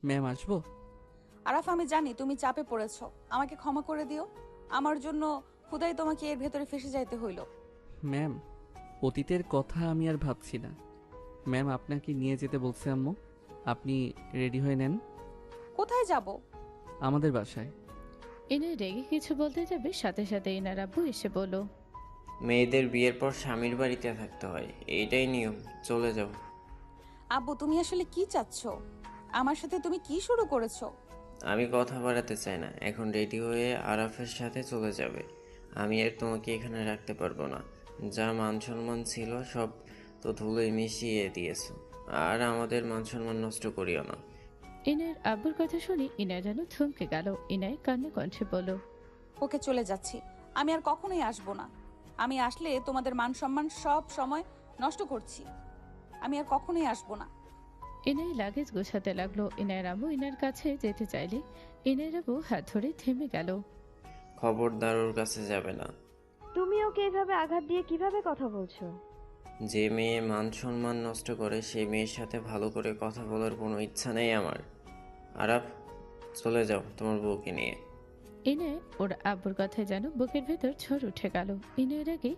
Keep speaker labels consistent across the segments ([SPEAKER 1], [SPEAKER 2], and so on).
[SPEAKER 1] Ma'am আসবো?
[SPEAKER 2] আরাফ, আমি জানি তুমি চাপে পড়েছো। আমাকে ক্ষমা করে দিও। আমার জন্য খুদাই তোমাকে এর ভেতরে ফেসে যাইতে হইল।
[SPEAKER 1] ম্যাম, অতীতের কথা আমি আর ভাবছি না। ম্যাম, আপনাকে নিয়ে যেতে বলছে আম্মু। আপনি রেডি হয়ে নেন।
[SPEAKER 2] কোথায় যাব?
[SPEAKER 1] আমাদের বাসায়।
[SPEAKER 3] ইনায় রেগে কিছু বলতে যাবে, সাথে সাথে ইনার আব্বু এসে বলল,
[SPEAKER 4] মেয়েদের বিয়ের পর স্বামীর বাড়িতে থাকতে হয়, এইটাই নিয়ম। চলে যাও।
[SPEAKER 2] আব্বু, তুমি আসলে কি চাচ্ছ? আমার সাথে তুমি কি শুরু করেছো?
[SPEAKER 4] আমি কথা বাড়াতে চাই না, এখন রেডি হয়ে আরাফের সাথে চলে যাবে। আমি আর তোমাকে এখানে রাখতে পারবো না। যা মান সম্মান ছিল সব তো ধুলোয় মিশিয়ে দিয়েছো। আর আমাদের মান সম্মান নষ্ট করিও না।
[SPEAKER 3] ইনার আব্বুর কথা শুনে ইনায় যেন থমকে গেল। ইনায় কান্না কণ্ঠে বলল,
[SPEAKER 2] ওকে, চলে যাচ্ছি। আমি আর কখনোই আসবো না। আমি আসলে তোমাদের মান সম্মান সব সময় নষ্ট করছি। আমি আর কখনোই আসবো না।
[SPEAKER 3] ইনায় লাগেজ গোছাতে লাগলো। ইনায়ের আব্বু ইনার কাছে যেতে চাইলে ইনায়ের আব্বু হাত ধরে থেমে গেল।
[SPEAKER 4] খবরদার ওর কাছে যাবে না।
[SPEAKER 5] তুমি ওকে এভাবে আঘাত দিয়ে কিভাবে কথা বলছো?
[SPEAKER 4] যে মেয়ে মান সম্মান নষ্ট করে সেই মেয়ের সাথে ভালো করে কথা বলার কোনো ইচ্ছা নেই আমার। আরাফ, চলে যাও তোমার বউকে নিয়ে।
[SPEAKER 3] ইনায় ওর আব্বুর কথায় যেন বুকের ভেতর ঝড় উঠে গেল। ইনায়ের আগে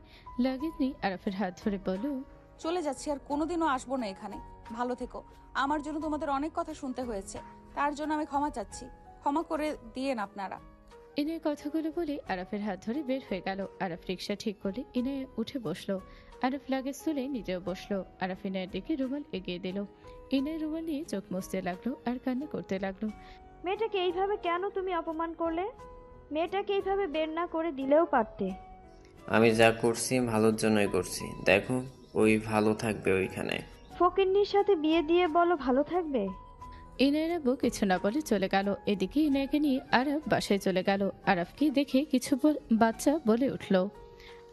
[SPEAKER 3] লাগেজ নিয়ে আরাফের হাত ধরে বলল,
[SPEAKER 2] চলে যাচ্ছি, আর কোনোদিনও আসবো না এখানে। ভালো থেকো। আমার জন্য তোমাদের অনেক কথা শুনতে হয়েছে, তার জন্য আমি ক্ষমা চাচ্ছি। ক্ষমা করে দিয়েন আপনারা।
[SPEAKER 3] ইনায় কথাগুলো বলে আরাফের হাত ধরে বের হয়ে গেল। আরাফ রিক্সা ঠিক করলে ইনায় উঠে বসলো। আরাফ লাগেজ তুলে নিজেও বসলো। আরাফ ইনায়ের দিকে রুমাল এগিয়ে দিল। ইনায় রুমাল নিয়ে চোখ মুছতে লাগলো আর কান্না করতে লাগলো।
[SPEAKER 5] মেয়েটাকে এইভাবে কেন তুমি অপমান করলে? মেয়েটাকে এইভাবে বের না করে দিলেও পারতে।
[SPEAKER 4] আমি যা করছি ভালোর জন্যই করছি। দেখো, ওই ভালো থাকবে ওইখানে।
[SPEAKER 5] ফকিন্নির সাথে বিয়ে দিয়ে বলো ভালো থাকবে?
[SPEAKER 3] ইনায়ের আব্বু কিছু না বলে চলে গেল। এদিকে ইনায়কে নিয়ে আরাফ বাসায় চলে গেল। আরাফকে দেখে কিছু বাচ্চা বলে উঠল,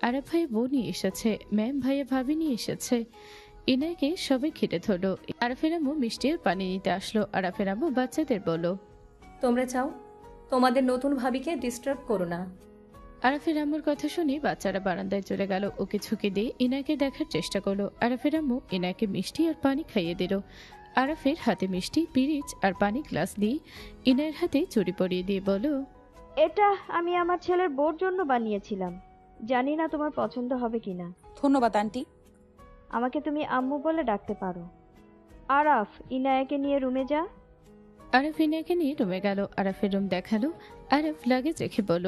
[SPEAKER 3] আরাফ ভাই বউ নিয়ে এসেছে, ম্যাম ভাইয়া ভাবি নিয়ে এসেছে। ইনায়কে সবাই ঘিরে ধরলো। আরাফের আম্মু মিষ্টি আর পানি নিতে আসলো। আরাফের আম্মু বাচ্চাদের বলল,
[SPEAKER 6] তোমরা চাও, তোমাদের নতুন ভাবিকে ডিস্টার্ব করো না।
[SPEAKER 3] আরাফের আম্মুর কথা শুনে বাচ্চারা বারান্দায় চলে গেল। ওকে ঝুঁকে দিয়ে ইনাকে দেখার চেষ্টা করলো। আরাফের আম্মু ইনাকে মিষ্টি আর পানি খাইয়ে দিল। আরাফের হাতে মিষ্টি, পিরিচ আর পানি গ্লাস দিয়ে ইনায়ের হাতে চুড়ি পরিয়ে দিয়ে বলল,
[SPEAKER 5] এটা আমি আমার ছেলের বউর জন্য বানিয়েছিলাম। জানি না তোমার পছন্দ হবে কিনা।
[SPEAKER 2] ধন্যবাদ আন্টি।
[SPEAKER 5] আমাকে তুমি আম্মু বলে ডাকতে পারো। আরাফ, ইনায়াকে নিয়ে রুমে যা।
[SPEAKER 3] আরাফ ইনাকে নিয়ে রুমে গেল। আরাফের রুম দেখালো। আরাফ লাগেজ রেখে বলল,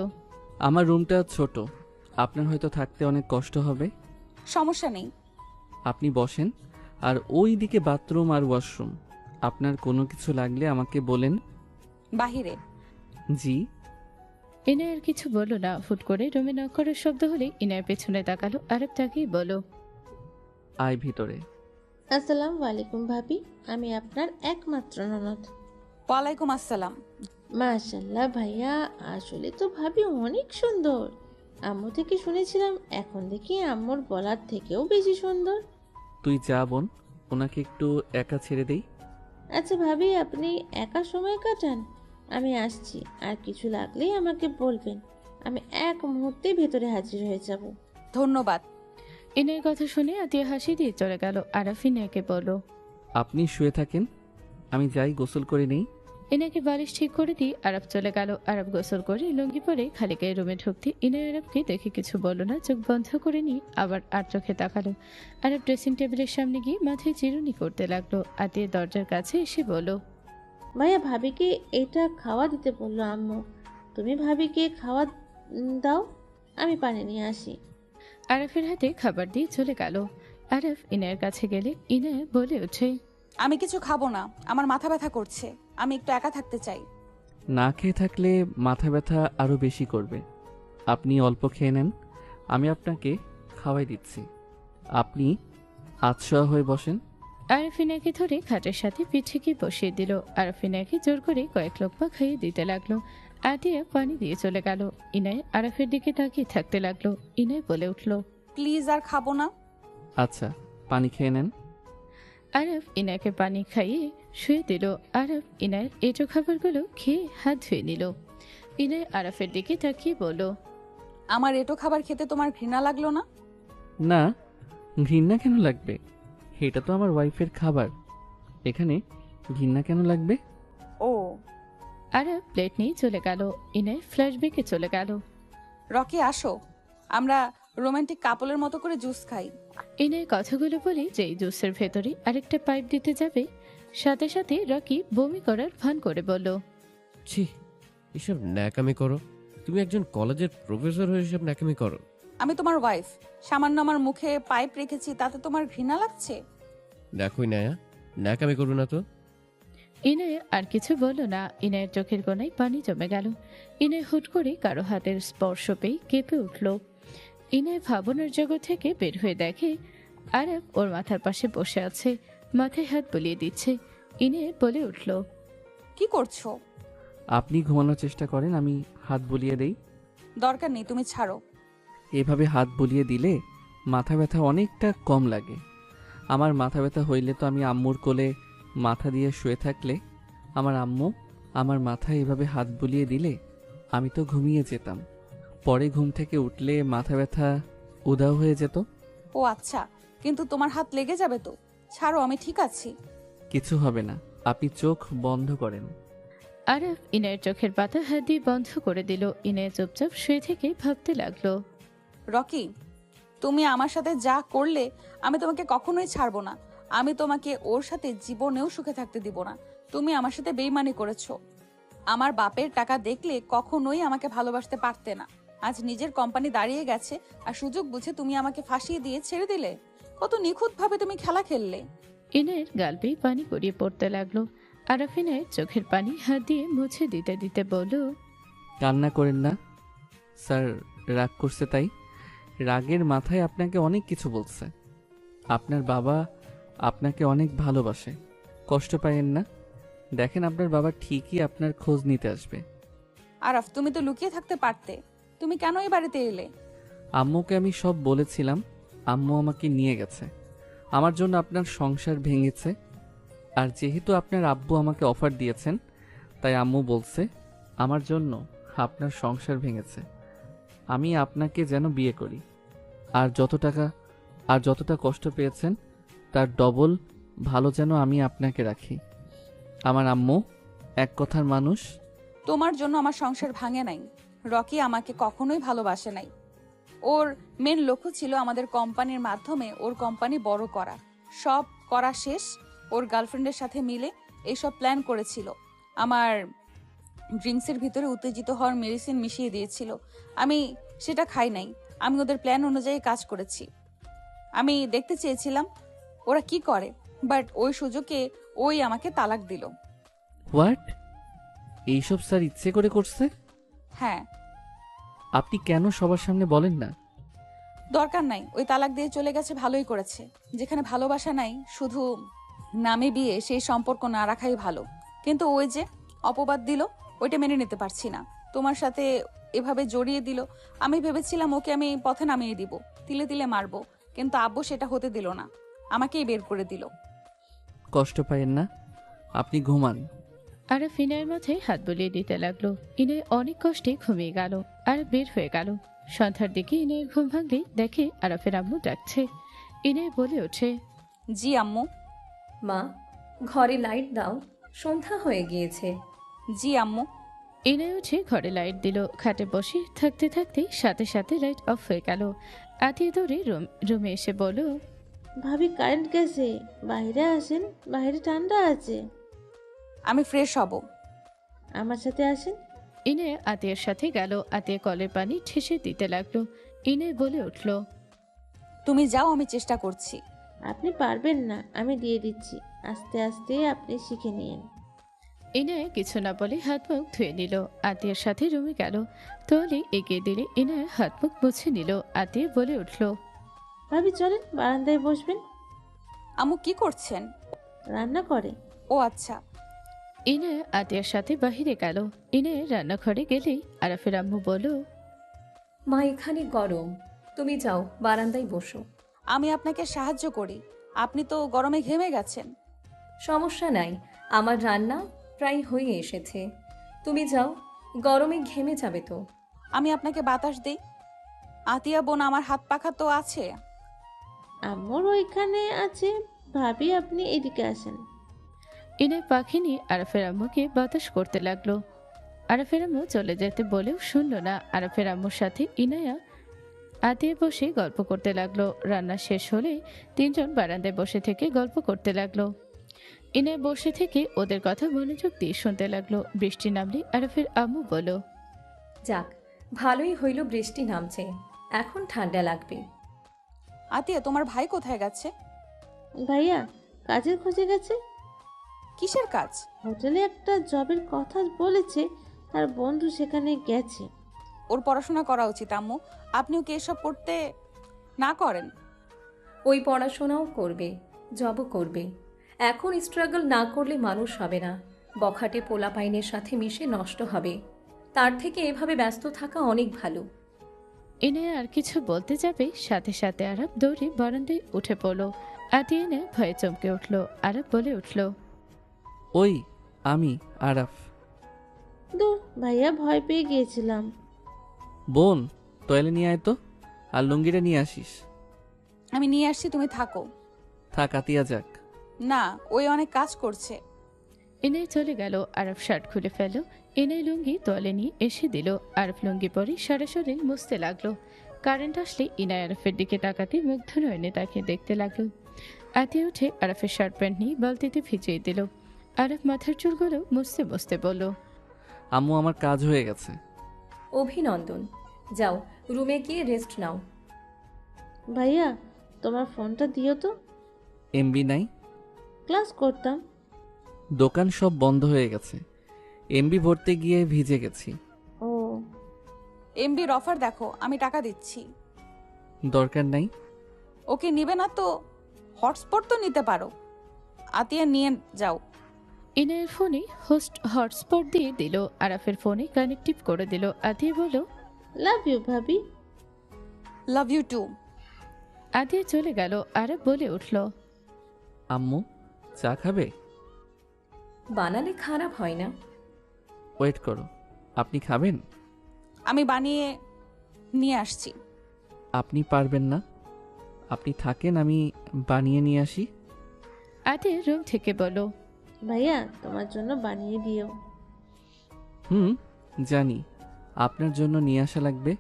[SPEAKER 1] আমার রুমটা ছোট, আপনার হয়তো থাকতে অনেক কষ্ট হবে।
[SPEAKER 2] সমস্যা নেই।
[SPEAKER 1] আপনি বসেন। আর ওই দিকে বাথরুম আর ওয়াশরুম। আপনার কোনো কিছু লাগলে আমাকে বলেন।
[SPEAKER 2] বাহিরে।
[SPEAKER 1] জি।
[SPEAKER 3] ইনায়ের কিছু বলল না। ফুট করে রুমে নক করার শব্দ হলে ইনায়ের পেছনে তাকালো। আরাফ তাকেই বলল,
[SPEAKER 1] আয় ভিতরে।
[SPEAKER 7] আসসালামু আলাইকুম ভাবি, আমি আপনার একমাত্র ননদ।
[SPEAKER 2] ওয়ালাইকুম আসসালাম।
[SPEAKER 7] মাশাল্লাহ ভাইয়া, আসলে তো ভাবি অনেক সুন্দর। আম্মু থেকে শুনেছিলাম, এখন দেখি আম্মুর বলার থেকেও বেশি সুন্দর।
[SPEAKER 1] তুই যা বোন, ওনাকে একটু একা ছেড়ে দেই।
[SPEAKER 7] আচ্ছা ভাবি, আপনি একা সময় কাটান? আমি আসছি, আর কিছু লাগলেই আমাকে বলবেন। আমি এক মুহূর্তে ভেতরে হাজির হয়ে যাব।
[SPEAKER 2] ধন্যবাদ।
[SPEAKER 3] ইনায়ের কথা শুনে আতিয়া হাসি দিয়ে চলে গেল। আরাফ ইনায়কে বলল,
[SPEAKER 1] আপনি শুয়ে থাকেন, আমি যাই গোসল করে নেই।
[SPEAKER 3] ইনাকে বালিশ ঠিক করে দিয়ে আরাফ চলে গেল। আরাফ গোসল করে লুঙ্গি পরে খালি গায়ে রুমে ঢুকতে ইনায় আরাফকে দেখে কিছু বলল না। চোখ বন্ধ করে নিয়ে আবার আর চোখে তাকালো। আরাফ ড্রেসিং টেবিলের সামনে গিয়ে মাথায় চিরুনি করতে লাগলো। আতিয়া দরজার কাছে এসে বলল,
[SPEAKER 7] ভাইয়া, ভাবিকে এটা খাওয়া দিতে বললো আম্মু। তুমি ভাবিকে খাওয়া দাও, আমি পানি নিয়ে আসি।
[SPEAKER 3] আরাফের হাতে খাবার দিয়ে চলে গেল। আরাফ ইনায়ের কাছে গেলে ইনায় বলে ওঠে,
[SPEAKER 2] আমি কিছু খাবো না, আমার মাথা ব্যথা করছে। আমি একটু একা থাকতে চাই।
[SPEAKER 1] না খেয়ে থাকলে মাথা ব্যথা আরও বেশি করবে। আপনি অল্প খেয়ে নেন, আমি আপনাকে খাওয়াই দিচ্ছি। আপনি আতশোয়া হয়ে বসেন।
[SPEAKER 3] আরাফ ইনাকে ধরে খাটের সাথে পিঠিকে বসিয়ে দিল। আরাফ ইনাকে জোর করে কয়েক লোকমা খাইয়ে দিতে লাগলো। আতিয়া পানি দিয়ে চলে গেল। ইনায় আরাফের দিকে তাকিয়ে থাকতে লাগলো। ইনায় বলে উঠল,
[SPEAKER 2] প্লিজ, আর খাবো না।
[SPEAKER 1] আচ্ছা, পানি খেয়ে নেন।
[SPEAKER 3] আরাফ ইনাকে পানি খাইয়ে শুয়ে দিল। আরাফ ইনায়ের এঁটো খাবারগুলো খেয়ে হাত ধুয়ে নিল। ইনায় আরাফের দিকে তাকিয়ে বলল,
[SPEAKER 2] আমার এটো খাবার খেতে তোমার ঘৃণা লাগলো না?
[SPEAKER 1] না, ঘৃণা কেন লাগবে? এটা তো আমার ওয়াইফের খাবার, এখানে ঘৃণা কেন লাগবে?
[SPEAKER 2] ও
[SPEAKER 3] আরব প্লেট নিয়ে চলে গেল। ইনায় ফ্ল্যাশব্যাকে চলে গেল।
[SPEAKER 2] রকি আসো, আমরা রোমান্টিক কাপলের মতো করে জুস খাই।
[SPEAKER 3] ইনায় কথাগুলো বলে যেই জুসের ভেতরে আরেকটা পাইপ দিতে যাবে, সাথে সাথে রকি বমি করার ভান করে বলল,
[SPEAKER 8] ছি, এসব ন্যাকামি করো? তুমি একজন কলেজের প্রফেসর হয়ে এসব ন্যাকামি করো?
[SPEAKER 2] আমি তোমার ওয়াইফ, সামান্য আমার মুখে পাইপ রেখেছি, তাতে তোমার ঘৃণা লাগছে?
[SPEAKER 8] দেখোই নায়া, ন্যাকামি করো না তো।
[SPEAKER 3] ইনায় আর কিছু বলল না। ইনায়ের চোখের কোণায় পানি জমে গেল। ইনায় হুট করে কারো হাতের স্পর্শ পেয়ে কেঁপে উঠল। ইনায় ভাবনার জগৎ থেকে বের হয়ে দেখে আরব ওর মাথার পাশে বসে আছে, মাথায় হাত বুলিয়ে দিচ্ছে। ইনায় বলে উঠল,
[SPEAKER 2] কি করছো?
[SPEAKER 1] আপনি ঘুমানোর চেষ্টা করেন, আমি হাত বুলিয়ে দেই।
[SPEAKER 2] দরকার নেই, তুমি ছাড়ো।
[SPEAKER 1] এভাবে হাত বুলিয়ে দিলে মাথা ব্যথা অনেকটা কম লাগে। আমার মাথা ব্যথা হইলে তো আমি আম্মুর কোলে মাথা দিয়ে শুয়ে থাকলে আমার আম্মু আমার মাথায় এভাবে হাত বুলিয়ে দিলে আমি তো ঘুমিয়ে যেতাম। পরে ঘুম থেকে উঠলে মাথা ব্যথা উধাও হয়ে যেত।
[SPEAKER 2] ও আচ্ছা, কিন্তু তোমার হাত লেগে যাবে তো। ছাড়ো, আমি ঠিক আছি।
[SPEAKER 1] কিছু হবে না, আপনি চোখ বন্ধ করেন।
[SPEAKER 3] আরব ইনায়ের চোখের পাতা হাত দিয়ে বন্ধ করে দিল। ইনায় চুপচাপ শুয়ে থেকে ভাবতে লাগলো।
[SPEAKER 2] রকি, তুমি আমার সাথে যা করলে আমি তোমাকে কখনোই ছাড়বো না। আমি তোমাকে ওর সাথে জীবনেও সুখে থাকতে দিব না। তুমি আমার সাথে বেইমানি করেছো। আমার বাপের টাকা দেখলে কখনোই আমাকে ভালোবাসতে পারতে না। আজ নিজের কোম্পানি দাঁড়িয়ে গেছে আর সুযোগ বুঝে তুমি আমাকে ফাঁসিয়ে দিয়ে ছেড়ে দিলে। কত নিখুঁত ভাবে তুমি খেলা খেললে।
[SPEAKER 3] ইনায়ের গাল বেয়ে পানি গড়িয়ে পড়তে লাগলো। আরব ইনায়ের চোখের পানি হাত দিয়ে মুছে দিতে দিতে বলল,
[SPEAKER 1] কান্না করেন না স্যার, রাগ করছে তাই। রাগের মাথায় আপনাকে অনেক কিছু বলছে। আপনার বাবা আপনাকে অনেক ভালোবাসে, কষ্ট পাইয়েন না। দেখেন আপনার বাবা ঠিকই আপনার খোঁজ নিতে আসবে।
[SPEAKER 2] আরাফ, তুমি তো লুকিয়ে থাকতে পারতে। তুমি কেন এই বাড়িতে এলে?
[SPEAKER 1] আম্মুকে আমি সব বলেছিলাম, আম্মু আমাকে নিয়ে গেছে। আমার জন্য আপনার সংসার ভেঙেছে, আর যেহেতু আপনার আব্বু আমাকে অফার দিয়েছেন, তাই আম্মু বলছে আমার জন্য আপনার সংসার ভেঙেছে। আমি আপনাকে যেন বিয়ে করি, আর যতটা কষ্ট পেয়েছেন তার ডবল ভালো যেন আমি আপনাকে রাখি। আমার আম্মু এক কথার মানুষ।
[SPEAKER 2] তোমার জন্য আমার সংসার ভাঙে নাই। রকি আমাকে কখনোই ভালোবাসে নাই। ওর মেন লক্ষ্য ছিল আমাদের কোম্পানির মাধ্যমে ওর কোম্পানি বড় করা। সব করা শেষ, ওর গার্লফ্রেন্ডের সাথে মিলে এইসব প্ল্যান করেছিল। আমার ড্রিঙ্কসের ভিতরে উত্তেজিত হওয়ার মেডিসিন মিশিয়ে দিয়েছিল। আমি সেটা খাই নাই। আমি ওদের প্ল্যান অনুযায়ী কাজ করেছি। আমি দেখতে চেয়েছিলাম ওরা কি করে, বাট ওই সুযোগে ওই আমাকে তালাক দিল।
[SPEAKER 1] হোয়াট? এইসব স্যার ইচ্ছে করে করছে?
[SPEAKER 2] হ্যাঁ।
[SPEAKER 1] আপনি কেন সবার সামনে বলেন না?
[SPEAKER 2] দরকার নাই, ওই তালাক দিয়ে চলে গেছে, ভালোই করেছে। যেখানে ভালোবাসা নাই, শুধু নামে বিয়ে, সেই সম্পর্ক না রাখাই ভালো। কিন্তু ওই যে অপবাদ দিল, ওইটা মেনে নিতে পারছি না। তোমার সাথে এভাবে জড়িয়ে দিল। আমি ভেবেছিলাম ওকে আমি পথে নামিয়ে দিব, তিলে তিলে মারবো, কিন্তু আব্বু সেটা হতে দিল না, আমাকেই বের করে দিল।
[SPEAKER 1] কষ্ট পাইয়েন না, আপনি ঘুমান।
[SPEAKER 3] আরব ইনায়ের মাথায় হাত বুলিয়ে দিতে লাগলো। ইনায় অনেক কষ্টে ঘুমিয়ে গেল আর বের হয়ে গেল। সন্ধ্যার দিকে ইনায়ের ঘুম ভাঙলে দেখে আরফের আম্মু ডাকছে। ইনায় বলে ওঠে,
[SPEAKER 2] জি আম্মু।
[SPEAKER 6] মা, ঘরে লাইট দাও, সন্ধ্যা হয়ে গিয়েছে।
[SPEAKER 2] জি আম্মু।
[SPEAKER 3] ইনায় উঠে ঘরে লাইট দিল। খাটে বসে থাকতে থাকতে সাথে সাথে লাইট অফ হয়ে গেল। আতিয়ে দৌড়ে রুমে এসে বলল,
[SPEAKER 7] ভাবি কারেন্ট গেছে, বাইরে আসেন, বাইরে ঠান্ডা আছে।
[SPEAKER 2] আমি ফ্রেশ হব।
[SPEAKER 7] আমার সাথে আসেন।
[SPEAKER 3] ইনায় আতিয়ার সাথে গেল। আতিয়া কলের পানি ঠেসে দিতে লাগলো। ইনায় বলে উঠল,
[SPEAKER 2] তুমি যাও, আমি চেষ্টা করছি।
[SPEAKER 7] আপনি পারবেন না, আমি দিয়ে দিচ্ছি। আস্তে আস্তে আপনি শিখে নিন।
[SPEAKER 3] ইনায় কিছু না বলে হাত মুখ ধুয়ে নিল। আতিয়ার সাথে রুমে গেল। তোয়ালে এগিয়ে দিলে ইনায় হাত মুখ মুছে নিল। আতিয়া বলে উঠল,
[SPEAKER 7] ভাবি চলেন, বারান্দায় বসবেন।
[SPEAKER 2] আম্মু কি করছেন?
[SPEAKER 7] রান্না করে।
[SPEAKER 2] ও আচ্ছা।
[SPEAKER 3] ইনায় আতিয়ার সাথে বাহিরে গেল। ইনায় রান্নাঘরে গেলেই আরাফের আম্মু বলল,
[SPEAKER 6] মা, এখানে গরম, তুমি যাও বারান্দায় বসো।
[SPEAKER 2] আমি আপনাকে সাহায্য করি, আপনি তো গরমে ঘেমে গেছেন।
[SPEAKER 6] সমস্যা নাই, আমার রান্না প্রায় হয়ে এসেছে। তুমি যাও, গরমে ঘেমে যাবে তো।
[SPEAKER 2] আমি আপনাকে বাতাস দেই। আতিয়া বোন, আমার হাত পাখা তো আছে।
[SPEAKER 7] আম্মুর ওইখানে আছে। ভাবি আপনি এদিকে আসেন।
[SPEAKER 3] ইনায় পাখি নিয়ে আরাফের আম্মুকে বাতাস করতে লাগলো। আরাফের আম্মু চলে যেতে বলেও শুনল না। আরাফের আম্মুর সাথে ইনায়া আতিয়ে বসে গল্প করতে লাগলো। রান্না শেষ হলে তিনজন বারান্দায় বসে থেকে গল্প করতে লাগলো। ইনায় বসে থেকে ওদের কথা মনোযোগ দিয়ে শুনতে লাগলো। বৃষ্টি নামলে আরাফের আম্মু বলল,
[SPEAKER 6] যাক, ভালোই হইল বৃষ্টি নামছে, এখন ঠান্ডা লাগবে।
[SPEAKER 2] আতিয়া, তোমার ভাই কোথায় গেছে?
[SPEAKER 7] ভাইয়া কাজের খোঁজে গেছে।
[SPEAKER 2] কিসের কাজ?
[SPEAKER 7] হোটেলে একটা জবের কথা বলেছে, তার বন্ধু সেখানে গেছে।
[SPEAKER 2] ওর পড়াশোনা করা উচিত আম্মু। আপনিও কি এসব করতে না করেন?
[SPEAKER 6] ওই পড়াশোনাও করবে, জবও করবে। এখন স্ট্রাগল না করলে মানুষ হবে না, বখাটে পোলাপাইনের সাথে মিশে নষ্ট হবে। তার থেকে এভাবে ব্যস্ত থাকা অনেক ভালো।
[SPEAKER 3] ইনায়া আর কিছু বলতে যাবে, সাথে সাথে আরাফ দৌড়ে বারান্দায় উঠে পড়লো। আতিয়া ইনায় ভয়ে চমকে উঠলো। আরাফ বলে উঠল,
[SPEAKER 1] ওই আমি আরাফ।
[SPEAKER 7] দূর, ভাইয়া ভয় পেয়ে গিয়েছিলাম।
[SPEAKER 1] বোন, টয়লে নিয়ে আয় তো, আর লুঙ্গিটা নিয়ে আসিস।
[SPEAKER 2] আমি নিয়ে আসছি, তুমি থাকো।
[SPEAKER 1] থাক, আতিয়া যাক।
[SPEAKER 2] না, ওই অনেক কাজ করছে।
[SPEAKER 3] ইনায় চলে গেল। আরাফ শার্ট খুলে ফেলল। ইনায় লুঙ্গি তোয়ালে নিয়ে এসে দিল। আরাফ লুঙ্গি পরে সারা শরীর মুছতে লাগলো। কারেন্ট আসলে ইনায় আরাফের দিকে তাকাতে মুগ্ধ নয়নে তাকে দেখতে লাগলো। আতিয়া উঠে আরাফের শার্ট প্যান্ট নিয়ে বালতিতে ভিজিয়ে দিল। আরাফ মাথার চুলগুলো মুছতে মুছতে বলল,
[SPEAKER 1] আম্মু, আমার কাজ হয়ে গেছে।
[SPEAKER 6] অভিনন্দন। যাও, রুমে গিয়ে রেস্ট নাও।
[SPEAKER 7] ভাইয়া তোমার ফোনটা দিও তো,
[SPEAKER 1] এমবি নাই।
[SPEAKER 7] ক্লাস করতাম।
[SPEAKER 1] দোকান সব বন্ধ হয়ে গেছে, এমবি ভরতে গিয়ে ভিজে গেছি।
[SPEAKER 7] ও,
[SPEAKER 2] এমবির অফার দেখো, আমি টাকা দিচ্ছি।
[SPEAKER 1] দরকার নাই।
[SPEAKER 2] ওকে নিবে না তো হটস্পট তো নিতে পারো। আতিয়া নিয়ে যাও।
[SPEAKER 3] ইনায়ের ফোনে হটস্পট দিয়ে দিল। আরাফের ফোনে কানেক্টিভ করে দিল। আতিয়া বলল,
[SPEAKER 7] লাভ ইউ ভাবি।
[SPEAKER 2] লাভ ইউ টু।
[SPEAKER 3] আতিয়া চলে গেল। আরাফ বলে উঠল,
[SPEAKER 1] আম্মু, চা খাবে?
[SPEAKER 6] বানালে খারাপ হয় না।
[SPEAKER 1] ওয়েট করো, আপনি খাবেন?
[SPEAKER 2] আমি বানিয়ে নিয়ে আসছি।
[SPEAKER 1] আপনি পারবেন না, আপনি থাকেন, আমি বানিয়ে নিয়ে আসি।
[SPEAKER 3] আতিয়া রুম থেকে বলল,
[SPEAKER 7] ভাইয়া তোমার জন্য বানিয়ে দিও।
[SPEAKER 1] জানি, আপনার জন্য নিয়ে আসা লাগবে,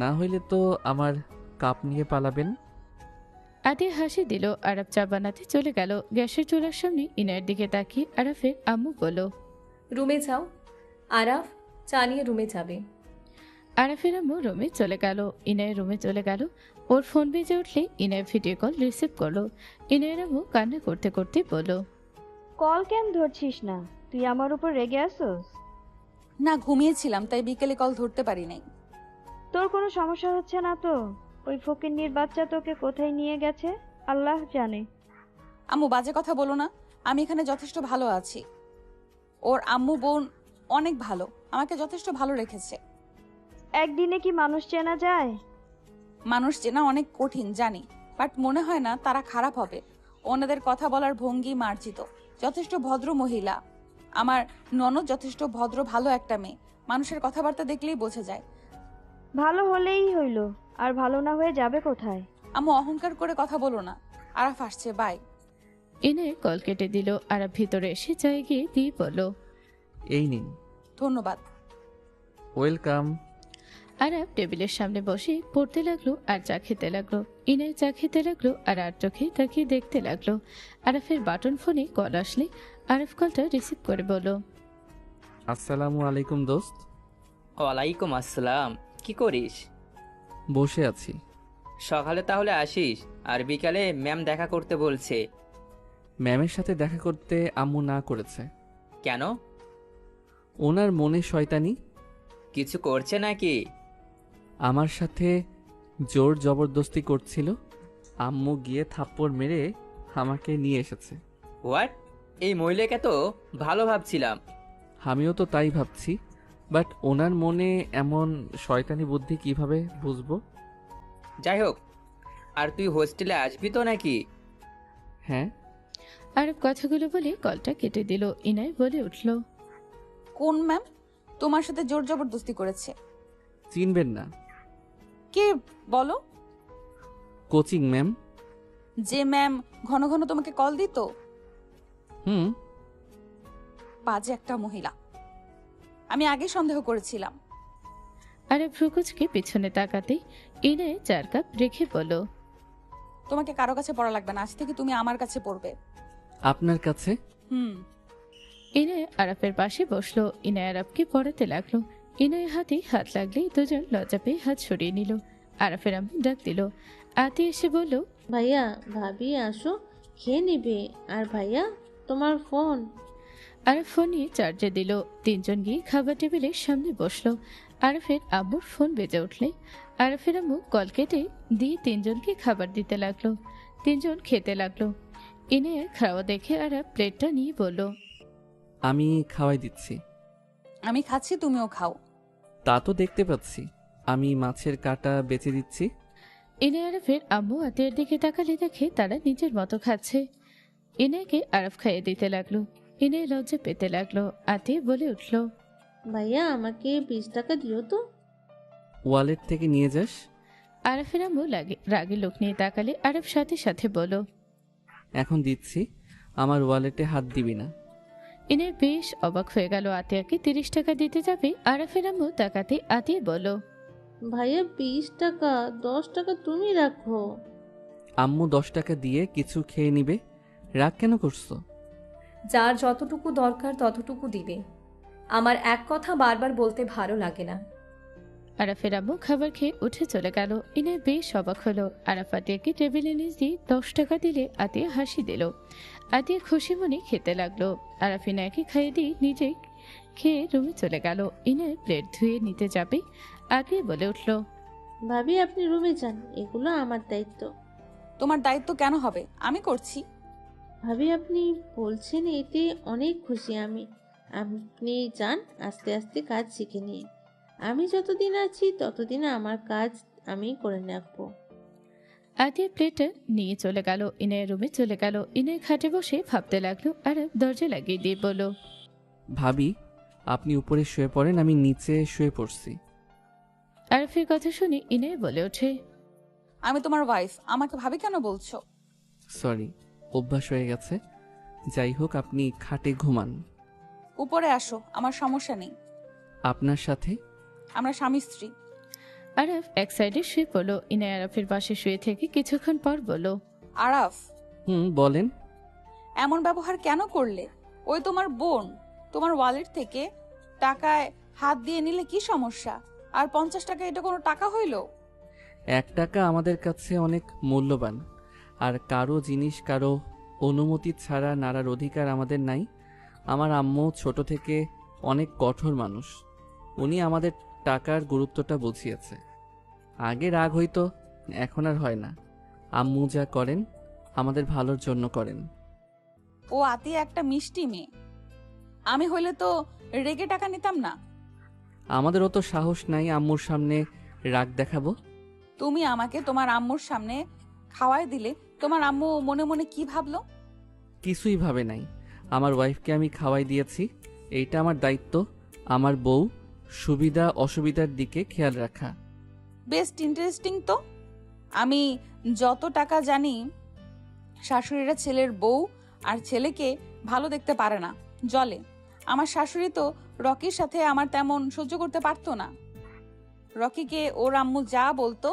[SPEAKER 1] না হইলে তো আমার কাপ নিয়ে পালাবেন।
[SPEAKER 3] আতিয়া হাসি দিল। আরাফ চা বানাতে চলে গেল। গ্যাসের চুলার সামনে ইনায়ের দিকে তাকিয়ে আরাফের আম্মু বলল,
[SPEAKER 6] রুমে যাও। আরাফ চা নিয়ে রুমে যাবে।
[SPEAKER 3] আরাফের আম্মু রুমে চলে গেল। ইনায়ের রুমে চলে গেল। ওর ফোন বেজে উঠলে ইনায় ভিডিও কল রিসিভ করলো। ইনায়ের আম্মু কান্না করতে করতে বলল,
[SPEAKER 5] কল কেন ধরছিস না? তুই আমার উপর রেগে আসোস?
[SPEAKER 2] না, ঘুমিয়েছিলাম, তাই বিকেলে কল ধরতে পারি নাই।
[SPEAKER 5] তোর কোনো সমস্যা হচ্ছে না তো? ওই ফকিন্নির বাচ্চা তোকে কোথায় নিয়ে গেছে আল্লাহ জানে।
[SPEAKER 2] আম্মু, বাজে কথা বলো না। আমি এখানে যথেষ্ট ভালো আছি। ওর আম্মু বোন অনেক ভালো, আমাকে যথেষ্ট ভালো রেখেছে।
[SPEAKER 5] একদিনে কি মানুষ চেনা যায়?
[SPEAKER 2] মানুষ চেনা অনেক কঠিন জানি, বাট মনে হয় না তারা খারাপ হবে। ওনাদের কথা বলার ভঙ্গি মার্জিত, যথেষ্ট ভদ্র মহিলা। আমার ননদ যথেষ্ট ভদ্র, ভালো একটা মেয়ে। মানুষের কথাবার্তা দেখলেই বোঝা যায়।
[SPEAKER 5] ভালো হলেই হইল, আর ভালো না হয়ে যাবে কোথায়?
[SPEAKER 2] আম্মু, অহংকার করে কথা বলো না। আরাফ আসছে, বাই।
[SPEAKER 3] ইনায় কল কেটে দিল। আরাফ ভিতরে এসে চাই গিয়ে দিয়ে বলল,
[SPEAKER 1] এই নিন।
[SPEAKER 2] ধন্যবাদ।
[SPEAKER 1] ওয়েলকাম।
[SPEAKER 3] আরাফ টেবিলের সামনে বসে পড়তে লাগলো আর চা খেতে লাগলো। ইনায় চা খেতে লাগলো আর চোখে তাকিয়ে দেখতে লাগলো। আরাফের বাটন ফোনে কল আসলে আরাফ কলটা রিসিভ করে বলল,
[SPEAKER 1] আসসালামু আলাইকুম দোস্ত।
[SPEAKER 9] ওয়ালাইকুম আসসালাম। কি করিস?
[SPEAKER 1] বসে আছি।
[SPEAKER 9] সকালে তাহলে আসিস, আর বিকালে ম্যাম দেখা করতে বলছে।
[SPEAKER 1] ম্যামের সাথে দেখা করতে আম্মু না করেছে।
[SPEAKER 9] কেন?
[SPEAKER 1] ওনার মনে শয়তানি।
[SPEAKER 9] কিছু করছে নাকি?
[SPEAKER 1] আমার সাথে জোর জবরদস্তি করছিল। আম্মু গিয়ে থাপ্পড় মেরে আমাকে নিয়ে এসেছে।
[SPEAKER 9] হোয়াট? এই মহিলাকে তো ভালো ভাবছিলাম।
[SPEAKER 1] আমিও তো তাই ভাবছি, বাট ওনার মনে এমন শয়তানি বুদ্ধি কিভাবে বুঝবো?
[SPEAKER 9] যাই হোক, আর তুই হোস্টেলে আসবি তো নাকি?
[SPEAKER 1] হ্যাঁ।
[SPEAKER 3] আরাফ কথাগুলো বলে কলটা কেটে দিল। ইনায় বলে উঠল,
[SPEAKER 2] কোন ম্যাম তোমার সাথে জোর জবরদস্তি করেছে?
[SPEAKER 1] চিনবেন না?
[SPEAKER 2] কে বলো?
[SPEAKER 1] Coaching ma'am.
[SPEAKER 2] যে ম্যাম ঘন ঘন তোমাকে কল দিত? বাজে একটা মহিলা। আমি আগে সন্দেহ করেছিলাম।
[SPEAKER 3] আরব ভ্রুকুচকে পিছনে তাকাতে ইনায় 4 কাপ রেখে বলল,
[SPEAKER 2] তোমাকে কারো কাছে পড়া লাগবে না, আজ থেকে তুমি আমার কাছে পড়বে।
[SPEAKER 1] আপনার কাছে?
[SPEAKER 2] হুম।
[SPEAKER 3] ইনায় আরাফের পাশে বসলো। ইনায় আরাফকে পড়াতে লাগলো। ইনায় হাতে হাত লাগলেই দুজন লজ্জা পেয়ে হাত সরিয়ে নিল। আরাফের আম্মু ডাক দিল। আতি এসে বলল,
[SPEAKER 7] ভাইয়া ভাবি আসো, খেয়ে নিবে। আর ভাইয়া তোমার ফোন।
[SPEAKER 3] আরাফ ফোন নিয়ে চার্জে দিল। 3 জন গিয়ে খাবার টেবিলের সামনে বসলো। আরাফের আম্মুর ফোন বেজে উঠলে আরাফের আম্মু কল কেটে দিয়ে 3 জনকে খাবার দিতে লাগলো। 3 জন খেতে লাগলো। ইনায়ের খাওয়া দেখে আরাফ প্লেটটা নিয়ে বলল,
[SPEAKER 1] আমি খাওয়াই দিচ্ছি।
[SPEAKER 2] আমি খাচ্ছি, তুমিও খাও।
[SPEAKER 1] তা তো দেখতে পাচ্ছি। আমি মাছের কাঁটা বেচে দিচ্ছি।
[SPEAKER 3] ইনায় আরাফের আম্মু আতিয়ার দিকে তাকালে দেখে তারা নিজের মতো খাচ্ছে। ইনায়কে আরাফ খাইয়ে দিতে লাগলো। ইনায় লজ্জা পেতে লাগলো। আতিয়া বলে উঠল,
[SPEAKER 7] ভাইয়া আমাকে 20 টাকা দিও তো।
[SPEAKER 1] ওয়ালেট থেকে নিয়ে যাস।
[SPEAKER 3] আরাফের আম্মু রাগে লোক নিয়ে তাকালে আরাফ সাথে সাথে বলল,
[SPEAKER 1] এখন দিচ্ছি, আমার ওয়ালেটে হাত দিবি না।
[SPEAKER 3] ইনায় বেশ অবাক হয়ে গেল। আতিয়াকে 30 টাকা দিতে যাবে। আরাফের আম্মু তাকাতে আতিয়া বলল,
[SPEAKER 7] ভাইয়া 20 টাকা, 10 টাকা তুমি রাখো।
[SPEAKER 1] আম্মু 10 টাকা দিয়ে কিছু খেয়ে নিবে, রাগ কেন করছো?
[SPEAKER 6] যার যতটুকু দরকার ততটুকু দিবে। আমার এক কথা বারবার বলতে ভালো লাগে না।
[SPEAKER 3] আরাফের আম্মু খাবার খেয়ে উঠে চলে গেল। ইনায় বেশ অবাক হলো। আরাফ আতিয়াকে টেবিলে নিজ দিয়ে 10 টাকা দিলে আতিয়া হাসি দিল। আতিয়া খুশি মনে খেতে লাগলো। আরাফ ইনায়কে খাইয়ে দিয়ে নিজে খেয়ে রুমে চলে গেল। ইনায় প্লেট ধুয়ে নিতে যাবে আগে বলে উঠল,
[SPEAKER 7] ভাবি আপনি রুমে যান, এগুলো আমার দায়িত্ব।
[SPEAKER 2] তোমার দায়িত্ব কেন হবে? আমি করছি।
[SPEAKER 7] ভাবি আপনি বলছেন এতে অনেক খুশি আমি। আপনি যান, আস্তে আস্তে কাজ শিখে নিয়ে। আমি যতদিন আছি ততদিন আমার কাজ আমি করে রাখবো।
[SPEAKER 3] আতিয়া প্লেটটা নিয়ে চলে গেল। ইনায়ের রুমে চলে গেল। ইনায় খাটে বসে ভাবতে লাগলো। আরাফ দরজা লাগিয়ে দিয়ে বলল,
[SPEAKER 1] ভাবি, আপনি উপরে শুয়ে পড়েন, আমি নিচে শুয়ে পড়ছি।
[SPEAKER 3] আরাফের কথা শুনে ইনায় বলে ওঠে,
[SPEAKER 2] আমি তোমার ওয়াইফ, আমাকে ভাবি কেন বলছো?
[SPEAKER 1] সরি, অভ্যাস হয়ে গেছে। যাই হোক, আপনি খাটে ঘুমান।
[SPEAKER 2] উপরে আসো, আমার সমস্যা নেই।
[SPEAKER 1] আপনার সাথে?
[SPEAKER 2] আমরা স্বামী স্ত্রী।
[SPEAKER 3] আরাফ এক সাইডে শুয়ে পড়লো। ইনায় আরাফের পাশে শুয়ে থেকে কিছুক্ষণ পর বলল,
[SPEAKER 2] আরাফ,
[SPEAKER 1] বলেন।
[SPEAKER 2] এমন ব্যবহার কেন করলে? ওই তোমার বোন। তোমার ওয়ালেট থেকে টাকায় হাত দিয়ে নিলে কি সমস্যা? আর 50 টাকা এটা কোনো টাকা হইল?
[SPEAKER 1] 1 টাকা আমাদের কাছে অনেক মূল্যবান। আর কারো জিনিস কারো অনুমতি ছাড়া নাড়ার অধিকার আমাদের নাই। আমার আম্মু ছোট থেকে অনেক কঠোর মানুষ। উনি আমাদের টাকার গুরুত্বটা বুঝিয়েছে। আগে রাগ হইতো, এখন আর হয় না। আম্মু যা করেন আমাদের ভালোর জন্য করেন।
[SPEAKER 2] ও আতিয়া একটা মিষ্টি মেয়ে। আমি হইলে তো রেগে টাকা নিতাম না।
[SPEAKER 1] আমাদেরও তো সাহস নাই আম্মুর সামনে রাগ দেখাবো।
[SPEAKER 2] তুমি আমাকে তোমার আম্মুর সামনে খাওয়াই দিলে, তোমার আম্মু মনে মনে কি ভাবলো?
[SPEAKER 1] কিছুই ভাবে নাই। আমার ওয়াইফকে আমি খাওয়াই দিয়েছি, এইটা আমার দায়িত্ব। আমার বউ সুবিধা অসুবিধার দিকে খেয়াল রাখা।
[SPEAKER 2] বেস্ট ইন্টারেস্টিং তো। আমি যত টাকা জানি, শাশুড়িরা ছেলের বউ আর ছেলেকে ভালো দেখতে পারে না, জলে। আমার শাশুড়ি তো রকির সাথে আমার তেমন সহ্য করতে পারতো না। রকিকে ওর আম্মু যা বলতো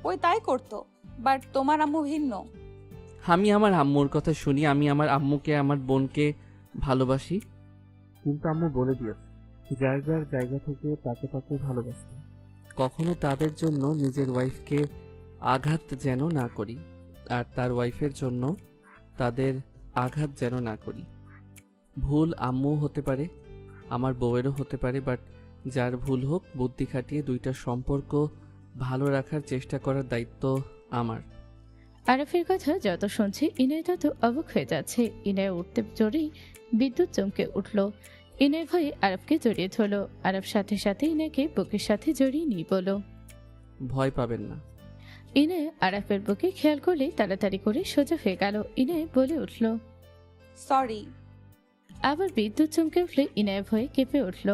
[SPEAKER 2] ওই তাই করতো। বাট তোমার আম্মু ভিন্ন।
[SPEAKER 1] আমি আমার আম্মুর কথা শুনি, আমি আমার আম্মুকে আমার বোনকে ভালোবাসি। কিন্তু আম্মু বলে দিয়েছে, যার যার জায়গা থেকে তাকে তাকে ভালোবাসি। কখনো তাদের জন্য নিজের ওয়াইফকে আঘাত যেন না করি, আর তার ওয়াইফের জন্য তাদের আঘাত যেন না করি। ভুল আম্মু হতে পারে, আমার বউয়েরও হতে পারে, বাট যার ভুল হোক, বুদ্ধি খাটিয়ে দুইটা সম্পর্ক ভালো রাখার চেষ্টা করার দায়িত্ব আমার।
[SPEAKER 3] আরাফের কথা যত শুনছে ইনায় তত অবাক হয়ে যাচ্ছে। ইনায় উঠতে জোরেই বিদ্যুৎ চমকে উঠল। ইনায় ভয়ে আরাফকে জড়িয়ে ধরলো। আরাফ সাথে সাথে ইনায়কে বুকের সাথে জড়িয়ে নিয়ে বলল,
[SPEAKER 1] ভয় পাবেন না।
[SPEAKER 3] ইনায় আরাফের বুকে খেয়াল করলে তাড়াতাড়ি করে সোজা হয়ে গেল। ইনায় বলে উঠল,
[SPEAKER 2] সরি।
[SPEAKER 3] আবার বিদ্যুৎ চমকে উঠলে ইনায় ভয়ে কেঁপে উঠল।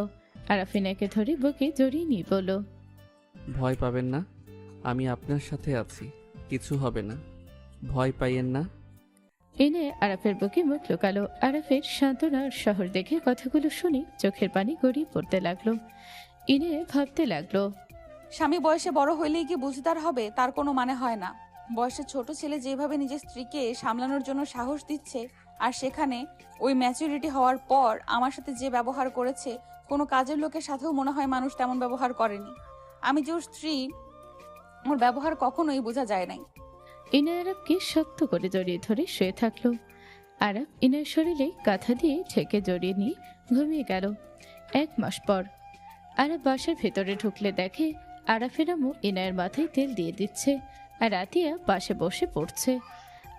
[SPEAKER 3] আরাফ ইনায়কে ধরে বুকে জড়িয়ে নিয়ে বলল,
[SPEAKER 1] ভয় পাবেন না, আমি আপনার সাথে আছি, কিছু হবে না, ভয় পাইয়েন না।
[SPEAKER 3] ইনে আরাফের বুকে মুখ লুকালো। আরাফের সান্ত্বনার শহর দেখে কথাগুলো শুনে চোখের পানি গড়িয়ে পড়তে লাগলো। ইনে ভাবতে লাগলো,
[SPEAKER 2] স্বামী বয়সে বড় হইলেই কি বুঝদার হবে তার কোনো মানে হয় না। বয়সে ছোট ছেলে যেভাবে নিজের স্ত্রীকে সামলানোর জন্য সাহস দিচ্ছে, আর সেখানে ওই ম্যাচুরিটি হওয়ার পর আমার সাথে যে ব্যবহার করেছে, কোনো কাজের লোকের সাথেও মনে হয় মানুষ তেমন ব্যবহার করেনি। আমি যে ওর স্ত্রী, ওর ব্যবহার কখনোই বোঝা যায় নাই।
[SPEAKER 3] ইনা আরাফকে শক্ত করে জড়িয়ে ধরে শুয়ে থাকলো। আরাফ ইনার শরীরে কাঁথা দিয়ে ঢেকে জড়িয়ে নিয়ে ঘুমিয়ে গেল। 1 মাস পর আরাফ বাসার ভেতরে ঢুকলে দেখে আরাফের আম্মু ইনায়ের মাথায় তেল দিয়ে দিচ্ছে, আর আতিয়া পাশে বসে পড়ছে।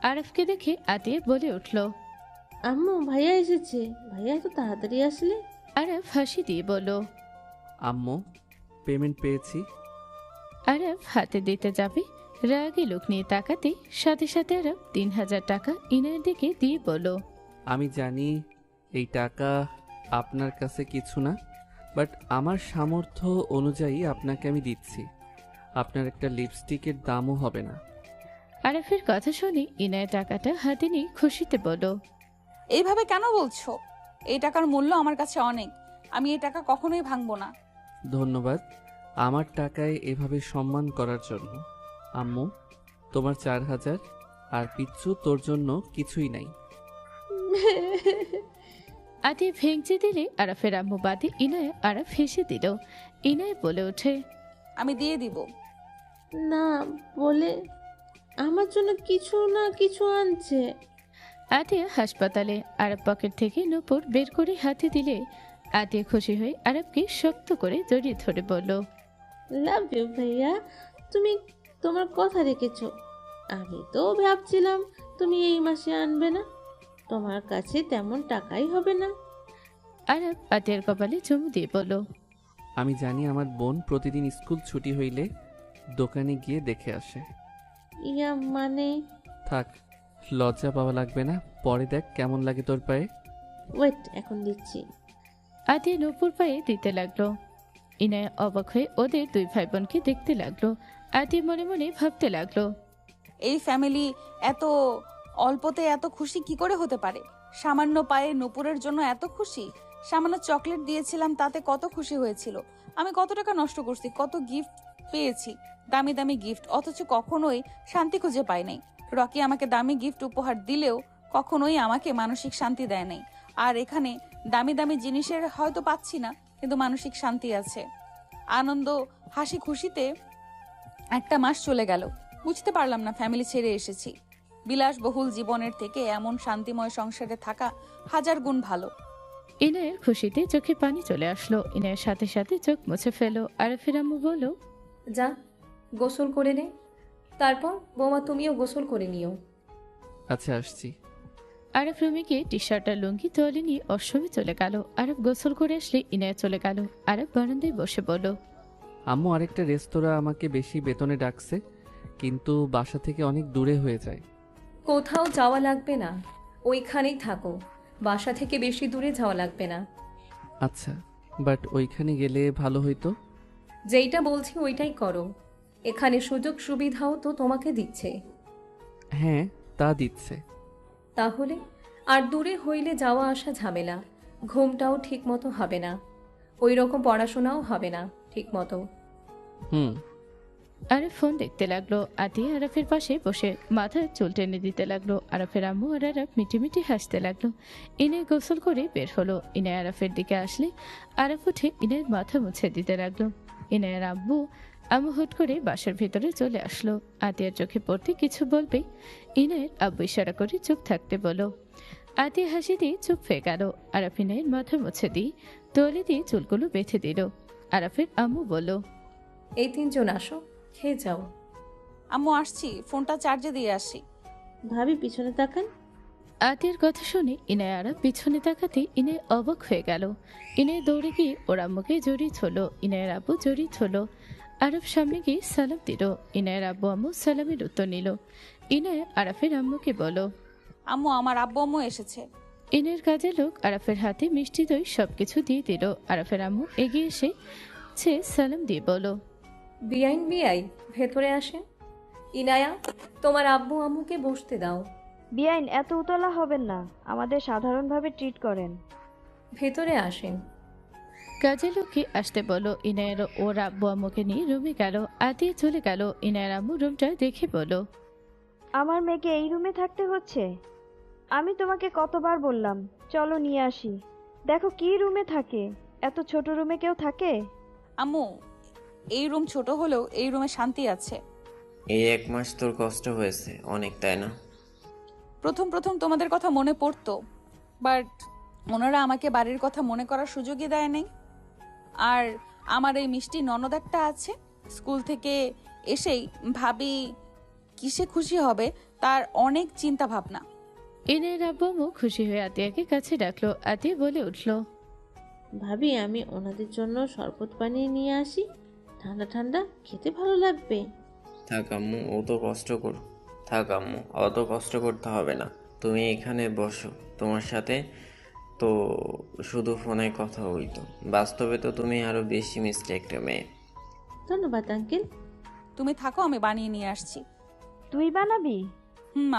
[SPEAKER 3] আরাফকে দেখে আতিয়া বলে উঠল,
[SPEAKER 7] আম্মু ভাইয়া এসেছে। ভাইয়া এত তাড়াতাড়ি আসলে?
[SPEAKER 3] আরাফ হাসি দিয়ে বলল।
[SPEAKER 1] আম্মু, পেমেন্ট পেয়েছি।
[SPEAKER 3] আরাফ হাতে দিতে যাবে, রাগে লোক নিয়ে তাকাতে সাথে সাথে আরাফ 3000 টাকা ইনায়ের দিকে দিয়ে বলল,
[SPEAKER 1] আমি জানি এই টাকা আপনার কাছে কিছু না, বাট আমার সামর্থ্য অনুযায়ী আপনাকে আমি দিচ্ছি। আপনার একটা লিপস্টিকের দামও হবে না।
[SPEAKER 3] আরাফের কথা শুনে ইনায়ের টাকাটা হাতে নিয়ে খুশিতে বলল,
[SPEAKER 2] এইভাবে কেন বলছো? এই টাকার মূল্য আমার কাছে অনেক। আমি এই টাকা কখনোই ভাঙবো না।
[SPEAKER 1] ধন্যবাদ আমার টাকায় এভাবে সম্মান করার জন্য। আম্মু, তোমার 4000, আর পিচ্ছু তোর জন্য কিছুই নাই।
[SPEAKER 3] আতি ভেঙচি দিলে আরাফের আম্মু বাদে ইনায় আরাফ হেসে দিল। ইনায় বলে ওঠে,
[SPEAKER 2] আমি দিয়ে দিব।
[SPEAKER 7] না বলে আমার জন্য কিছু না কিছু আনছে।
[SPEAKER 3] আতিয়া হাসপাতালে আরব পকেট থেকে নূপুর বের করে হাতে দিলে আতিয়া খুশি হয়ে আরবকে শক্ত করে জড়িয়ে ধরে বলল,
[SPEAKER 7] লাভ ইউ ভাইয়া, তুমি তোমার কথা রেখেছো। আমি তো ভাবছিলাম তুমি এই মাসে আনবে না, তোমার কাছে তেমন টাকাই হবে না।
[SPEAKER 3] আরব আতিয়ার কপালে চুমু দিয়ে বলল,
[SPEAKER 1] আমি জানি আমার বোন প্রতিদিন স্কুল ছুটি হইলে দোকানে গিয়ে দেখে আসে।
[SPEAKER 7] ইয়া মানে?
[SPEAKER 1] থাক, লজ্জা পাওয়া লাগবে না, পরে দেখ কেমন লাগে তোর পায়ে।
[SPEAKER 7] ওয়েট, এখন দিচ্ছি।
[SPEAKER 3] আতিয়া নূপুর পায়ে দিতে লাগলো। ইনায় অবাক হয়ে ওদের 2 ভাই বোনকে দেখতে লাগলো। আতিয়া মনে মনে ভাবতে লাগলো,
[SPEAKER 2] এই ফ্যামিলি এত অল্পতে এত খুশি কি করে হতে পারে? সামান্য পায়ে নূপুরের জন্য এত খুশি। সামান্য চকলেট দিয়েছিলাম, তাতে কত খুশি হয়েছিল। আমি কত টাকা নষ্ট করছি, কত গিফট পেয়েছি, দামি দামি গিফট, অথচ কখনোই শান্তি খুঁজে পাই নাই। রকি আমাকে দামি গিফট উপহার দিলেও কখনোই আমাকে মানসিক শান্তি দেয় নাই। আর এখানে দামি দামি জিনিসের হয়তো পাচ্ছি না, কিন্তু মানসিক শান্তি আছে। আনন্দ হাসি খুশিতে 1 মাস চলে গেল। বুঝতে পারলাম না ফ্যামিলি ছেড়ে এসেছি। বিলাসবহুল জীবনের থেকে এমন শান্তিময় সংসারে থাকা 1000 গুণ ভালো।
[SPEAKER 3] ইনায়ের খুশিতে চোখে পানি চলে আসলো। ইনায়ের সাথে সাথে চোখ মুছে ফেলো। আরফের আম্মু বলল,
[SPEAKER 6] যা গোসল করে নে, তারপর বৌমা তুমিও গোসল করে নিও।
[SPEAKER 1] আচ্ছা, আসছি।
[SPEAKER 3] আরফ রুমে গিয়ে টি শার্ট আর লুঙ্গি তোয়ালে নিয়ে অশ্রমে চলে গেল। আরফ গোসল করে আসলে ইনায়া চলে গেল। আরফ বারান্দায় বসে বলল,
[SPEAKER 1] আম্মু, আরেকটা রেস্তোরাঁ আমাকে বেশি বেতনে ডাকছে, কিন্তু বাসা থেকে অনেক দূরে হয়ে যায়।
[SPEAKER 6] কোথাও যাওয়া লাগবে না, ওইখানেই থাকো। বাসা থেকে বেশি দূরে যাওয়া লাগবে না।
[SPEAKER 1] আচ্ছা, বাট ওইখানে গেলে ভালো হইতো।
[SPEAKER 6] যেইটা বলছি ওইটাই করো। এখানে সুযোগ সুবিধাও তো তোমাকে দিচ্ছে।
[SPEAKER 1] হ্যাঁ, তা দিচ্ছে।
[SPEAKER 6] তাহলে আর দূরে হইলে যাওয়া আসা ঝামেলা, ঘুমটাও ঠিক মতো হবে না, ওই রকম পড়াশোনাও হবে না ঠিক মতো।
[SPEAKER 1] হুম।
[SPEAKER 3] আরফ ফোন দেখতে লাগলো। আতিয়া আরফের পাশে বসে মাথার চুল টেনে দিতে লাগলো। আরফের আম্মু আর আরফ মিটিমিটি হাসতে লাগলো। ইনে গোসল করে বের হলো। ইনে আরফের দিকে আসলে আরফ উঠে ইনের মাথা মুছে দিতে লাগলো। ইনের আম্মু হুট করে বাসার ভিতরে চলে আসলো। আতিয়ার চোখে পড়তে কিছু বলবে, ইনের আব্বু ইশারা করে চুপ থাকতে বলো। আতিয়া হাসি দিয়ে চুপ হয়ে গেল। আরফ ইনের মাথা মুছে দিয়ে তোয়ালে দিয়ে চুলগুলো বেঁধে দিল। আরফের আম্মু বলল,
[SPEAKER 6] এই 3 জন আসো, খেয়ে যাও।
[SPEAKER 2] আম্মু আসছি, ফোনটা চার্জে দিয়ে আসি।
[SPEAKER 7] ভাবি পিছনে তাকান।
[SPEAKER 3] আতিয়ার কথা শুনে ইনায় আরব পিছনে তাকাতে ইনায় অবাক হয়ে গেল। ইনায় দৌড়ে গিয়ে ওর আম্মুকে জড়িয়ে ধরল। ইনায়ের আব্বু জড়িয়ে ধরল। আরব সামনে গিয়ে সালাম দিল। ইনায়ের আব্বু আম্মু সালামের উত্তর নিল। ইনায় আরফের আম্মুকে বলো,
[SPEAKER 2] আম্মু, আমার আব্বু আম্মু এসেছে।
[SPEAKER 3] ইনের কাজের লোক আরফের হাতে মিষ্টি দই সবকিছু দিয়ে দিল। আরফের আম্মু এগিয়ে এসে সালাম দিয়ে বলো,
[SPEAKER 6] বিআই ভেতরে আসেন। ইনায়া, তোমার আব্বু আম্মুকে বসতে দাও।
[SPEAKER 5] বিয়াইন, এত উতলা হবেন না, আমাদের সাধারণভাবে ট্রিট করেন।
[SPEAKER 6] ভেতরে আসেন।
[SPEAKER 3] কাজের লোককে আসতে বলো। ইনায়ের ওর আব্বু আম্মুকে নিয়ে রুমে গেল। আতিয়ে চলে গেল। ইনায়ের আম্মু রুমটা দেখে বলো,
[SPEAKER 5] আমার মেয়েকে এই রুমে থাকতে হচ্ছে? আমি তোমাকে কতবার বললাম চলো নিয়ে আসি, দেখো কি রুমে থাকে। এত ছোট রুমে কেউ থাকে?
[SPEAKER 2] আম্মু, এই রুম ছোট হলেও এই রুমে শান্তি আছে।
[SPEAKER 4] এই 1 মাস তোর কষ্ট হয়েছে অনেক, তাই না?
[SPEAKER 2] প্রথম প্রথম তোমাদের কথা মনে পড়তো, বাট ওনারা আমাকে বাড়ির কথা মনে করার সুযোগই দেয় নাই। আর আমার এই মিষ্টি ননদ একটা আছে, স্কুল থেকে এসেই ভাবি কিসে খুশি হবে তার অনেক চিন্তা ভাবনা।
[SPEAKER 3] ইনায়ের আব্বু আম্মু খুশি হয়ে আতিয়াকে কাছে ডাকলো। আতিয়া বলে উঠল,
[SPEAKER 7] ভাবি আমি ওনাদের জন্য শরবত বানিয়ে নিয়ে আসি, ঠান্ডা ঠান্ডা খেতে ভালো লাগবে।
[SPEAKER 4] থাক আম্মু, থাক আম্মু, অত কষ্ট করতে হবে না। তুমি এখানে বসো, তোমার সাথে তো শুধু ফোনে কথা হইতো, বাস্তবে তো তুমি আরো বেশি মিষ্টি একটা মেয়ে।
[SPEAKER 7] ধন্যবাদ আঙ্কেল।
[SPEAKER 2] তুমি থাকো, আমি বানিয়ে নিয়ে আসছি।
[SPEAKER 5] তুই বানাবি?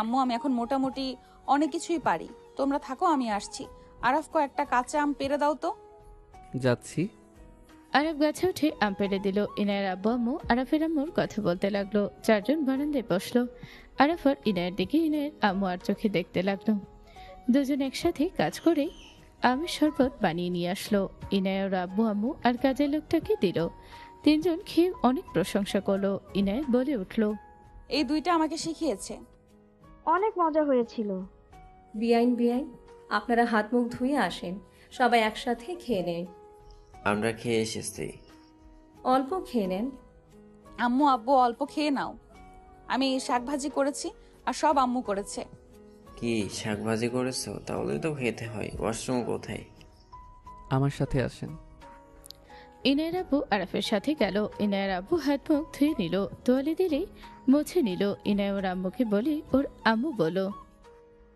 [SPEAKER 2] আম্মু, আমি এখন মোটামুটি অনেক কিছুই পারি। তোমরা থাকো, আমি আসছি। আরাফ একটা কাঁচা আম পেড়ে দাও তো।
[SPEAKER 1] যাচ্ছি।
[SPEAKER 3] আরব গাছে উঠে আম পেড়ে দিল। ইনায়ের আব্বু আম্মু আরাফের আম্মুর কথা বলতে লাগলো। চারজন বারান্দায় বসলো। আরাফ আর ইনায়ের দিকে ইনায়ের আম্মু আর চোখে দেখতে লাগলো। দুজন একসাথে কাজ করে আমের শরবত বানিয়ে নিয়ে আসলো। ইনায়ের আব্বু আম্মু আর কাজের লোকটাকে দিল। তিনজন খেয়ে অনেক প্রশংসা করলো। ইনায়ের বলে উঠল,
[SPEAKER 2] এই দুইটা আমাকে শিখিয়েছে।
[SPEAKER 5] অনেক মজা হয়েছিল।
[SPEAKER 6] বিআইন, আপনারা হাত মুখ ধুয়ে আসেন, সবাই একসাথে খেয়ে নেন।
[SPEAKER 4] আমরা খেয়ে এসেছি।
[SPEAKER 6] অল্প খেয়ে নেন।
[SPEAKER 2] আম্মু আব্বু অল্প খেয়ে নাও, আমি শাক ভাজি করেছি আর সব আম্মু করেছে।
[SPEAKER 4] কি শাকভাজি করেছো? তাহলে তো খেতে হয়। ওয়াশরুম কোথায়?
[SPEAKER 1] আমার সাথে আসেন।
[SPEAKER 3] ইনায়ের আব্বু আরাফের সাথে গেল। ইনায়ের আব্বু হাত মুখ ধুয়ে নিল, তোয়ালে দিলে মুছে নিল। ইনায় ওর আম্মুকে বলে ওর আম্মু বলো,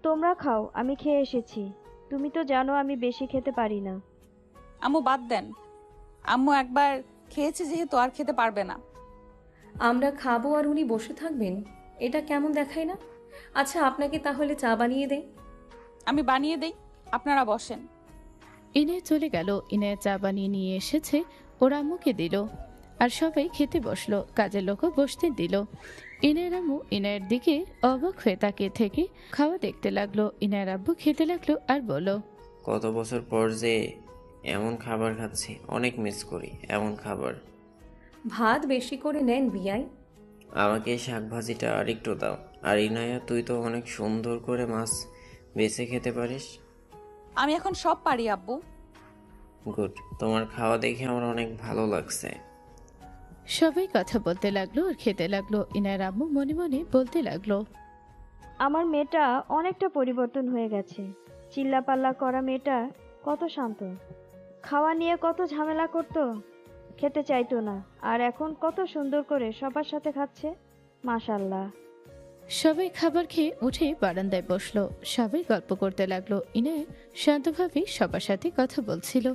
[SPEAKER 5] তোমরা খাও, আমি খেয়ে এসেছি। তুমি তো জানো আমি বেশি খেতে পারি না।
[SPEAKER 2] আম্মু বাদ দেন, আম্মু একবার খেয়েছে যেহেতু আর খেতে পারবে না।
[SPEAKER 6] আমরা খাবো আর উনি বসে থাকবেন, এটা কেমন দেখায় না? আচ্ছা, আপনাকে তাহলে চা বানিয়ে দেই।
[SPEAKER 2] আমি বানিয়ে দেই, আপনারা বসেন।
[SPEAKER 3] ইনায় চলে গেল। ইনায় চা বানিয়ে নিয়ে এসেছে, ওর আম্মুকে দিল। আর সবাই খেতে বসলো। কাজের লোকও বসতে দিল। ইনায়ের আম্মু ইনায়ের দিকে অবাক হয়ে তাকিয়ে থেকে খাওয়া দেখতে লাগলো। ইনায়ের আব্বু খেতে লাগলো আর বলল,
[SPEAKER 4] কত বছর পর যে এমন খাবার খাচ্ছি, অনেক মিস করি এমন খাবার।
[SPEAKER 6] ভাত বেশি করে নেন বিয়াই।
[SPEAKER 4] আমাকে এই শাকভাজিটা আর একটু দাও। আর ইনায়া, তুই তো অনেক সুন্দর করে মাছ বেছে খেতে পারিস।
[SPEAKER 2] আমি এখন সব পারি আব্বু।
[SPEAKER 4] গুড, তোমার খাওয়া দেখে আমার অনেক ভালো লাগছে।
[SPEAKER 3] সবাই কথা বলতে লাগলো আর খেতে লাগলো। ইনায়ের আম্মু মনে মনে বলতে লাগলো,
[SPEAKER 5] আমার মেয়েটা অনেকটা পরিবর্তন হয়ে গেছে। চিল্লাপাল্লা করা মেয়েটা কত শান্ত, খাওয়া নিয়ে কত ঝামেলা করতো, খেতে চাইতো না, আর এখন কত সুন্দর করে সবার সাথে খাচ্ছে। মাশাআল্লাহ।
[SPEAKER 3] সবাই খাবার খেয়ে উঠে বারান্দায় বসলো। সবাই গল্প করতে লাগলো। ইনায় শান্তভাবে সবার সাথে কথা বলছিল।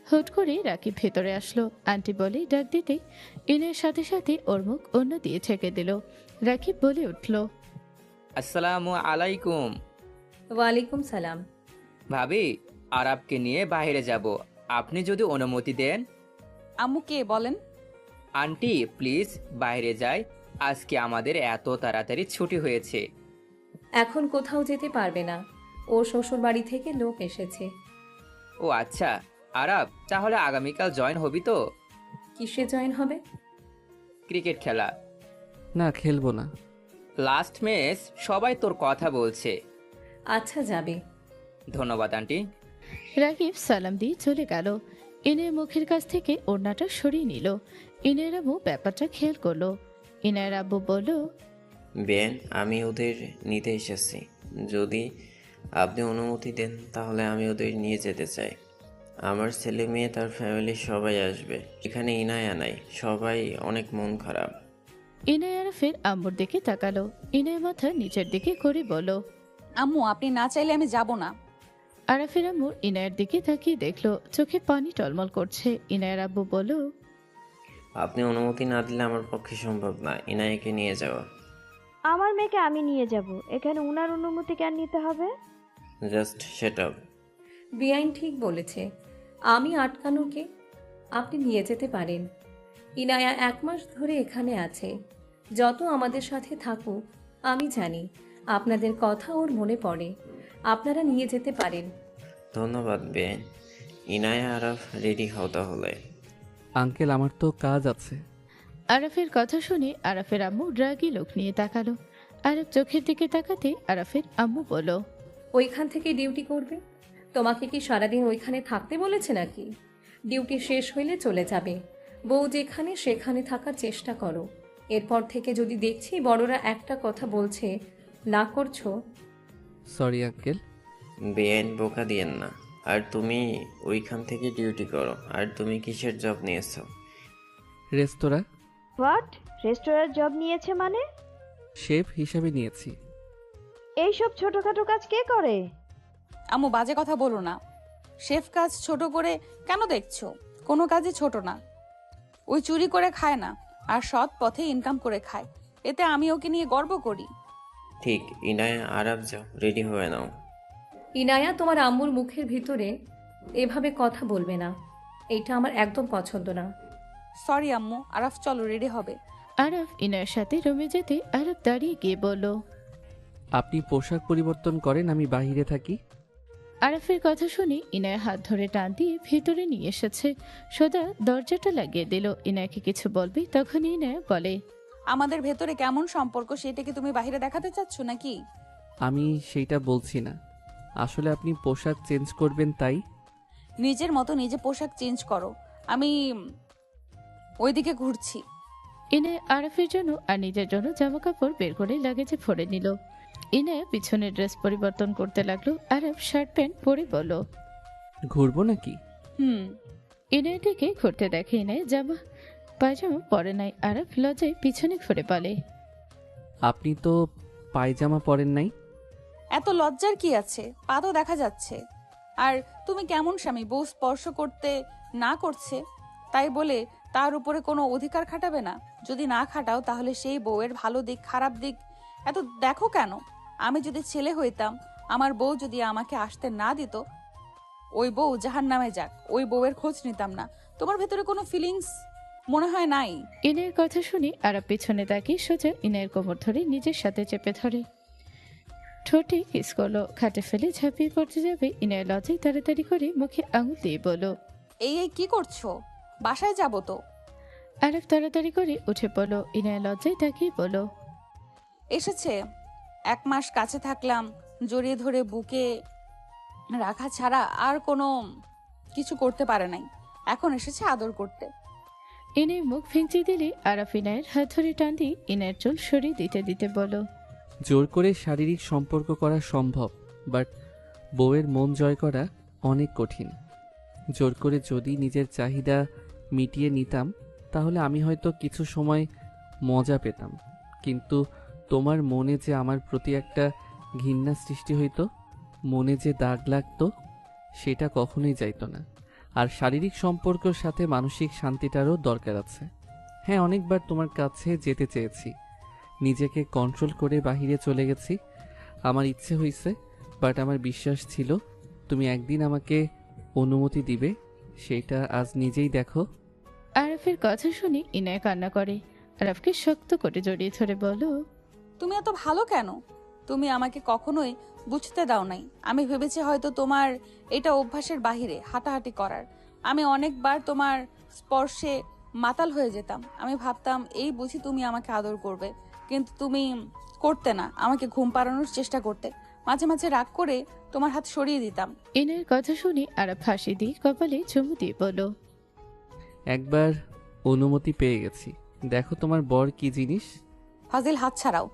[SPEAKER 3] হুট করে রাকিব ভেতরে আসলো। আন্টি বলে ডাক দিতে ইনায়ের সাথে সাথে ওর মুখ অন্য দিয়ে ছেঁকে দিল। রাকিব বলে উঠল,
[SPEAKER 9] আসসালামু আলাইকুম।
[SPEAKER 6] ওয়ালাইকুম সালাম।
[SPEAKER 9] ভাবি, আরবকে নিয়ে বাইরে যাব, আপনি যদি অনুমতি দেন।
[SPEAKER 2] আম্মু কে বলেন?
[SPEAKER 9] আন্টি প্লিজ বাইরে যাই, আজকে আমাদের এত তাড়াতাড়ি ছুটি হয়েছে।
[SPEAKER 6] এখন কোথাও যেতে পারবে না, ওর শ্বশুর বাড়ি থেকে লোক এসেছে।
[SPEAKER 9] ও আচ্ছা, আরব তাহলে আগামীকাল জয়েন হবি তো?
[SPEAKER 6] কিসে জয়েন হবে?
[SPEAKER 9] ক্রিকেট খেলা।
[SPEAKER 1] না, খেলবো না।
[SPEAKER 9] লাস্ট ম্যাচ, সবাই তোর কথা বলছে।
[SPEAKER 6] আচ্ছা, যাবে।
[SPEAKER 9] ধন্যবাদ আন্টি।
[SPEAKER 3] রাকিব সালাম দিয়ে চলে গেল। ইনায়ের মুখের কাছ থেকে ওড়নাটা সরিয়ে নিল। ইনায়ের আব্বু ব্যাপারটা খেয়াল করলো। ইনায়ের আব্বু বলল,
[SPEAKER 4] বেন, আমি ওদের নিতে এসেছি। যদি আপনি অনুমতি দেন তাহলে আমি ওদের নিয়ে যেতে চাই। আমার ছেলে মেয়ে তার ফ্যামিলির সবাই আসবে। এখানে ইনায়া নাই, সবাই অনেক মন খারাপ।
[SPEAKER 3] ইনায় আরাফের আম্মুর দিকে তাকালো। ইনায় মাথা নিচের দিকে করে বলল,
[SPEAKER 2] আম্মু আপনি না চাইলে আমি যাব না।
[SPEAKER 3] আরাফের আম্মুর ইনায়ের দিকে তাকিয়ে দেখলো চোখে পানি টলমল করছে। ইনায়ের আব্বু বলল,
[SPEAKER 4] আপনি অনুমতি না দিলে আমার পক্ষে সম্ভব না ইনায়াকে নিয়ে যাওয়া।
[SPEAKER 5] আমার মেয়েকে আমি নিয়ে যাব, এখানে উনার অনুমতি কেন নিতে হবে?
[SPEAKER 4] Just set up.
[SPEAKER 6] বেআইন ঠিক বলেছে, আমি আটকানোকে আপনি নিয়ে যেতে পারেন। ইনায়া 1 মাস ধরে এখানে আছে। যত আমাদের সাথে থাকুক, আমি জানি আপনাদের কথা ওর মনে পড়ে। আপনারা নিয়ে যেতে পারেন।
[SPEAKER 4] ধন্যবাদ বেন। ইনায়া আরাফ, রেডি হও তাহলে।
[SPEAKER 1] আঙ্কেল আমার তো কাজ আছে।
[SPEAKER 3] আরাফের কথা শুনে আরাফের আম্মু রাগী লোক নিয়ে তাকালো। আরাফ চোখের দিকে তাকাতে আরাফের আম্মু বলল,
[SPEAKER 6] ওইখান থেকে ডিউটি করবে? তোমাকে কি সারাদিন ওইখানে থাকতে বলেছে নাকি? ডিউটি শেষ হইলে চলে যাবে। বউ যেখানে সেখানে থাকার চেষ্টা করো। এরপর থেকে যদি দেখছি বড়রা একটা কথা বলছে না করছো।
[SPEAKER 1] Sorry uncle.
[SPEAKER 4] বেআইন বোকা দিয়েন না। আর তুমি ওইখান থেকে ডিউটি করো। আর তুমি কিসের জব নিয়েছো?
[SPEAKER 1] রেস্তোরাঁ
[SPEAKER 5] হোয়াট? রেস্টুরেন্ট জব নিয়েছে মানে?
[SPEAKER 1] শেফ হিসাবে নিয়েছি।
[SPEAKER 5] এইসব ছোটখাটো কাজ কে করে?
[SPEAKER 2] আম্মু বাজে কথা বলো না। শেফ কাজ ছোট করে কেন দেখছো? কোনো কাজই ছোট না। ওই চুরি করে খায় না, আর সৎ পথে ইনকাম করে খায়। এতে আমি ওকে নিয়ে গর্ব করি।
[SPEAKER 4] ঠিক। ইনায়া আরাফ, যাও রেডি হয়ে নাও।
[SPEAKER 6] ইনায়া, তোমার আম্মুর মুখের ভিতরে এভাবে কথা বলবে না। এটা আমার একদম পছন্দ না।
[SPEAKER 2] সরি আম্মু। আরাফ চলো, রেডি হবে।
[SPEAKER 3] আরাফ ইনার সাথে রুমে যেতে আরাফ দাঁড়িয়ে গিয়ে বলল,
[SPEAKER 1] আপনি পোশাক পরিবর্তন করেন, আমি বাইরে থাকি।
[SPEAKER 3] আরাফের কথা শুনে ইনায় হাত ধরে টান দিয়ে ভিতরে নিয়ে এসেছে। সোজা দরজাটা লাগিয়ে দিল। ইনায়কে কিছু বলবে তখনই ইনায় বলে,
[SPEAKER 2] আমাদের ভেতরে কেমন সম্পর্ক সেটা কি তুমি বাইরে দেখাতে চাচ্ছ নাকি?
[SPEAKER 1] আমি সেইটা বলছি না। আসলে আপনি পোশাক চেঞ্জ করবেন তাই।
[SPEAKER 2] নিজের মতো নিজে পোশাক চেঞ্জ করো। আমি ওইদিকে ঘুরছি।
[SPEAKER 3] ইনায় আরাফের জন্য আর নিজের জন্য জামা কাপড় বের করে লাগেজে ভরে নিল। ইনায় পিছনের ড্রেস পরিবর্তন করতে লাগলো। আরাফ শার্ট প্যান্ট পরে বলল,
[SPEAKER 1] ঘুরবো নাকি?
[SPEAKER 3] ইনায়ের দিকে ঘুরতে দেখে ইনায় জামা পায়জামা পরে নাই। আরাফ লজ্জায় পিছনে ঘুরে বলে,
[SPEAKER 1] আপনি তো পায়জামা পরেন নাই।
[SPEAKER 2] এত লজ্জার কি আছে? পা তো দেখা যাচ্ছে। আর তুমি কেমন স্বামী, বউ স্পর্শ করতে না করছে তাই বলে তার উপরে কোনো অধিকার খাটাবে না? যদি না খাটাও তাহলে সেই বউয়ের ভালো দিক খারাপ দিক এত দেখো কেন? আমি যদি ছেলে হইতাম, আমার বউ যদি আমাকে আসতে না দিত, ওই বউ জাহান্নামে যাক, ওই বউয়ের খোঁজ নিতাম না। তোমার ভেতরে কোনো ফিলিংস মনে হয় নাই?
[SPEAKER 3] ইনায়ের কথা শুনে আরাফ পিছনে তাকিয়ে সোজা ইনায়ের কোমর ধরে নিজের সাথে চেপে ধরে ঠোঁটে কিস করলো। খাটে ফেলে ঝাঁপিয়ে পড়তে যাবে ইনায় লজ্জায় তাড়াতাড়ি করে মুখে আঙুল দিয়ে বলল,
[SPEAKER 2] এই এই কি করছো? বাসায় যাব তো।
[SPEAKER 3] আরাফ তাড়াতাড়ি করে উঠে পড়ল। ইনায় লজ্জায় তাকিয়ে বলল,
[SPEAKER 2] এসেছে। 1 মাস কাছে থাকলাম, জড়িয়ে ধরে বুকে রাখা ছাড়া আর কোনো কিছু করতে পারে নাই। এখন এসেছে আদর করতে।
[SPEAKER 3] ইনায় মুখ ভেঙচি দিলে আরাফ ইনায়ের হাত ধরে টান দিয়ে ইনায়ের চুল সরিয়ে দিতে দিতে বলল,
[SPEAKER 1] জোর করে শারীরিক সম্পর্ক করা সম্ভব, বাট বউয়ের মন জয় করা অনেক কঠিন। জোর করে যদি নিজের চাহিদা মিটিয়ে নিতাম তাহলে আমি হয়তো কিছু সময় মজা পেতাম, কিন্তু তোমার মনে যে আমার প্রতি একটা ঘৃণা সৃষ্টি হইতো, মনে যে দাগ লাগতো, সেটা কখনোই যাইতো না। আর শারীরিক সম্পর্কের সাথে মানসিক শান্তিটারও দরকার আছে। হ্যাঁ, অনেকবার তোমার কাছে যেতে চেয়েছি, নিজেকে কন্ট্রোল করে বাহিরে চলে গেছি। আমার ইচ্ছে হয়েছে, বাট আমার বিশ্বাস ছিল তুমি একদিন আমাকে অনুমতি দিবে। সেইটা আজ নিজেই দেখো।
[SPEAKER 3] আরাফের কথা শুনে ইনায় কান্না করে। আরাফকে শক্ত করে জড়িয়ে ধরে বলল,
[SPEAKER 2] তুমি এত ভালো কেন? তুমি আমাকে কখনোই বুঝতে দাও নাই। আমি ভেবেছি হয়তো তোমার এটা অভ্যাসের বাহিরে হাঁটাহাঁটি করার। আমি অনেকবার তোমার স্পর্শে মাতাল হয়ে যেতাম। আমি ভাবতাম এই বুঝি তুমি আমাকে আদর করবে, কিন্তু তুমি করতে না। আমাকে ঘুম পাড়ানোর চেষ্টা করতে। মাঝে মাঝে রাগ করে তোমার হাত সরিয়ে দিতাম।
[SPEAKER 3] ইনায়ের কথা শুনে আরাফ হাসি দিয়ে কপালে চুমু দিয়ে বলল,
[SPEAKER 1] একবার অনুমতি পেয়ে গেছি, দেখো তোমার বর কি জিনিস।
[SPEAKER 2] ফাজিল, হাত ছাড়াও।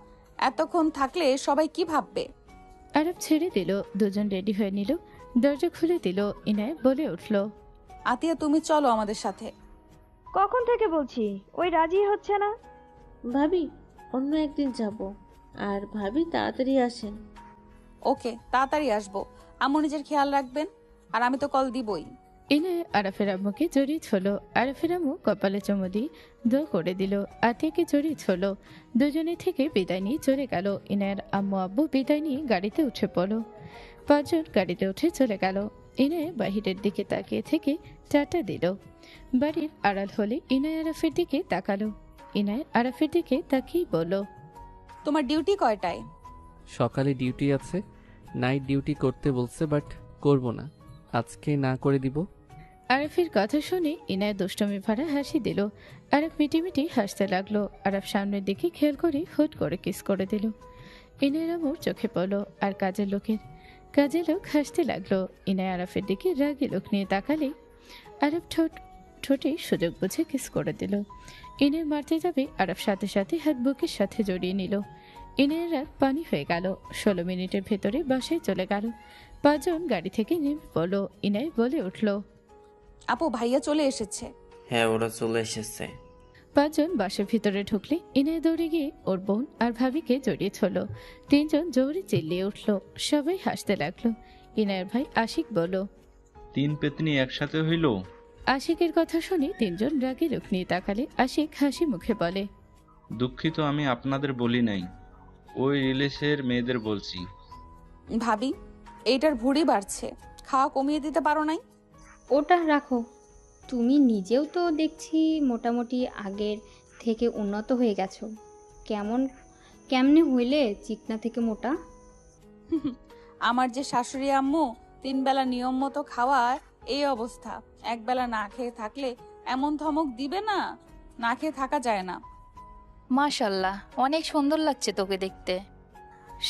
[SPEAKER 2] এতক্ষণ থাকলে সবাই কি ভাববে?
[SPEAKER 3] আরাফ ছেড়ে দিল। দুজন রেডি হয়ে নিল। দরজা খুলে দিল। ইনায় বলে উঠল,
[SPEAKER 2] আতিয়া, তুমি চলো আমাদের সাথে।
[SPEAKER 5] কখন থেকে বলছি, ওই রাজি হচ্ছে না।
[SPEAKER 7] ভাবি, অন্য একদিন যাব। আর ভাবি তাড়াতাড়ি আসেন।
[SPEAKER 2] ওকে, তাড়াতাড়ি আসবো। আম্মু নিজের খেয়াল রাখবেন। আর আমি তো কল দিবই।
[SPEAKER 3] ইনায়া আরাফের আম্মুকে জড়িয়ে ছিল। আরাফের আম্মু কপালে চুমু দিয়ে দোয়া করে দিল। আতিয়াকে জড়িয়ে ছিল। দুজনে থেকে বিদায় নিয়ে চলে গেল। ইনায়ার আম্মু আব্বু বিদায় নিয়ে গাড়িতে উঠে পড়ল। 5 জন গাড়িতে উঠে চলে গেল। ইনায়া বাহিরের দিকে তাকিয়ে থেকে টাটা দিল। বাড়ির আড়াল হলে ইনায়া আরাফের দিকে তাকালো। ইনায়া আরাফের দিকে তাকিয়ে বলল,
[SPEAKER 2] তোমার ডিউটি কয়টায়?
[SPEAKER 1] সকালে ডিউটি আছে, নাইট ডিউটি করতে বলছে, বাট করব না, আজকে না করে দিব।
[SPEAKER 3] আরাফের কথা শুনে ইনায়া দুষ্টমি ভরা হাসি দিল। আরাফ মিটিমিটি হাসতে লাগলো। আরাফ সামনের দিকে খেয়াল করে হুট করে কিস করে দিল। ইনায়ের আম্মুর চোখে পড়ল। আর কাজের লোক হাসতে লাগলো। ইনায়া আরাফের দিকে রাগী লোক নিয়ে তাকালে আরাফ ঠোঁটে সুযোগ বুঝে কিস করে দিল। ইনায় মারতে যাবে, আরাফ সাথে সাথে হাত বুকের সাথে জড়িয়ে নিল। ইনায়ের রাগ পানি হয়ে গেল। 16 মিনিটের ভেতরে বাসায় চলে গেল। 5 জন গাড়ি থেকে নেমে পড়ল। ইনায় বলে উঠল,
[SPEAKER 2] আপু ভাইয়া চলে এসেছে।
[SPEAKER 4] হ্যাঁ, ওরা চলে এসেছে।
[SPEAKER 3] 5 জন বাসের ভিতরে ঢুকলে ইনায় দৌড়ে গিয়ে ওর বোন আর ভাবিকে জড়িয়ে ধরল। 3 জন জোরে চিল্লিয়ে উঠল। সবাই হাসতে লাগলো। ইনায়ের ভাই আশিক বলল,
[SPEAKER 10] 3 পেতনি একসাথে হইল?
[SPEAKER 3] আশিকের কথা শুনে 3 জন রাগী লোক নিয়ে তাকালে আশিক হাসি মুখে বলে,
[SPEAKER 10] দুঃখিত, আমি আপনাদের বলি নাই, ওই রিলেশের মেয়েদের বলছি।
[SPEAKER 2] ভাবি, এইটার ভুঁড়ি বাড়ছে, খাওয়া কমিয়ে দিতে পারো নাই?
[SPEAKER 11] ওটা রাখো, তুমি নিজেও তো দেখছি মোটামুটি আগের থেকে উন্নত হয়ে গেছো। কেমনে হইলে চিকনা থেকে মোটা?
[SPEAKER 2] আমার যে শাশুড়ি আম্মু 3 বেলা নিয়ম মতো খাওয়া, এই অবস্থা। 1 বেলা না খেয়ে থাকলে এমন ধমক দিবে না, না খেয়ে থাকা যায় না।
[SPEAKER 12] মাশাল্লাহ, অনেক সুন্দর লাগছে তোকে দেখতে।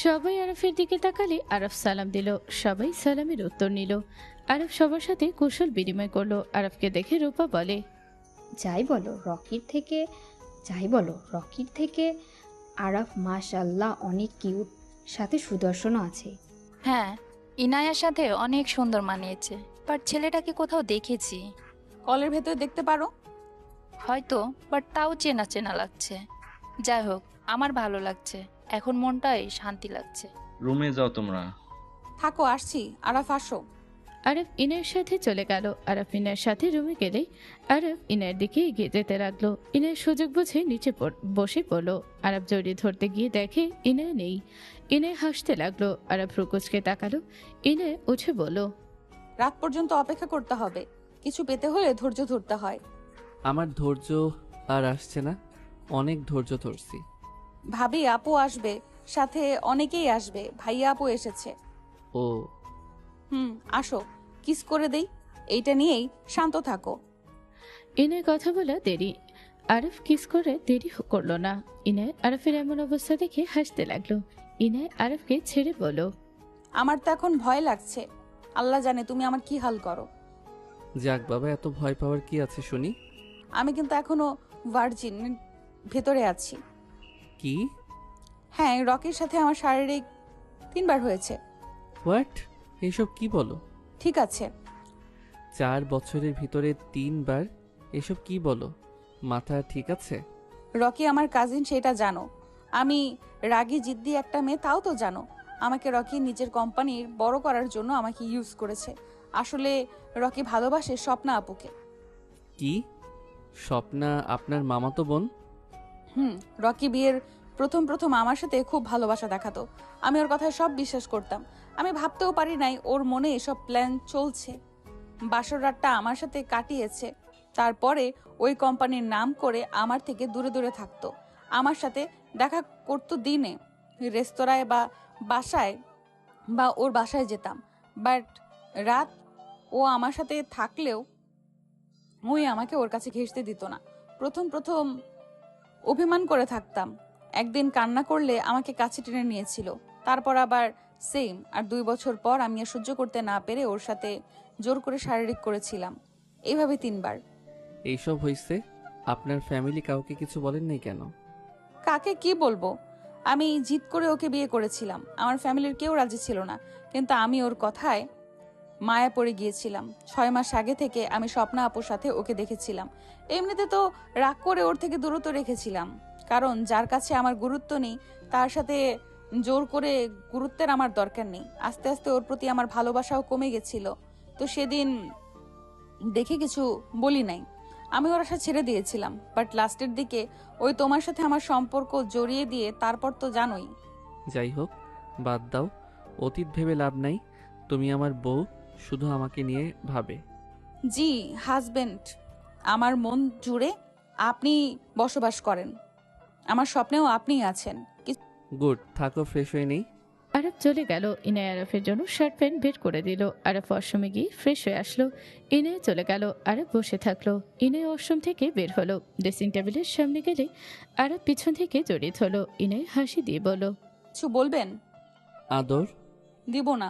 [SPEAKER 3] সবাই আরফের দিকে তাকালে আরফ সালাম দিল। সবাই সালামের উত্তর নিল। আরফ সবার সাথে কুশল বিনিময় করলো। আরফকে দেখে রূপা বলে,
[SPEAKER 11] যাই বলো রকির থেকে আরাফ মাশাল্লাহ অনেক কিউট, সাথে সুদর্শনও আছে।
[SPEAKER 12] হ্যাঁ, ইনায়ার সাথে অনেক সুন্দর মানিয়েছে, বাট ছেলেটাকে কোথাও দেখেছি।
[SPEAKER 2] কলের ভেতরে দেখতে পারো
[SPEAKER 12] হয়তো, বাট তাও চেনা চেনা লাগছে। যাই হোক, আমার ভালো লাগছে, এখন মনটাই শান্তি লাগছে।
[SPEAKER 10] রুমে যাও তোমরা।
[SPEAKER 2] থাকো, আসছি। আরাফ আসো।
[SPEAKER 3] আরফ ইনায়ের সাথে চলে গেল। আরফ ইনায়ের সাথে রুমে গেলে আরফ ইনায়ের দিকে এগিয়ে যেতে লাগলো। ইনায়ের সুযোগ বুঝে নিচে বসে পড়লো। আরফ জড়িয়ে ধরতে গিয়ে দেখে ইনায় নেই। ইনায় হাসতে লাগলো। আরফ রুকুচকে তাকালো। ইনায় উঠে বলল,
[SPEAKER 2] রাত পর্যন্ত অপেক্ষা করতে হবে, কিছু পেতে হলে ধৈর্য ধরতে হয়।
[SPEAKER 1] আমার ধৈর্য আর আসছে না, অনেক ধৈর্য ধরছি।
[SPEAKER 2] ভাবি আপু আসবে, সাথে অনেকেই আসবে। ভাইয়া আপু এসেছে।
[SPEAKER 1] ও
[SPEAKER 2] আসো, কিস করে দেই। এইটা নিয়েই শান্ত থাকো।
[SPEAKER 3] ইনায় কথা বলা দেরি। আরফ কিস করে দেরি করলো না। ইনায় আরফের এমন অবস্থা দেখে হাসতে লাগলো। ইনায় আরফকে ছেড়ে বলল,
[SPEAKER 2] আমার তো এখন ভয় লাগছে। আল্লাহ জানে তুমি আমার কি হাল করো।
[SPEAKER 1] যাক বাবা, এত ভয় পাওয়ার কি আছে শুনি।
[SPEAKER 2] আমি কিন্তু এখনো ভার্জিন ভেতরে আছি।
[SPEAKER 1] কি?
[SPEAKER 2] হ্যাঁ, রকির সাথে আমার শারীরিক 3 বার হয়েছে।
[SPEAKER 1] হোয়াট? এসব কি বলো?
[SPEAKER 2] ঠিক আছে।
[SPEAKER 1] 4 বছরের ভিতরে 3 বার? এসব কি বলো? মাথা ঠিক আছে?
[SPEAKER 2] রকি আমার কাজিন, সেটা জানো। আমি রাগী জিদ্দি একটা মেয়ে, তাও তো জানো। আমাকে রকি নিজের কোম্পানির বড় করার জন্য আমাকে ইউজ করেছে। আসলে রকি ভালোবাসে স্বপ্না আপুকে।
[SPEAKER 1] কি? স্বপ্না আপনার মামাতো বোন?
[SPEAKER 2] রকি বিয়ের প্রথম আমার সাথে খুব ভালোবাসা দেখাতো। আমি ওর কথায় সব বিশ্বাস করতাম। আমি ভাবতেও পারি নাই ওর মনে এসব প্ল্যান চলছে। বাসর রাতটা আমার সাথে কাটিয়েছে। তারপরে ওই কোম্পানির নাম করে আমার থেকে দূরে দূরে থাকতো। আমার সাথে দেখা করতো দিনে, রেস্তোরাঁয় বা বাসায় বা ওর বাসায় যেতাম। বাট রাত ও আমার সাথে থাকলেও ওই আমাকে ওর কাছে ঘেঁষতে দিত না। প্রথম অভিমান করে থাকতাম। একদিন কান্না করলে আমাকে কাছে টেনে নিয়েছিল। তারপর আবার সেম। আর 2 বছর পর আমি আর সহ্য করতে না পেরে ওর সাথে জোর করে শারীরিক করেছিলাম। এইভাবে 3 বার।
[SPEAKER 1] এইসব হইছে? আপনার ফ্যামিলি কাউকে কিছু বলেন নাই কেন?
[SPEAKER 2] কাকে কি বলবো? আমি জিদ করে ওকে বিয়ে করেছিলাম। আমার ফ্যামিলির কেউ রাজি ছিল না, কিন্তু আমি ওর কথায় মায়া পড়ে গিয়েছিলাম। 6 মাস আগে থেকে আমি স্বপ্না আপুর সাথে ওকে দেখেছিলাম। এমনিতে তো রাগ করে ওর থেকে দূরত্ব রেখেছিলাম, কারণ যার কাছে আমার গুরুত্ব নেই তার সাথে জোর করে গুরুত্বের আমার দরকার নেই। আস্তে আস্তে ওর প্রতি আমার ভালোবাসাও কমে গেছিল। তো সেদিন দেখে কিছু বলি নাই। আমি ওর আশা ছেড়ে দিয়েছিলাম, বাট লাস্টের দিকে ওই তোমার সাথে আমার সম্পর্ক জড়িয়ে দিয়ে তারপর তো জানোই।
[SPEAKER 1] যাই হোক, বাদ দাও, অতীত ভেবে লাভ নাই। তুমি আমার বউ, শুধু আমাকে নিয়ে ভাবে।
[SPEAKER 2] জি হাজবেন্ড, আমার মন জুড়ে আপনি বসবাস করেন, আমার স্বপ্নেও আপনিই আছেন।
[SPEAKER 1] গুড, থাকো, ফ্রেশ হয়ে নেই।
[SPEAKER 3] আরব চলে গেল। ইনায় আরফের জন্য শার্ট প্যান্ট বের করে দিল। আরব ওয়াশরুমে গিয়ে ফ্রেশ হয়ে আসলো। ইনায় চলে গেল। আরব বসে থাকলো। ইনায় ওয়াশরুম থেকে বের হলো। ড্রেসিং টেবিলের সামনে গেলে আরব পিছন থেকে জড়িয়ে ধরলো। ইনায় হাসি দিয়ে বলল,
[SPEAKER 2] কিছু বলবেন?
[SPEAKER 1] আদর
[SPEAKER 2] দিব না।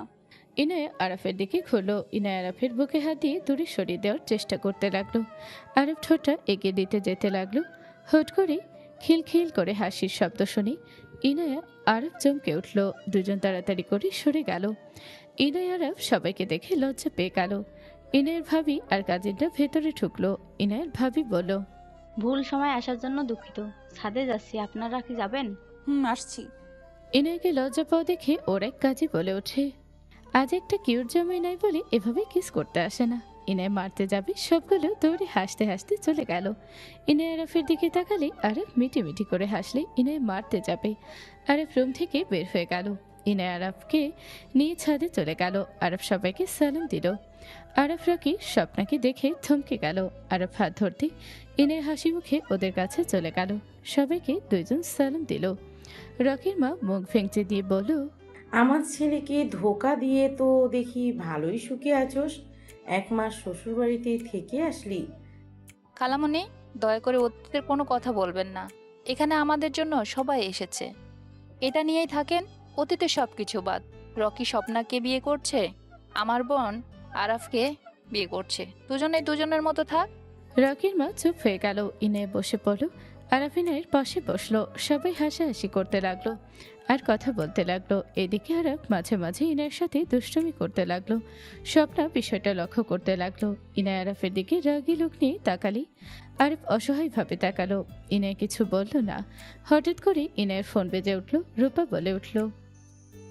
[SPEAKER 3] ইনায় আরফের দিকে ঘুরলো। ইনায় আরফের বুকে হাত দিয়ে দূরে সরিয়ে দেওয়ার চেষ্টা করতে লাগলো। আরব ঠোঁটটা এগিয়ে দিতে যেতে লাগলো। হুট করে খিলখিল করে হাসির শব্দ শুনি ইনায়া আরব চমকে উঠল। দুজন তাড়াতাড়ি করে সরে গেল। ইনায় আরব সবাইকে দেখে লজ্জা পেয়ে গেল। ইনায়ের ভাবি আর কাজিনরা ভেতরে ঢুকলো। ইনায়ের ভাবি বলল,
[SPEAKER 13] ভুল সময় আসার জন্য দুঃখিত, ছাদে যাচ্ছি, আপনারা কি যাবেন?
[SPEAKER 2] আসছি।
[SPEAKER 3] ইনায়কে লজ্জা পাওয়া দেখে ওর এক কাজী বলে ওঠে, আজ একটা কিউট জামাই নাই বলে এভাবে কিস করতে আসে না। ইনায় মারতে যাবে, সবগুলো দৌড়ে হাসতে হাসতে চলে গেল। ইনায় আরফের দিকে তাকালে আরফ মিটি করে হাসলে ইনায় মারতে যাবে। আরফ রুম থেকে বের হয়ে গেল। ইনায় আরফকে নিয়ে ছাদে চলে গেল। আরফ সবাইকে সালাম দিল। আরফ রকি স্বপ্নাকে দেখে থমকে গেল। আরফ হাত ধরতে ইনায় হাসি মুখে ওদের কাছে চলে গেল। সবাইকে দুইজন সালাম দিল। রকির মা মুখ ভেঙচে দিয়ে বলল,
[SPEAKER 14] আমার ছেলেকে ধোকা দিয়ে তো দেখি ভালোই সুখে আছোস। 1 মাস শ্বশুরবাড়িতে থেকে আসলি।
[SPEAKER 12] খালামণি, দয়া করে অতীতের কোনো কথা বলবেন না। এখানে আমাদের জন্য সবাই এসেছে, এটা নিয়েই থাকেন। অতীতে সব কিছু বাদ। রকি স্বপ্নাকে বিয়ে করছে, আমার বোন আরাফকে বিয়ে করছে, দুজনেই দুজনের মতো থাক।
[SPEAKER 3] রকির মা চুপ হয়ে গেল। ইনায় বসে পড়ল। আরাফ ইনায়ের পাশে বসলো। সবাই হাসাহাসি করতে লাগলো আর কথা বলতে লাগলো। এদিকে আরাফ মাঝে মাঝে ইনায়ের সাথে দুষ্টুমি করতে লাগলো। স্বপ্না বিষয়টা লক্ষ্য করতে লাগলো। ইনায় আরাফের দিকে রাগী লোক নিয়ে তাকালি। আরাফ অসহায়ভাবে তাকালো। ইনায় কিছু বলল না। হঠাৎ করে ইনায়ের ফোন বেজে উঠল। রূপা বলে উঠল,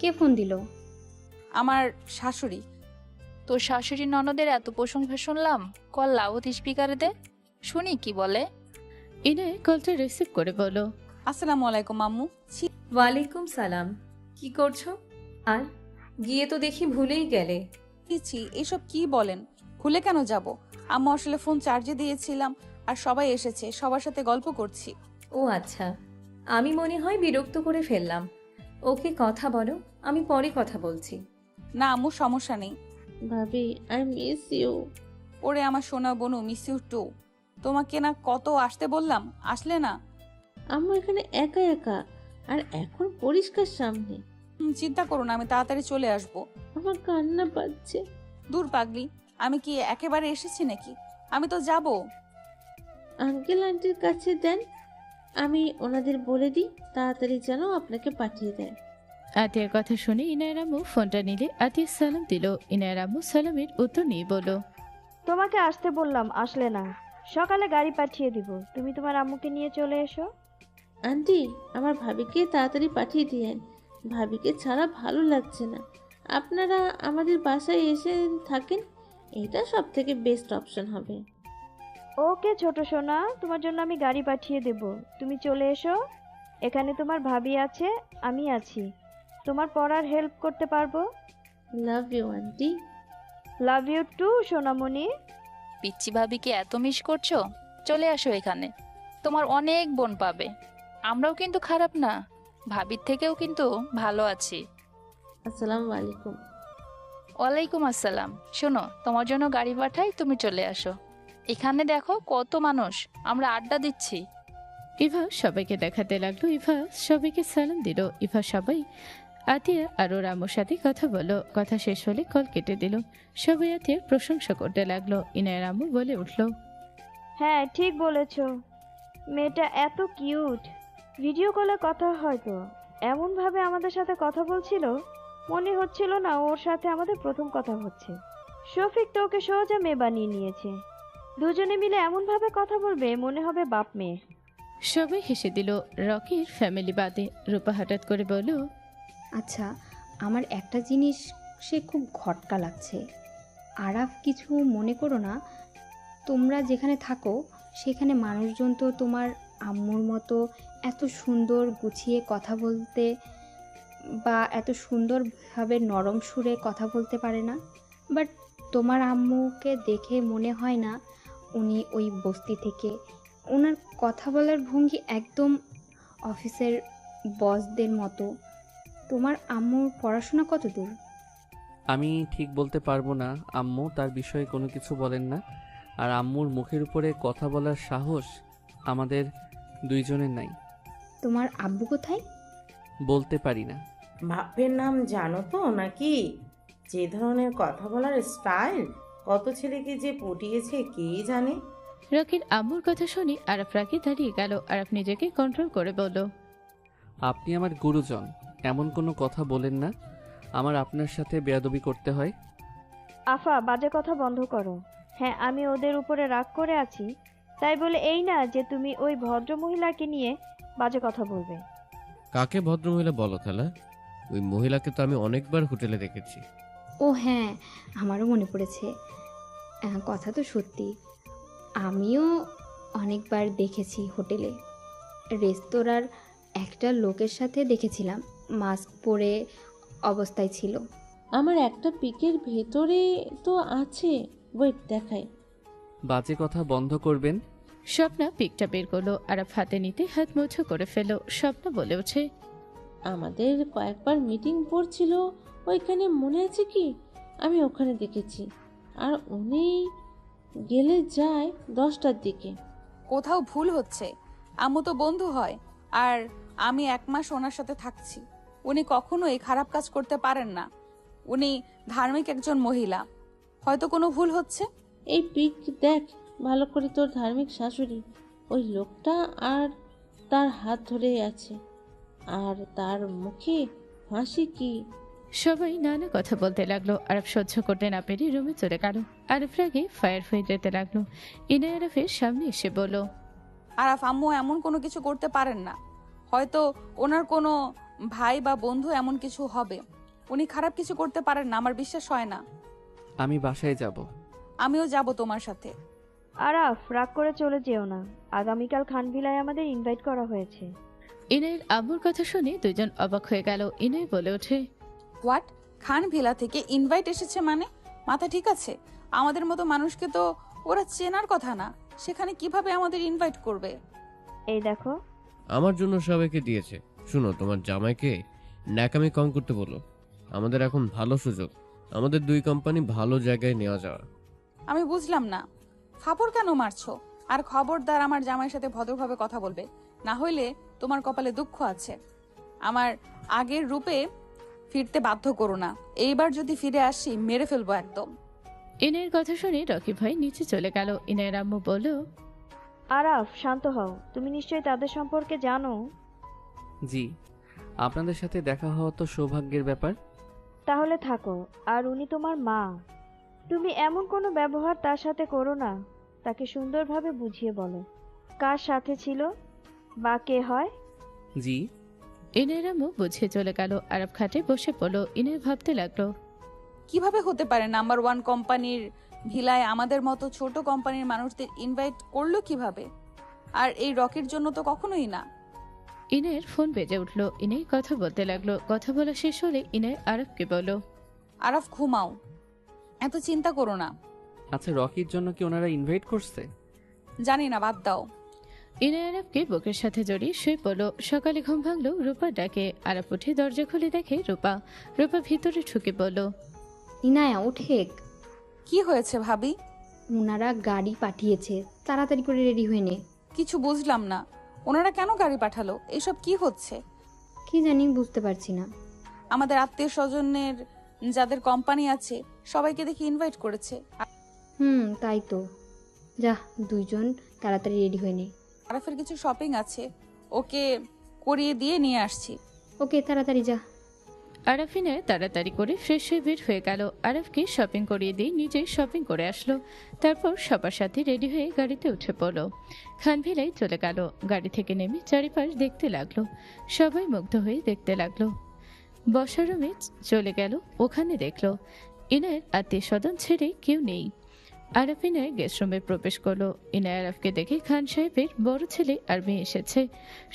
[SPEAKER 11] কে ফোন দিল?
[SPEAKER 2] আমার শাশুড়ি।
[SPEAKER 12] তোর শাশুড়ি ননদের এত প্রশংসা শুনলাম, কল লাউড স্পিকারে দে, শুনি কি বলে।
[SPEAKER 3] ইনায় কলটা রিসিভ করে বলল,
[SPEAKER 2] আসসালামু আলাইকুম আম্মু।
[SPEAKER 6] ওয়ালাইকুম সালাম। কি করছো? আর গিয়ে তো দেখি ভুলেই গেলে।
[SPEAKER 2] ছি, এসব কি বলেন? ভুলে কেন যাব? আম্মু, আসলে ফোন চার্জে দিয়েছিলাম আর সবাই এসেছে, সবার সাথে গল্প করছি।
[SPEAKER 6] ও আচ্ছা, আমি মনে হয় বিরক্ত করে ফেললাম। ওকে কথা বলো, আমি পরে কথা বলছি।
[SPEAKER 2] না আম্মু, সমস্যা নেই।
[SPEAKER 7] ভাবি, আই মিস ইউ।
[SPEAKER 2] ওরে আমার সোনা বনু, মিস ইউ টু। তোমাকে না কত আসতে বললাম, আসলে না।
[SPEAKER 7] আম্মু এখানে একা একা, আর এখন পরিষ্কার সামনে।
[SPEAKER 2] চিন্তা করো না, আমি তাড়াতাড়ি চলে আসব।
[SPEAKER 7] আমার কান্না পাচ্ছে।
[SPEAKER 2] দূর পাগলি, আমি কি একেবারে এসেছি নাকি? আমি তো যাব।
[SPEAKER 7] আঙ্কেল আন্টির কাছে দেন, আমি ওনাদের বলে দিই তাড়াতাড়ি যেন আপনাকে পাঠিয়ে দেয়।
[SPEAKER 3] আতিয়ার কথা শুনে ইনায়ের আম্মু ফোনটা নিলে আতিয়া সালাম দিল। ইনায়ের আম্মু সালামের উত্তর নিয়ে বলল,
[SPEAKER 5] তোমাকে আসতে বললাম, আসলে না। সকালে গাড়ি পাঠিয়ে দিব, তুমি তোমার আম্মুকে নিয়ে চলে এসো।
[SPEAKER 7] আন্টি, আমার ভাবিকে তাড়াতাড়ি পাঠিয়ে দিয়েন। ভাবিকে ছাড়া ভালো লাগছে না। আপনারা আমাদের বাসায় এসে থাকেন, এটা সব থেকে বেস্ট অপশন হবে।
[SPEAKER 5] ওকে ছোট সোনা, তোমার জন্য আমি গাড়ি পাঠিয়ে দেব, তুমি চলে এসো। এখানে তোমার ভাবি আছে, আমি আছি, তোমার পড়ার হেল্প করতে পারবো।
[SPEAKER 7] Love you aunty.
[SPEAKER 5] Love you too সোনামণি।
[SPEAKER 12] পিচ্চি ভাবিকে এত মিস করছো? চলে আসো এখানে, তোমার অনেক বোন পাবে। আমরাও কিন্তু খারাপ না, ভাবির থেকেও কিন্তু ভালো আছি।
[SPEAKER 7] আসসালামু আলাইকুম।
[SPEAKER 12] ওয়ালাইকুম আসসালাম। শোনো, তোমার জন্য গাড়ি পাঠাই, তুমি চলে আসো। এখানে দেখো কত মানুষ, আমরা আড্ডা দিচ্ছি।
[SPEAKER 3] ইভা সবাইকে দেখাতে লাগলো। ইভা সবাইকে সালাম দিল। ইভা সবাই আতিয়া আর ওর আম্মুর সাথে কথা বলো। কথা শেষ হলে কল কেটে দিল। সবাই আতিয়ার প্রশংসা করতে লাগলো। ইনায়ের আম্মু বলে উঠল,
[SPEAKER 5] হ্যাঁ ঠিক বলেছ, মেয়েটা এত কিউট। ভিডিও কলে কথা হয়তো এমনভাবে আমাদের সাথে কথা বলছিল, মনে হচ্ছিল না ওর সাথে আমাদের প্রথম কথা হচ্ছে। শফিক তো ওকে সোজা মেয়ে বানিয়ে নিয়েছে। দুজনে মিলে এমনভাবে কথা বলবে, মনে হবে বাপ মেয়ে।
[SPEAKER 3] সবাই হেসে দিল, রকির ফ্যামিলি বাদে। রূপা হঠাৎ করে বলল,
[SPEAKER 11] আচ্ছা, আমার একটা জিনিস সে খুব ঘটকা লাগছে। আরাফ, কিছু মনে করো না, তোমরা যেখানে থাকো সেখানে মানুষজন তো তোমার আম্মুর মতো এত সুন্দর গুছিয়ে কথা বলতে বা এত সুন্দরভাবে নরম সুরে কথা বলতে পারে না। বাট তোমার আম্মুকে দেখে মনে হয় না উনি ওই বস্তি থেকে। ওনার কথা বলার ভঙ্গি একদম অফিসের বসদের মতো। তোমার আম্মুর পড়াশোনা কত দূর?
[SPEAKER 1] আমি ঠিক বলতে পারবো না। আম্মু তার বিষয়ে কোনো কিছু বলেন না। আর আম্মুর মুখের উপরে কথা বলার সাহস আমাদের দুইজনের নাই।
[SPEAKER 11] তোমার আব্বু কোথায়?
[SPEAKER 1] বলতে পারি না।
[SPEAKER 14] বাপের নাম জানো তো নাকি? যে ধরনের কথা বলার স্টাইল, কত ছেলেকে যে পটিয়েছে কে জানে।
[SPEAKER 3] রকির আম্মুর কথা শুনে আরাফ রাগে দাঁড়িয়ে গেল। আরাফ নিজেকে কন্ট্রোল করে বলল,
[SPEAKER 1] আপনি আমার গুরুজন, এমন কোনো কথা বলেন না। আমার আপনার সাথে বেয়াদবি করতে হয়।
[SPEAKER 5] আফা, বাজে কথা বন্ধ করো। হ্যাঁ, আমি ওদের উপরে রাগ করে আছি, তাই বলে এই না যে তুমি ওই ভদ্র মহিলাকে নিয়ে বাজে কথা বলবে।
[SPEAKER 8] কাকে ভদ্রমহিলা বলো খালা? ওই মহিলাকে তো আমি অনেকবার হোটেলে দেখেছি।
[SPEAKER 11] ও হ্যাঁ, আমারও মনে পড়েছে। কথা তো সত্যি, আমিও অনেকবার দেখেছি হোটেলে। রেস্তোরাঁর একটা লোকের সাথে দেখেছিলাম, মাস্ক পরে অবস্থায় ছিল।
[SPEAKER 7] আমার একটা পিকের ভেতরে তো আছে, ওয়েট দেখাই।
[SPEAKER 1] বাজে কথা বন্ধ করবেন।
[SPEAKER 3] স্বপ্না পিকটা বের করলো। আরাফ হাতে নিতে হাত মুঠো করে ফেলো। স্বপ্না বলে ওঠে,
[SPEAKER 7] আমাদের কয়েকবার মিটিং পড়ছিল ওইখানে, মনে আছে কি? আমি ওখানে দেখেছি। আর উনি গেলে যায় 10টার দিকে।
[SPEAKER 2] কোথাও ভুল হচ্ছে। আম্মু তো বন্ধু হয়, আর আমি 1 মাস ওনার সাথে থাকছি। উনি কখনোই খারাপ কাজ করতে পারেন না। উনি ধার্মিক একজন মহিলা। হয়তো কোনো ভুল হচ্ছে।
[SPEAKER 7] এই পিক দেখ ভালো করে, তোর ধার্মিক শাশুড়ি ওই লোকটা আর তার হাত ধরে আছে, আর তার মুখে হাসি কি।
[SPEAKER 3] সবাই নানা কথা বলতে লাগলো। আরাফ সহ্য করতে না পেরে রুমে চলে গেল। আরাফ রাগে ফায়ার হয়ে যেতে লাগলো। ইনায় আরাফের সামনে এসে বলল,
[SPEAKER 2] আরাফ, আম্মু এমন কোনো কিছু করতে পারেন না। হয়তো ওনার কোনো ভাই বা বন্ধু এমন কিছু হবে। উনি খারাপ কিছু করতে পারেন না, আমার বিশ্বাস হয় না।
[SPEAKER 1] আমি বাসায় যাব।
[SPEAKER 2] আমিও যাব তোমার সাথে।
[SPEAKER 5] আরাফ, রাগ করে চলে যেও না। আগামীকাল খানভিলায় আমাদের ইনভাইট করা হয়েছে।
[SPEAKER 3] ইনায়ের আম্মুর কথা শুনে দুজন অবাক হয়ে গেল। ইনায় বলে ওঠে,
[SPEAKER 2] হোয়াট? খান ভিলা থেকে ইনভাইট এসেছে মানে? মাথা ঠিক আছে? আমাদের মতো মানুষকে তো ওরা চেনার কথা না, সেখানে কিভাবে আমাদের ইনভাইট করবে?
[SPEAKER 5] এই দেখো,
[SPEAKER 8] আমার জন্য সবাইকে দিয়েছে। শুনো, তোমার জামাইকে ন্যাকামি কম করতে বলো। আমাদের এখন ভালো সুযোগ, আমাদের 2 কোম্পানি ভালো জায়গায় নেওয়া যাওয়া।
[SPEAKER 2] আমি বুঝলাম না, ফাপড় কেন মারছো? আর খবরদার আমার জামাইয়ের সাথে ভদ্রভাবে কথা বলবে, না হইলে তোমার কপালে দুঃখ আছে। আমার আগের রূপে ফিরতে বাধ্য করো না। এইবার যদি ফিরে আসি মেরে ফেলবো একদম।
[SPEAKER 3] ইনায়ের কথা শুনে রকি ভাই নিচে চলে গেল। ইনায়ের আম্মু বলল,
[SPEAKER 5] আরাফ শান্ত হও, তুমি নিশ্চয়ই তাদের সম্পর্কে জানো।
[SPEAKER 1] জি, আপনাদের সাথে দেখা হওয়া তো সৌভাগ্যের ব্যাপার।
[SPEAKER 5] তাহলে থাকো। আর উনি তোমার মা, তুমি এমন কোনো ব্যবহার তার সাথে করো না। তাকে সুন্দরভাবে বুঝিয়ে বলো কার সাথে ছিল বা কে হয়।
[SPEAKER 1] জি।
[SPEAKER 3] ইনায়ের আম্মু বুঝে চলে গেল। আরাফ খাটে বসে পড়লো। ইনায় ভাবতে লাগলো,
[SPEAKER 2] কিভাবে হতে পারে নাম্বার 1 কোম্পানির ভিলায় আমাদের মতো ছোট কোম্পানির মানুষদের ইনভাইট করলো কিভাবে? আর এই রকির জন্য তো কখনোই না।
[SPEAKER 3] ইনায়ের ফোন বেজে উঠলো। ইনায় কথা বলতে লাগলো। কথা বলা শেষ হলে ইনায় আরাফকে বলল,
[SPEAKER 2] আরাফ ঘুমাও, এত চিন্তা করো না।
[SPEAKER 1] আচ্ছা, রকির জন্য কি ওনারা ইনভাইট করছে?
[SPEAKER 2] জানি না, বাদ দাও।
[SPEAKER 3] ইনায় আরাফকে বুকের সাথে জড়িয়ে শুয়ে পড়লো। সকালে ঘুম ভাঙলো রূপা ডাকে। আরাফ উঠে দরজা খুলে দেখে রূপা। রূপা ভিতরে ঢুকে বলল,
[SPEAKER 11] ইনায়া ওঠে।
[SPEAKER 2] কি হয়েছে ভাবি?
[SPEAKER 11] ওনারা গাড়ি পাঠিয়েছে, তাড়াতাড়ি করে রেডি হয়ে নে।
[SPEAKER 2] কিছু বুঝলাম না, ওনারা কেন গাড়ি পাঠালো? এসব কি হচ্ছে?
[SPEAKER 11] কি জানি, বুঝতে পারছি না।
[SPEAKER 2] আমাদের আত্মীয় স্বজনের যাদের কোম্পানি আছে সবাইকে দেখি ইনভাইট করেছে।
[SPEAKER 11] তাই তো। যা, দুইজন তাড়াতাড়ি রেডি হয়ে নে।
[SPEAKER 2] আরাফের কিছু শপিং আছে, ওকে করিয়ে দিয়ে নিয়ে আসছি।
[SPEAKER 11] ওকে, তাড়াতাড়ি যা।
[SPEAKER 3] আরাফিনে তাড়াতাড়ি করে ফ্রেশ হয়ে বের হয়ে গেল। আরাফকে শপিং করিয়ে দিয়ে নিজে শপিং করে আসলো। তারপর সবার সাথে রেডি হয়ে গাড়িতে উঠে পড়লো। খানভিলায় চলে গেল। গাড়ি থেকে নেমে চারিপাশ দেখতে লাগলো। সবাই মুগ্ধ হয়ে দেখতে লাগলো। বসার রুমে চলে গেল। ওখানে দেখলো ইনায়ের আত্মীয় স্বজন ছেড়ে কেউ নেই। আরব ইনায় গেস্ট রুমে প্রবেশ করলো। ইনায় আরবকে দেখে খান সাহেবের বড় ছেলে আর মেয়ে এসেছে।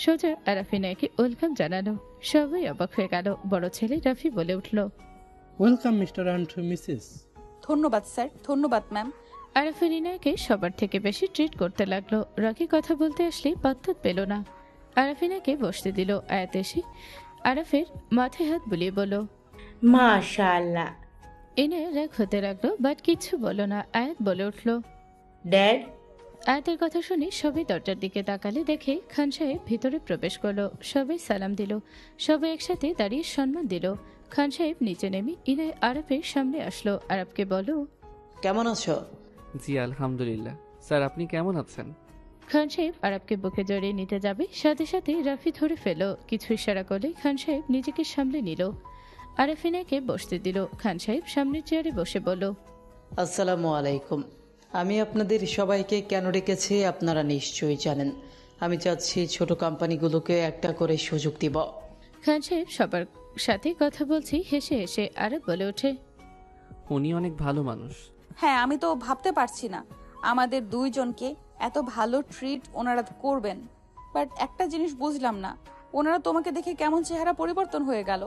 [SPEAKER 3] সোজা আরব ইনায়কে ওয়েলকাম জানালো। সবাই অবাক হয়ে গেল। বড় ছেলে রাফি বলে উঠল,
[SPEAKER 15] ওয়েলকাম মিস্টার অ্যান্ড মিসেস।
[SPEAKER 2] ধন্যবাদ স্যার। ধন্যবাদ ম্যাম।
[SPEAKER 3] আরফের ইনায়কে সবার থেকে বেশি ট্রিট করতে লাগলো। রকি কথা বলতে আসলে পাত্তা পেল না। আরফ ইনায়কে বসতে দিল। আয়াত এসে আরফের মাথায় হাত বুলিয়ে বলল,
[SPEAKER 14] মাশাআল্লাহ।
[SPEAKER 3] ইনায় রাগ হতে লাগলো, বাট কিচ্ছু বলল না। আয়াত বলে উঠল,
[SPEAKER 14] ড্যাড।
[SPEAKER 3] আয়াতের কথা শুনে সবাই দরজার দিকে তাকালে দেখে খান সাহেব ভিতরে প্রবেশ করলো। সবাই সালাম দিল। সবাই একসাথে দাঁড়িয়ে সম্মান দিল। খান সাহেব নিচে নেমে ইনায় আরবের সামনে আসলো। আরবকে বলো,
[SPEAKER 16] কেমন আছো?
[SPEAKER 1] জি আলহামদুলিল্লাহ। স্যার আপনি কেমন আছেন?
[SPEAKER 3] খান সাহেব আরবকে বুকে জড়িয়ে নিতে যাবে, সাথে সাথে রাফি ধরে ফেল। কিছু ইশারা করলে খান সাহেব নিজেকে সামলে নিল। আরফিনাকে বসতে দিল। খান সাহেব সামনের চেয়ারে বসে বলল,
[SPEAKER 16] আসসালামু আলাইকুম। আমি আপনাদের সবাইকে কেন ডেকেছি আপনারা নিশ্চয়ই জানেন। আমি চাচ্ছি ছোট কোম্পানিগুলোকে একটা করে সুযোগ দিব।
[SPEAKER 3] খান সাহেব সবার সাথে কথা বলছি হেসে হেসে আরব বলে ওঠে,
[SPEAKER 1] উনি অনেক ভালো মানুষ।
[SPEAKER 2] হ্যাঁ, আমি তো ভাবতে পারছি না আমাদের দুইজনকে এত ভালো ট্রিট ওনারা করবেন। বাট একটা জিনিস বুঝলাম না, ওনারা তোমাকে দেখে কেমন চেহারা পরিবর্তন হয়ে গেল।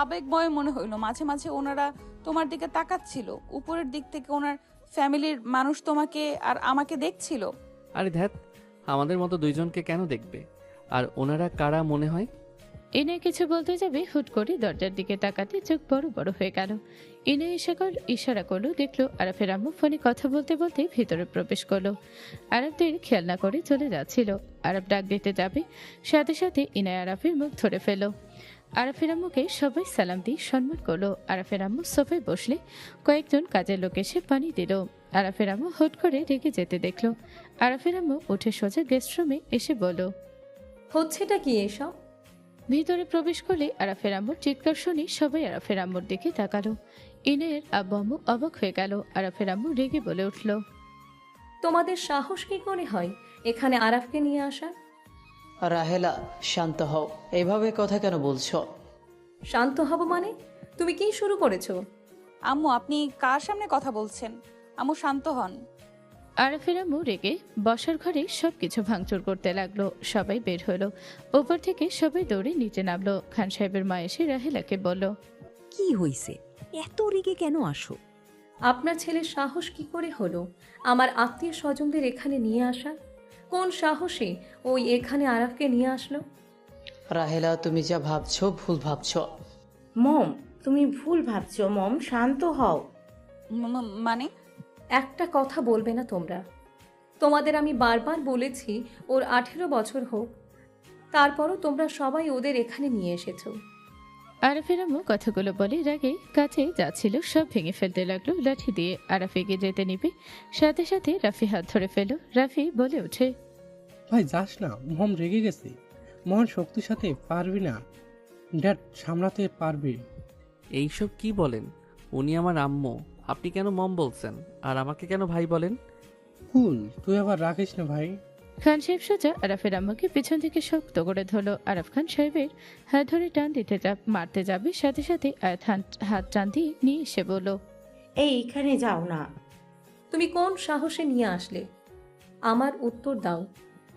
[SPEAKER 2] আবেগময় মনে হইলো। মাঝে মাঝে ওনারা তোমার দিকে তাকাচ্ছিল। উপরের দিক থেকে ওনার ফ্যামিলির মানুষ তোমাকে আর আমাকে দেখছিল।
[SPEAKER 1] আরে ধ্যাত, আমাদের মতো দুইজনকে কেন দেখবে? আর ওনারা কারা মনে হয়?
[SPEAKER 3] ইনে কিছু বলতে যাবে, হুট করে দরজার দিকে তাকাতে চোখ বড় বড় হয়ে গেল। ইনে ইশারা করলো, দেখলো আরফের আম্মু ফোনে কথা বলতে বলতে ভিতরে প্রবেশ করলো। আরবদের খেয়াল না করে চলে যাচ্ছিল। আরব ডাক দিতে যাবে, সাথে সাথে ইনায় আরফের মুখ ধরে ফেলো। আরফের আম্মুকে সবাই সালাম দিয়ে সম্মান করলো। আরফের আম্মু সোফায় বসলে কয়েকজন কাজের লোক এসে পানি দিল। আরফের আম্মু হুট করে রেগে যেতে দেখলো। আরফের আম্মু উঠে সোজা গেস্ট রুমে এসে বলল,
[SPEAKER 6] হচ্ছেটা কি এসব?
[SPEAKER 3] ভিতরে প্রবেশ করলে আরাফের আম্মুর চিৎকার শুনে সবাই আরাফের আম্মুর দিকে তাকালো। ইনের আব্বু আম্মু অবাক হয়ে গেল। আরাফের আম্মু রেগে বলে উঠল,
[SPEAKER 6] তোমাদের সাহস কি করে হয় এখানে আরাফকে নিয়ে আসার?
[SPEAKER 16] রাহেলা, শান্ত হও। এইভাবে কথা কেন বলছো?
[SPEAKER 6] শান্ত হব মানে? তুমি কি শুরু করেছো?
[SPEAKER 2] আম্মু, আপনি কার সামনে কথা বলছেন? আম্মু শান্ত হন।
[SPEAKER 3] আরাফের আম্মু রেগে বসার ঘরে সবকিছু ভাঙচুর করতে লাগলো। সবাই বের হলো। উপর থেকে সবাই দৌড়ে নিচে নামলো। খান সাহেবের মা এসে রাহেলাকে বলল,
[SPEAKER 17] কি হইছে? এত রেগে কেন আসো?
[SPEAKER 6] আপনার ছেলের সাহস কি করে হলো আমার আত্মীয় স্বজনদের এখানে নিয়ে আসা? কোন সাহসে ওই এখানে আরাফকে নিয়ে আসলো?
[SPEAKER 16] রাহেলা, তুমি যা ভাবছো ভুল ভাবছো।
[SPEAKER 14] মম, তুমি ভুল ভাবছো। মম, শান্ত হও।
[SPEAKER 2] মানে?
[SPEAKER 6] একটা কথা বলবে না তোমরা? তোমাদের আমি বারবার বলেছি ওর 18 বছর হোক, তারপরও তোমরা সবাই ওদের এখানে নিয়ে এসেছো।
[SPEAKER 3] আরাফের আম্মু কথাগুলো বলে রাগে কাছে যাচ্ছিল সব ভেঙে ফেলতে লাগলো লাঠি দিয়ে। আরাফ এগিয়ে যেতে নিবে, সাথে সাথে রাফি হাত ধরে ফেল। রাফি বলে ওঠে,
[SPEAKER 15] ভাই যাস না, মহম রেগে গেছে। মহান শক্তির সাথে পারবি না, ড্যাড সামলাতে পারবি।
[SPEAKER 1] এইসব কি বলেন? উনি আমার আম্মু, আপনি কেন মম বলছেন? আর আমাকে কেন ভাই বলেন?
[SPEAKER 15] কুল, তুই আবার রাখিস না ভাই।
[SPEAKER 3] খান সাহেব সোজা আরাফের আম্মুকে পিছন থেকে শক্ত করে ধরলো। আরাফ খান সাহেবের হাত ধরে টান দিতে মারতে যাবে, সাথে সাথে আয়াত হাত টান দিয়ে নিয়ে এসে বলল,
[SPEAKER 14] এইখানে যাও না।
[SPEAKER 6] তুমি কোন সাহসে নিয়ে আসলে? আমার উত্তর দাও।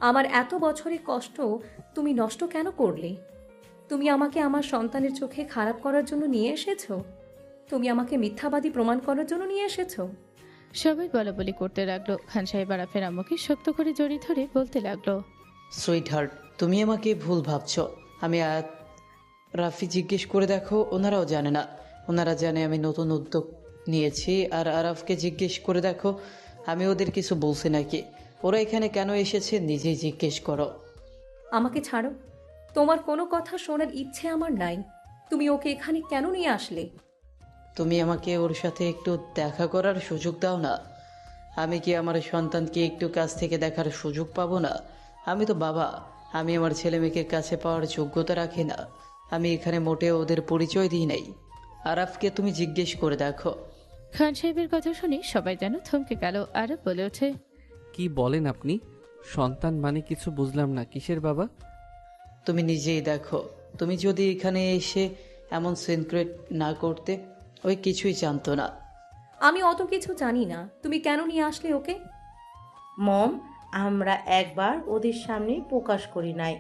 [SPEAKER 6] আমার এত বছরের কষ্ট তুমি নষ্ট কেন করলে? তুমি আমাকে আমার সন্তানের চোখে খারাপ করার জন্য নিয়ে এসেছো? তুমি আমাকে মিথ্যাবাদী প্রমাণ করার জন্য নিয়ে এসেছো?
[SPEAKER 3] সবাই বলাবলি করতে লাগলো। খান সাহেব আরাফের আম্মুকে শক্ত করে জড়িয়ে ধরে বলতে লাগলো,
[SPEAKER 16] সুইট হার্ট, তুমি আমাকে ভুল ভাবছো। আমি রাফি জিজ্ঞেস করে দেখো, ওনারাও জানে না। ওনারা জানে আমি নতুন উদ্যোগ নিয়েছি। আর আরাফকে জিজ্ঞেস করে দেখো আমি ওদের কিছু বলছি নাকি। ওরা এখানে কেন এসেছে নিজেই জিজ্ঞেস করো।
[SPEAKER 6] আমাকে ছাড়ো, তোমার কোনো কথা শোনার ইচ্ছে আমার নাই। তুমি ওকে এখানে কেন নিয়ে আসলে?
[SPEAKER 16] তুমি আমাকে ওর সাথে একটু দেখা করার সুযোগ দাও না। আমি কি আমার সন্তানকে একটু কাছ থেকে দেখার সুযোগ পাবো না? আমি তো বাবা, আমি আমার ছেলে মেয়েকে কাছে পাওয়ার যোগ্যতা রাখি না। আমি এখানে মোটেও ওদের পরিচয় দিই নাই। আরাফকে তুমি জিজ্ঞেস করে দেখো।
[SPEAKER 3] খান সাহেবের কথা শুনে সবাই যেন থমকে গেল। আরাফ বলে ওঠে,
[SPEAKER 1] কি বলেন আপনি? সন্তান মানে কিছু বুঝলাম না, কিসের বাবা?
[SPEAKER 16] তুমি নিজেই দেখো। তুমি যদি এখানে এসে এমন সিনক্রেট না করতে, ওই কিছুই জানতো না।
[SPEAKER 6] আমি অত কিছু জানি না, তুমি কেন নিয়ে আসলে ওকে?
[SPEAKER 14] মম, আমরা একবার ওদের সামনে প্রকাশ করি নাই।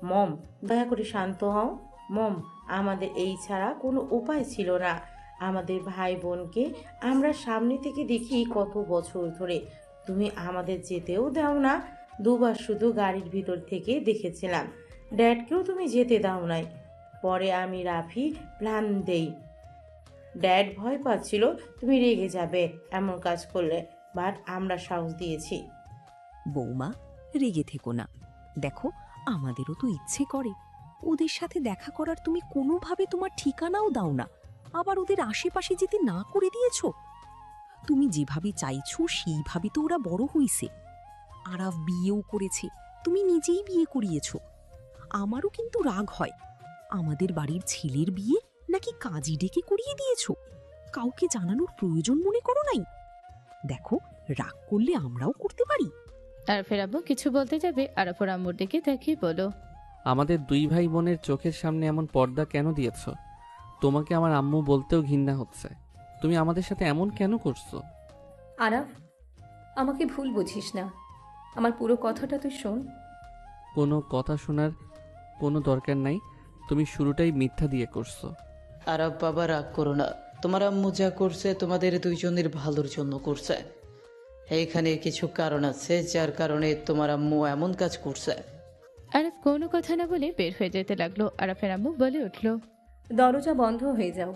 [SPEAKER 14] মম, দয়া করে শান্ত হও। মম, আমাদের এই ছাড়া কোনো উপায় ছিল না। আমাদের ভাই বোনকে আমরা সামনে থেকে দেখি কত বছর ধরে। তুমি আমাদের যেতেও দাও না। দুবার শুধু গাড়ির ভিতর থেকে দেখেছিলাম। ড্যাডকেও তুমি যেতে দাও নাই। পরে আমি রাফি প্ল্যান দেই। ড্যাড ভয় পাচ্ছিল তুমি রেগে যাবে এমন কাজ করলে, বাট আমরা সাহস দিয়েছি।
[SPEAKER 17] বৌমা, রেগে থেকো না। দেখো, আমাদেরও তো ইচ্ছে করে। ওদের সাথে দেখা করার তুমি কোনোভাবে তোমার ঠিকানাও দাও না, আবার ওদের আশেপাশে যেতে না করে দিয়েছো। তুমি যেভাবে চাইছো সেইভাবে তো ওরা বড় হইছে। আরাফ বিয়েও করেছে, তুমি নিজেই বিয়ে করিয়েছো। আমারও কিন্তু রাগ হয়, আমাদের বাড়ির ছেলের বিয়ে নাকি কাজী ডেকে করিয়ে দিয়েছো। কাউকে জানানোর প্রয়োজন মনে করো নাই? দেখো, রাগ করলে আমরাও করতে পারি।
[SPEAKER 3] আরাফের আব্বু কিছু বলতে যাবে, আরাফের আম্মুর দিকে তাকিয়ে বলো,
[SPEAKER 1] আমাদের দুই ভাই বোনের চোখের সামনে এমন পর্দা কেন দিয়েছ? তোমাকে আমার আম্মু বলতেও ঘৃণা হচ্ছে। তুমি আমাদের সাথে এমন কেন করছো?
[SPEAKER 6] আরাফ, আমাকে ভুল বুঝিস না, আমার পুরো কথাটা তুই শোন।
[SPEAKER 1] কোনো কথা শোনার কোনো দরকার নাই, তুমি শুরুটাই মিথ্যা দিয়ে করছো।
[SPEAKER 16] আরাব বাবা, রাগ করো না। তোমার আম্মু যা করছে তোমাদের দুইজনের ভালোর জন্য করছে। এইখানে কিছু কারণ আছে যার কারণে তোমার আম্মু এমন কাজ করছে।
[SPEAKER 3] আরাফ কোনো কথা না বলে বের হয়ে যেতে লাগলো। আরাফের আম্মু বলে উঠল,
[SPEAKER 6] দরজা বন্ধ হয়ে যাও।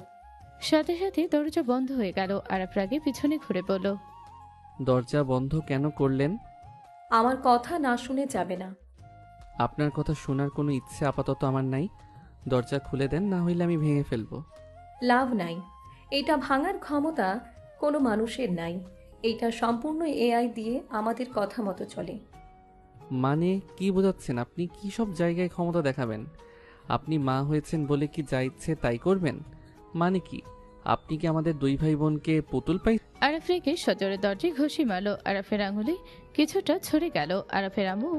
[SPEAKER 3] সাথে সাথে দরজা বন্ধ হয়ে গেল। আরাফ রাগে পিছনে ঘুরে বলল,
[SPEAKER 1] দরজা বন্ধ কেন করলেন?
[SPEAKER 6] আমার কথা না শুনে যাবে না।
[SPEAKER 1] আপনার কথা শোনার কোনো ইচ্ছে আপাতত আমার নাই। দরজা খুলে দেন, না হইলে আমি ভেঙে ফেলবো।
[SPEAKER 6] লাভ নাই, এটা ভাঙার ক্ষমতা কোনো মানুষের নাই। এইটা সম্পূর্ণ এআই দিয়ে আমাদের কথা মতো চলে।
[SPEAKER 1] মানে কি বোঝাচ্ছেন আপনি? কি সব জায়গায় ক্ষমতা দেখাবেন? আপনি মা হয়েছেন বলে কি যা ইচ্ছে তাই করবেন? মানে কি আপনি কি আমাদের দুই ভাই বোনকে পুতুল পাই?
[SPEAKER 3] আরাফ রেগে সজোরে দরজায় ঘষি মারল। আরাফের আঙুলে কিছুটা ছড়ে গেল। আরাফের আম্মু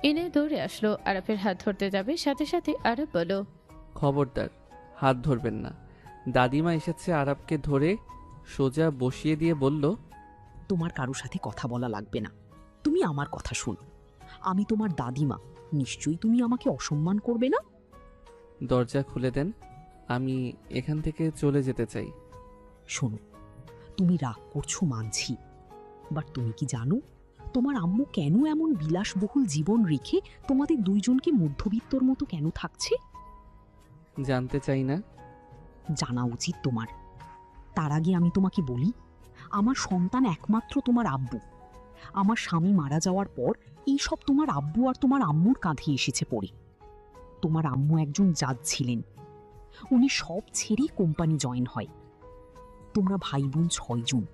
[SPEAKER 3] এনে দৌড়ে আসলো। আরাফের হাত ধরতে যাবে, সাথে সাথে আরাফ বলল,
[SPEAKER 1] খবরদার, হাত ধরবেন না। দাদিমা এসেছে। আরাবকে ধরে সোজা বসিয়ে দিয়ে বলল,
[SPEAKER 17] তোমার কারো সাথে কথা বলা লাগবে না, তুমি আমার কথা শোনো। আমি তোমার দাদিমা, নিশ্চয়ই তুমি আমাকে অসম্মান করবে না।
[SPEAKER 1] দরজা খুলে দেন, আমি এখান থেকে চলে যেতে চাই।
[SPEAKER 17] শোনো, তুমি রাগ করছো মানছি, বাট তুমি কি জানো তোমার আম্মু কেন এমন বিলাসবহুল জীবন রেখে তোমাদের দুইজনকে মধ্যবিত্তর মতো কেন থাকছে?
[SPEAKER 1] জানতে চাই না।
[SPEAKER 17] জানা উচিত তোমার। তার আগে আমি তোমাকে বলি, আমার সন্তান একমাত্র তোমার আব্বু। আমার স্বামী মারা যাওয়ার পর এইসব তোমার আব্বু আর তোমার আম্মুর কাঁধে এসেছে পড়ে। তোমার আম্মু একজন জাজ ছিলেন, উনি সব ছেড়ে কোম্পানি জয়েন হয়। তোমরা ভাই বোন 6 জন।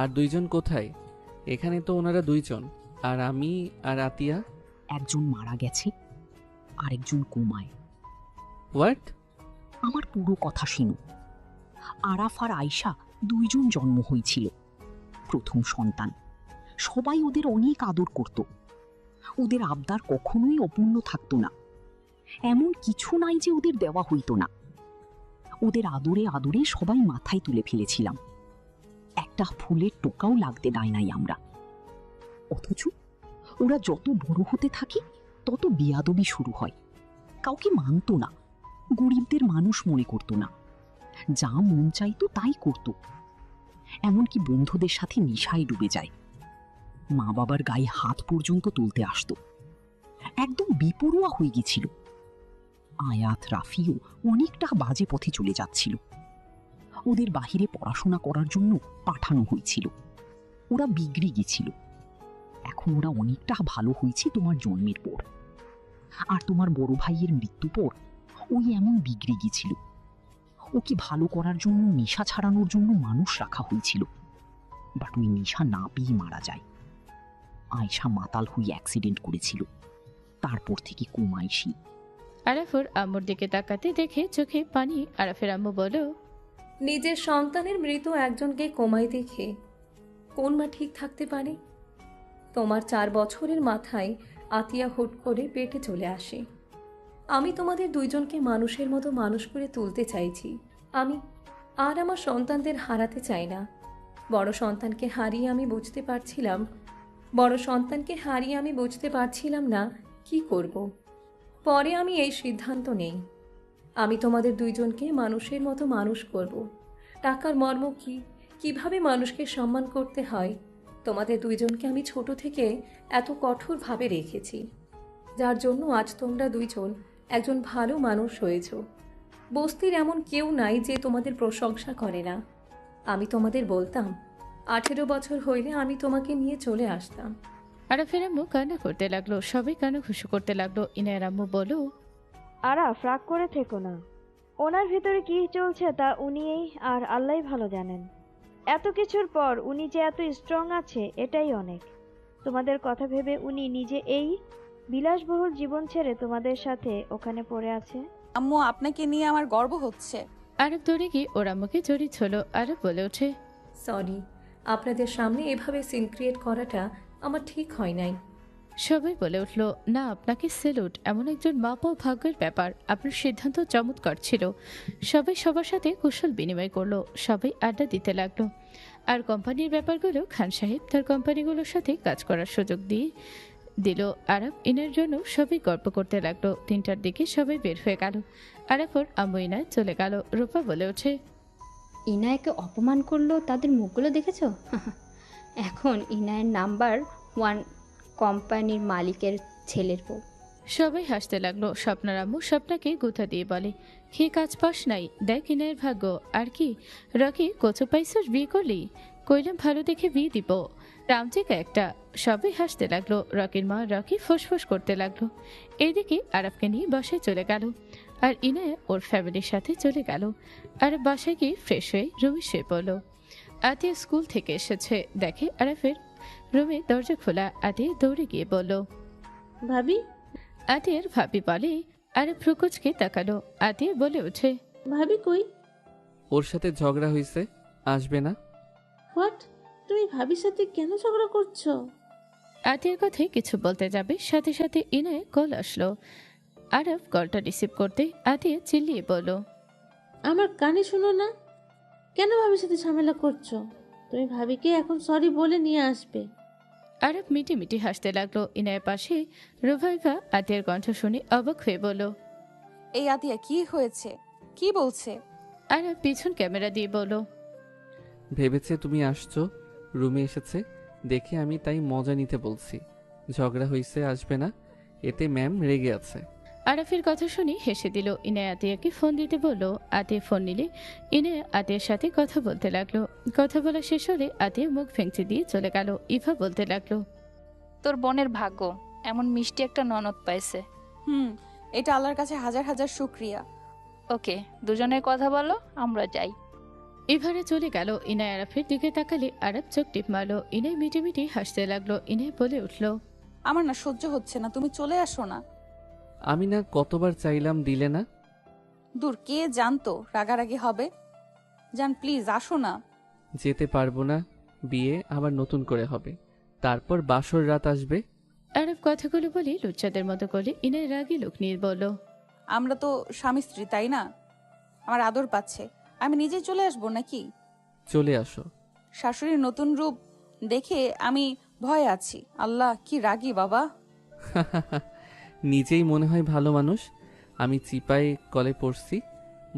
[SPEAKER 1] আর 2 জন কোথায়? এখানে তো ওনারা 2 জন, আর আমি আর আতিয়া।
[SPEAKER 17] একজন মারা গেছে, আরেকজন কোমায়।
[SPEAKER 1] হোয়াট?
[SPEAKER 17] আমার পুরো কথা শুনো। আরাফ আর আয়শা 2 জন জন্ম হয়েছিল, প্রথম সন্তান। সবাই ওদের অনেক আদর করত। ওদের আবদার কখনোই অপূর্ণ থাকতো না। এমন কিছু নাই যে ওদের দেওয়া হইতো না। ওদের আদরে আদরে সবাই মাথায় তুলে ফেলেছিলাম। একটা ফুলের টোকাও লাগতে দেয় নাই আমরা। অথচ ওরা যত বড় হতে থাকে তত বেয়াদবি শুরু হয়। কাউকে মানত না, গরিবদের মানুষ মনে করত না, যা মন চাইতো তাই করত। এমনকি বন্ধুদের সাথে নেশায় ডুবে যায়। মা বাবার গায়ে হাত পর্যন্ত তুলতে আসতো। একদম বেপরোয়া হয়ে গেছিল। আয়াত, রাফিও অনেকটা বাজে পথে চলে যাচ্ছিল। ওদের বাহিরে পড়াশোনা করার জন্য পাঠানো হয়েছিল। ওরা বিগড়ে গেছিল। এখন ওরা অনেকটা ভালো হয়েছে তোমার জন্মের পর। আর তোমার বড় ভাইয়ের মৃত্যু পর ওই এমন বিগড়ে গেছিল। ওকে ভালো করার জন্য, নেশা ছাড়ানোর জন্য মানুষ রাখা হয়েছিল, বাট ওই নেশা না পেয়ে মারা যায়। আয়শা মাতাল হয়ে অ্যাক্সিডেন্ট করেছিল, তারপর থেকে কোমাইশি।
[SPEAKER 3] আরাফের আম্মুর দিকে তাকাতে দেখে চোখে পানি। আরাফের আম্মু বলো,
[SPEAKER 6] নিজের সন্তানের মৃত একজনকে কোমায় দেখে কোন মা ঠিক থাকতে পারে? তোমার 4 বছরের মাথায় আতিয়া হুট করে পেটে চলে আসে। আমি তোমাদের 2 জনকে মানুষের মতো মানুষ করে তুলতে চাইছি। আমি আর আমার সন্তানদের হারাতে চাই না। বড় সন্তানকে হারিয়ে আমি বুঝতে পারছিলাম না কি করব। পরে আমি এই সিদ্ধান্ত নেই, আমি তোমাদের দুইজনকে মানুষের মতো মানুষ করব। টাকার মর্ম কি, কিভাবে মানুষকে সম্মান করতে হয়, তোমাদের দুইজনকে আমি ছোট থেকে এত কঠোরভাবে রেখেছি, যার জন্য আজ তোমরা দুইজন একজন ভালো মানুষ হয়েছ। বস্তির এমন কেউ নাই যে তোমাদের প্রশংসা করে না। আমি তোমাদের বলতাম 18 বছর হইলে আমি তোমাকে নিয়ে চলে আসতাম।
[SPEAKER 3] আরাফের আম্মু কান্না করতে লাগলো, সবাই কানাঘুষো করতে লাগলো। ইনায়ের আম্মু বলো,
[SPEAKER 5] আরাফ, রাগ করে থেকো না। ওনার ভিতরে কি চলছে তা উনিই আর আল্লাহই ভালো জানেন। এত কিছুর পর উনি যে এত স্ট্রং আছে এটাই অনেক। তোমাদের কথা ভেবে উনি নিজে এই বিলাসবহুল জীবন ছেড়ে তোমাদের সাথে ওখানে পড়ে আছে।
[SPEAKER 2] আম্মু, আপনাকে নিয়ে আমার গর্ব হচ্ছে।
[SPEAKER 3] আরব দৌড়ে গিয়ে ওর আম্মুকে জড়িয়েছিল। আরব বলে ওঠে,
[SPEAKER 6] সরি, আপনাদের সামনে এভাবে সিন ক্রিয়েট করাটা আমার ঠিক হয় নাই।
[SPEAKER 3] সবাই বলে উঠল, না, আপনাকে সেলুট, এমন একজন মা পাওয়া ভাগ্যের ব্যাপার। আপনার সিদ্ধান্ত চমৎকার ছিল। সবাই সবার সাথে কুশল বিনিময় করলো, সবাই আড্ডা দিতে লাগলো। আর কোম্পানির ব্যাপারগুলো খান সাহেব তার কোম্পানিগুলোর সাথে কাজ করার সুযোগ দিয়ে দিল। আরব ইনার জন্য সবাই গল্প করতে লাগলো। 3টার দিকে সবাই বের হয়ে গেল। আরব ওর আম্মু ইনায় চলে গেল। রূপা বলে ওঠে,
[SPEAKER 11] ইনায়কে অপমান করলো, তাদের মুখগুলো দেখেছো? এখন ইনায়ের নাম্বার 1 কোম্পানির মালিকের ছেলের বউ।
[SPEAKER 3] সবাই হাসতে লাগলো। স্বপ্নার আম্মু স্বপ্নাকে গুথা দিয়ে বলে, কি কাজ পাস নাই, দেখ ইনায়ের ভাগ্য। আর কি রকি, কচু পাইছস, বিয়ে করলি? কইলাম ভালো দেখে বিয়ে দিব, রামচিকা একটা। সবাই হাসতে লাগলো। রকির মা রকি ফোঁস করতে লাগলো। এইদিকে আরবকে নিয়ে বাসায় চলে গেল, আর ইনায়া ওর ফ্যামিলির সাথে চলে গেল। আর বাসায় গিয়ে ফ্রেশ হয়ে রুমে শুয়ে পড়ল। আতিয়া স্কুল থেকে এসেছে, দেখে আরফের রুমে দরজা খোলা। আতিয়া দৌড়ে গিয়ে বলল,
[SPEAKER 7] ভাবি।
[SPEAKER 3] আতিয়ার ভাবি বলে। আরব ভ্রুকুচকে তাকালো। আতিয়া বলে ওঠে,
[SPEAKER 7] ভাবি কই?
[SPEAKER 1] ওর সাথে ঝগড়া হয়েছে, আসবে না।
[SPEAKER 7] হোয়াট? তুমি ভাবির সাথে কেন ঝগড়া করছো?
[SPEAKER 3] আতিয়ার কথায় কিছু বলতে যাবে, সাথে সাথে ইনায় কল আসলো। আরব কলটা রিসিভ করতে আতিয়া চিল্লিয়ে বলল,
[SPEAKER 7] আমার কানে শুনো না? কেন ভাবির সাথে ঝামেলা করছো? তুমি ভাবিকে এখন সরি বলে নিয়ে আসবে।
[SPEAKER 3] আরব মিটি মিটি হাসতে লাগলো। ইনায়ের পাশে রুভাইভা আতিয়ার কণ্ঠ শুনে অবাক হয়ে বলল,
[SPEAKER 2] এই আতিয়া, কি হয়েছে? কি বলছে?
[SPEAKER 3] আরব পিছন ক্যামেরা দিয়ে বলল,
[SPEAKER 1] ভেবেছে তুমি আসছো, রুমে এসেছে দেখে আমি তাই মজা নিতে বলছি। ঝগড়া হয়েছে, আসবে না, এতে ম্যাম রেগে আছে।
[SPEAKER 3] আরাফের কথা শুনে হেসে দিল। ইনায় আতিয়াকে ফোন দিতে বলল। আতিয়া ফোন নিলে ইনায় আতিয়ার সাথে কথা বলতে লাগলো। কথা বলা শেষ হলে আতিয়া মুখ ভেঙচি দিয়ে চলে গেল। ইভা বলতে লাগলো,
[SPEAKER 12] তোর বোনের ভাগ্য, এমন মিষ্টি একটা ননদ পাইছে।
[SPEAKER 2] এটা আল্লাহর কাছে হাজার হাজার শুকরিয়া।
[SPEAKER 12] ওকে, দুজনের কথা বলো, আমরা যাই।
[SPEAKER 3] ইভারে চলে গেল। ইনায় আরাফের দিকে তাকালে আরব চোখ টিপ মারলো। ইনায় মিটি মিটি হাসতে লাগলো। ইনায় বলে উঠল,
[SPEAKER 2] আমার না সহ্য হচ্ছে না, তুমি চলে আসো না।
[SPEAKER 1] আমি না কতবার চাইলাম, দিলে না।
[SPEAKER 2] দূর, কে জানতো রাগারাগি হবে। জান, প্লিজ আসো না।
[SPEAKER 1] যেতে পারবো না, বিয়ে আবার নতুন করে হবে, তারপর বাসর রাত আসবে।
[SPEAKER 3] আরব কথাগুলো বলে লুচ্চাদের মতো করে ইনায় রাগী লোক নিয়ে বলল,
[SPEAKER 2] আমরা তো স্বামী স্ত্রী, তাই না? আমার আদর পাচ্ছে, আমি নিজে চলে আসবো নাকি?
[SPEAKER 1] চলে আসো।
[SPEAKER 2] শাশুড়ির নতুন রূপ দেখে আমি ভয় আছি। আল্লাহ, কি রাগী বাবা।
[SPEAKER 1] নিজেই মনে হয় ভালো মানুষ। আমি চিপায় কলে পড়ছি,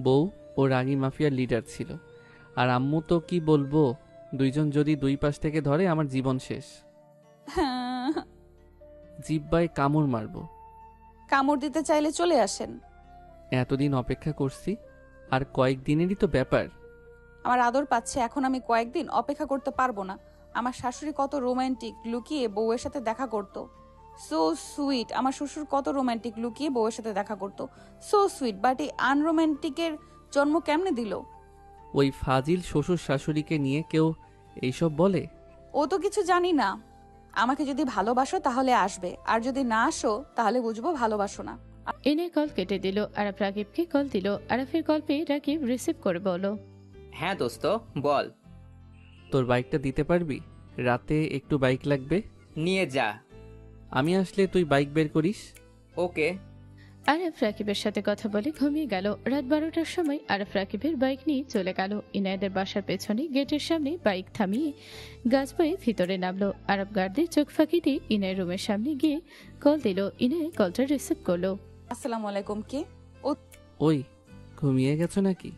[SPEAKER 1] বউ ও রাগী মাফিয়ার লিডার ছিল। আর আম্মু তো কি বলবো, দুইজন যদি দুই পাশ থেকে ধরে আমার জীবন শেষ। জিব্বায় কামড় মারবো।
[SPEAKER 2] কামড় দিতে চাইলে চলে আসেন।
[SPEAKER 1] এতদিন অপেক্ষা করছি, আর কয়েকদিনেরই তো ব্যাপার।
[SPEAKER 2] আমার আদর পাচ্ছে, এখন আমি কয়েকদিন অপেক্ষা করতে পারবো না। আমার শাশুড়ি কত রোমান্টিক, লুকিয়ে বউয়ের সাথে দেখা করতো। So sweet. আমার শ্বশুর কত রোমান্টিক, লুকিয়ে বউয়ের সাথে দেখা করতো। So sweet. বাট এই আনরোমান্টিকের জন্ম কেমনে দিল?
[SPEAKER 1] ওই ফাজিল শ্বশুর শাশুড়িকে নিয়ে কেউ এইসব বলে?
[SPEAKER 2] ও তো কিছু জানি না। আমাকে যদি ভালোবাসো তাহলে আসবে, আর যদি না আসো তাহলে বুঝবো ভালোবাসো না।
[SPEAKER 3] এনে কল কেটে দিল। আরব রাকিবকে কল দিল। আরফের কল পেয়ে রাকিব রিসিভ করে বলো,
[SPEAKER 9] হ্যাঁ দোস্ত, বল।
[SPEAKER 1] তোর বাইকটা দিতে পারবি? রাতে একটু বাইক লাগবে।
[SPEAKER 9] নিয়ে যা।
[SPEAKER 1] আমি আসলে তুই বাইক বের করিস।
[SPEAKER 9] ওকে।
[SPEAKER 3] আরব রাকিবের সাথে কথা বলে ঘুমিয়ে গেল। রাত 12টার সময় আরব রাকিবের বাইক নিয়ে চলে গেল ইনায়েদের বাসার পেছনে। গেটের সামনে বাইক থামিয়ে গাছ বয়ে ভিতরে নামলো। আরব গার্ডদের চোখ ফাঁকি দিয়ে ইনায়ের রুমের সামনে গিয়ে কল দিল। ইনায় কলটা রিসিভ করলো।
[SPEAKER 2] আসসালামু আলাইকুম। কে? ও
[SPEAKER 1] ওই ঘুমিয়ে গেছো নাকি?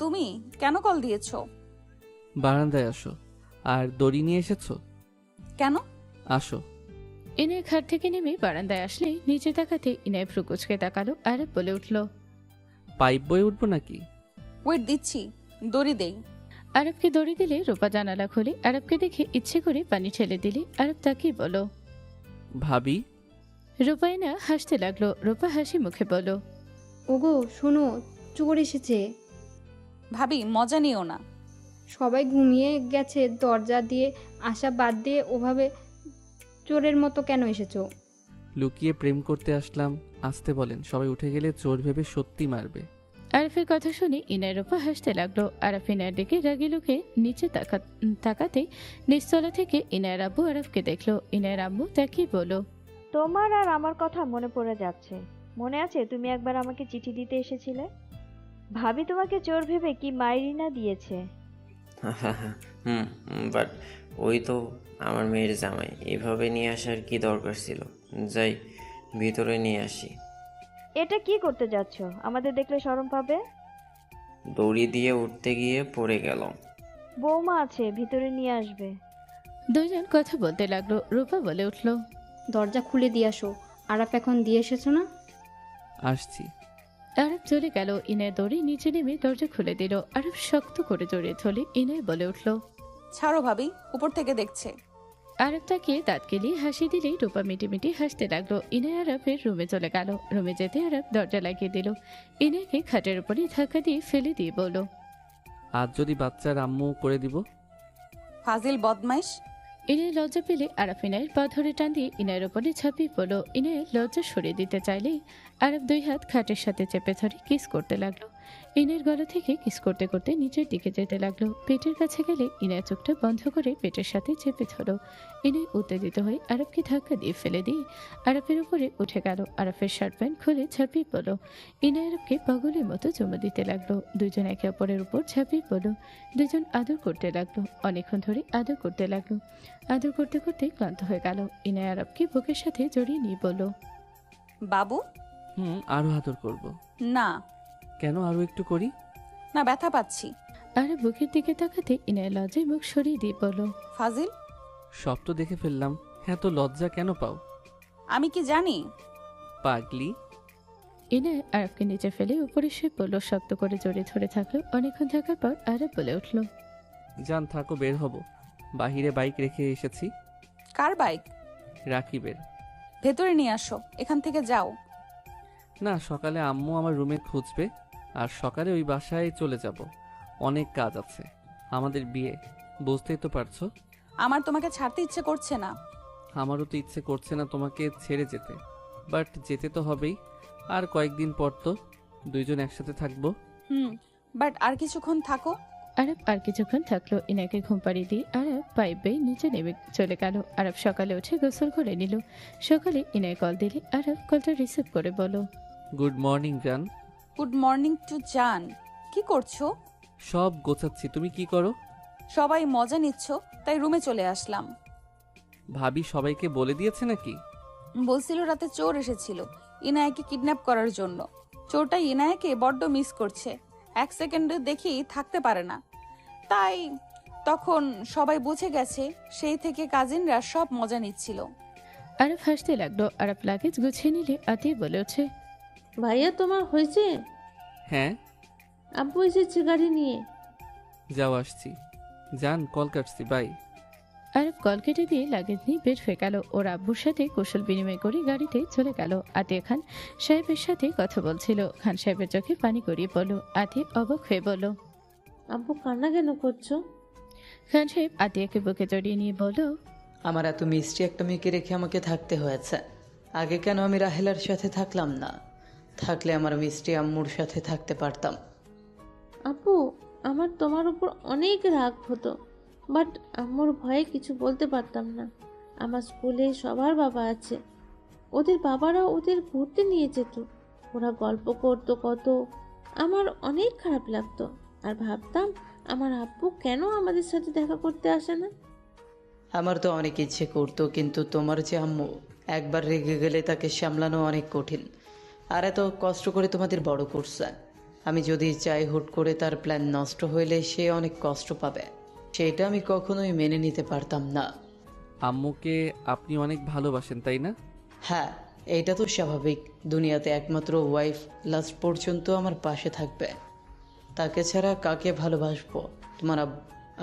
[SPEAKER 2] তুমি কেন কল দিয়েছো?
[SPEAKER 1] বারান্দায় আসো। আর দড়ি নিয়ে এসেছো?
[SPEAKER 2] কেন?
[SPEAKER 1] আসো।
[SPEAKER 3] ইনায় খাট থেকে নেমে বারান্দায় আসলে নিচে তাকাতে ইনায় ভ্রু কুচকে তাকালো। আরব বলে উঠল,
[SPEAKER 1] পাইপ বয়ে উঠবো নাকি?
[SPEAKER 2] ওয়েট দিচ্ছি, দড়ি দেই।
[SPEAKER 3] আরবকে দড়ি দিলে রূপা জানালা খুলে আরবকে দেখে ইচ্ছে করে পানি ঠেলে দিলে আরব তাকিয়ে বলো,
[SPEAKER 1] ভাবি।
[SPEAKER 3] রূপায়না হাসতে লাগলো। রূপা হাসি মুখে বলো,
[SPEAKER 11] ওগো শোনো, চোর এসেছে।
[SPEAKER 2] ভাবি মজা নিও না।
[SPEAKER 11] সবাই ঘুমিয়ে গেছে, দরজা দিয়ে আসা বাদ দিয়ে ওভাবে চোরের মতো কেন এসেছো?
[SPEAKER 1] লুকিয়ে প্রেম করতে আসলাম, আসতে বলেন। সবাই উঠে গেলে চোর ভেবে সত্যি মারবে।
[SPEAKER 3] আরফের কথা শুনে ইনায়ের রূপা হাসতে লাগলো। আরফ ইনায়ের দিকে রাগি লুকে নিচে তাকাতে নিচতলা থেকে ইনায়ের আব্বু আরফকে দেখলো। ইনায়ের আব্বু তাকিয়ে বলো,
[SPEAKER 5] তোমার আর আমার কথা মনে পড়ে যাচ্ছে। মনে আছে তুমি একবার আমাকে চিঠি দিতে এসেছিলে? ভাবি তোমাকে চোর ভেবে কি মাইরিনা দিয়েছে।
[SPEAKER 4] বাট ওই তো আমার মেয়ের জামাই, এভাবে নিয়ে আসার কি দরকার ছিল? যাই ভিতরে নিয়ে আসি।
[SPEAKER 5] এটা কি করতে যাচ্ছ? আমাদের দেখলে শরম পাবে।
[SPEAKER 4] দড়ি দিয়ে উঠতে গিয়ে পড়ে গেল।
[SPEAKER 5] বৌমা আছে, ভিতরে নিয়ে আসবে।
[SPEAKER 3] দুইজন কথা বলতে লাগলো। রূপা বলে উঠল,
[SPEAKER 11] দরজা খুলে দিয়ে আসো। আরাফ এখন দিয়ে এসেছো না?
[SPEAKER 1] আসছি।
[SPEAKER 3] আরব চলে গেল। ইনায় দড়ি নিচে নেমে দরজা খুলে দিল। আরব শক্ত করে জড়িয়ে ধরে ইনায় বলে উঠল,
[SPEAKER 2] ছাড়ো ভাবি, উপর থেকে দেখছে।
[SPEAKER 3] আরব তাকে দাঁত কেলিয়ে হাসি দিলেই রূপা মিটিমিটি হাসতে লাগলো। ইনায় আরবের রুমে চলে গেল। রুমে যেতে আরব দরজা লাগিয়ে দিল। ইনায়কে খাটের উপরে ধাক্কা দিয়ে ফেলে দিয়ে বলল,
[SPEAKER 1] আজ যদি বাচ্চার আম্মু করে দিব।
[SPEAKER 2] ফাজিল বদমাইশ।
[SPEAKER 3] ইনায় লজ্জা পেলে আরব ইনায়ের পা ধরে টান দিয়ে ইনায়ের ওপরে ঝাঁপিয়ে পড়ল। ইনায়ের লজ্জা সরিয়ে দিতে চাইলেই আরব দুই হাত খাটের সাথে চেপে ধরে কিস করতে লাগলো। ইনায়ের গলা থেকে কিস করতে করতে নিচের দিকে যেতে লাগলো। পেটের কাছে গেলে ইনায়ের চোখটা বন্ধ করে পেটের সাথে চেপে ধরো। ইনায় উত্তেজিত হয়ে আরবকে ধাক্কা দিয়ে ফেলে দিয়ে আরবের উপরে উঠে গেল। আরবের শার্ট প্যান্ট খুলে ঝাঁপিয়ে পড়ল। ইনায় আরবকে পাগলের মতো চুমু দিতে লাগলো। দুজন একে অপরের উপর ঝাঁপিয়ে পড়ল। দুজন আদর করতে লাগলো। অনেকক্ষণ ধরে আদর করতে লাগলো। আদর করতে করতে ক্লান্ত হয়ে গেল। ইনায় আরবকে বুকের সাথে জড়িয়ে নিয়ে বলল,
[SPEAKER 2] বাবু।
[SPEAKER 1] আরো আদর করব।
[SPEAKER 2] না।
[SPEAKER 1] কেন? আরো একটু করি।
[SPEAKER 2] না, ব্যথা পাচ্ছি।
[SPEAKER 3] আরব বুকের দিকে তাকাতে ইনায় লজ্জায় মুখ সরিয়ে দিয়ে বলল,
[SPEAKER 2] ফাজিল।
[SPEAKER 1] সব তো দেখে ফেললাম, এত লজ্জা কেন পাও?
[SPEAKER 2] আমি কি জানি?
[SPEAKER 1] পাগলি।
[SPEAKER 3] ইনায় আরবকে নিচে ফেলে উপরে শুয়ে পড়ল। শক্ত করে জড়িয়ে ধরে থাকলো। অনেকক্ষণ থাকার পর আরব বলে উঠল,
[SPEAKER 1] যান, থাকো, বের হব। বাহিরে বাইক রেখে এসেছি।
[SPEAKER 2] কার বাইক?
[SPEAKER 1] রাকিবের।
[SPEAKER 2] ভেতরে নিয়ে আসো, এখান থেকে যাও।
[SPEAKER 1] না, সকালে আম্মু আমার রুমে খুঁজবে, আর সকালে ওই বাসায় চলে যাব। অনেক কাজ আছে, আমাদের বিয়ে, বুঝতেই তো পারছো।
[SPEAKER 2] আমার তোমাকে ছাড়তে ইচ্ছে করছে না।
[SPEAKER 1] আমারও তো ইচ্ছে করছে না তোমাকে ছেড়ে যেতে, বাট যেতে তো হবেই। আর কয়েকদিন পর তো দুইজন একসাথে থাকবো।
[SPEAKER 2] বাট আর কিছুক্ষণ থাকো।
[SPEAKER 3] আরব আর কিছুক্ষণ থাকলো। ইনাকে ঘুম পাড়িয়ে দিয়ে আরব পাইপ বেয়ে নিচে নেমে চলে গেল। আরব সকালে উঠে গোসল করে নিল। সকালে ইনায় কল দিলে আরব কলটা রিসিভ করে বলো,
[SPEAKER 1] গুড মর্নিং জান।
[SPEAKER 2] গুড মর্নিং টু জান। কি করছো?
[SPEAKER 1] সব গোছাচ্ছি, তুমি কি করো?
[SPEAKER 2] সবাই মজা নিচ্ছ, তাই রুমে চলে আসলাম।
[SPEAKER 1] ভাবি সবাইকে বলে দিয়েছে নাকি?
[SPEAKER 2] বলছিল রাতে চোর এসেছিল ইনায়াকে কিডন্যাপ করার জন্য। চোরটা ইনায়াকে বড্ড মিস করছে, এক সেকেন্ডে দেখি থাকতে পারে না। তাই তখন সবাই বুঝে গেছে, সেই থেকে কাজিনরা সব মজা নিচ্ছিল।
[SPEAKER 3] আরব হাসতে লাগলো। আরব লাগেজ গুছিয়ে নিলে আতি বলে ওঠে,
[SPEAKER 7] ভাইয়া তোমার হয়েছে?
[SPEAKER 1] হ্যাঁ।
[SPEAKER 7] আব্বু এসেছে গাড়ি নিয়ে।
[SPEAKER 1] যাও, আসছি। জান, কল কাটছি, বাই।
[SPEAKER 3] আরব কল কেটে দিয়ে লাগেজ নিয়ে বের হয়ে গেল। ওর আব্বুর সাথে কুশল বিনিময় করে গাড়িতে চলে গেল। আতিয়া খান সাহেবের সাথে কথা বলছিল। খান সাহেবের চোখে পানি গড়িয়ে পড়ল। আতি অবাক হয়ে বলল,
[SPEAKER 7] আব্বু কান্না কেন করছো?
[SPEAKER 3] খান সাহেব আতিয়াকে বুকে জড়িয়ে নিয়ে বলল,
[SPEAKER 16] আমার এত মিষ্টি একটা মেয়েকে রেখে আমাকে থাকতে হয়েছে। আগে কেন আমি রাহেলার সাথে থাকলাম না? থাকলে আমার মিষ্টি আম্মুর সাথে থাকতে পারতাম।
[SPEAKER 7] আপু, আমার তোমার উপর অনেক রাগ হতো, বাট আম্মুর ভয়ে কিছু বলতে পারতাম না। আমার স্কুলে সবার বাবা আছে, ওদের বাবারা ওদের ঘুরতে নিয়ে যেত, ওরা গল্প করতো কত, আমার অনেক খারাপ লাগতো। আর ভাবতাম আমার আব্বু কেন আমাদের সাথে দেখা করতে আসে না।
[SPEAKER 16] আমার তো অনেক ইচ্ছে করতো, কিন্তু তোমার যে আম্মু, একবার রেগে গেলে তাকে সামলানো অনেক কঠিন। আর এত কষ্ট করে তোমাদের বড় করছে। আমি যদি চাই হুট করে তার প্ল্যান নষ্ট হইলে সে অনেক কষ্ট পাবে, সেটা আমি কখনোই মেনে নিতে পারতাম না।
[SPEAKER 1] আম্মুকে আপনি অনেক ভালোবাসেন তাই না?
[SPEAKER 16] হ্যাঁ, এইটা তো স্বাভাবিক। দুনিয়াতে একমাত্র ওয়াইফ লাস্ট পর্যন্ত আমার পাশে থাকবে, তাকে ছাড়া কাকে ভালোবাসবো? তোমার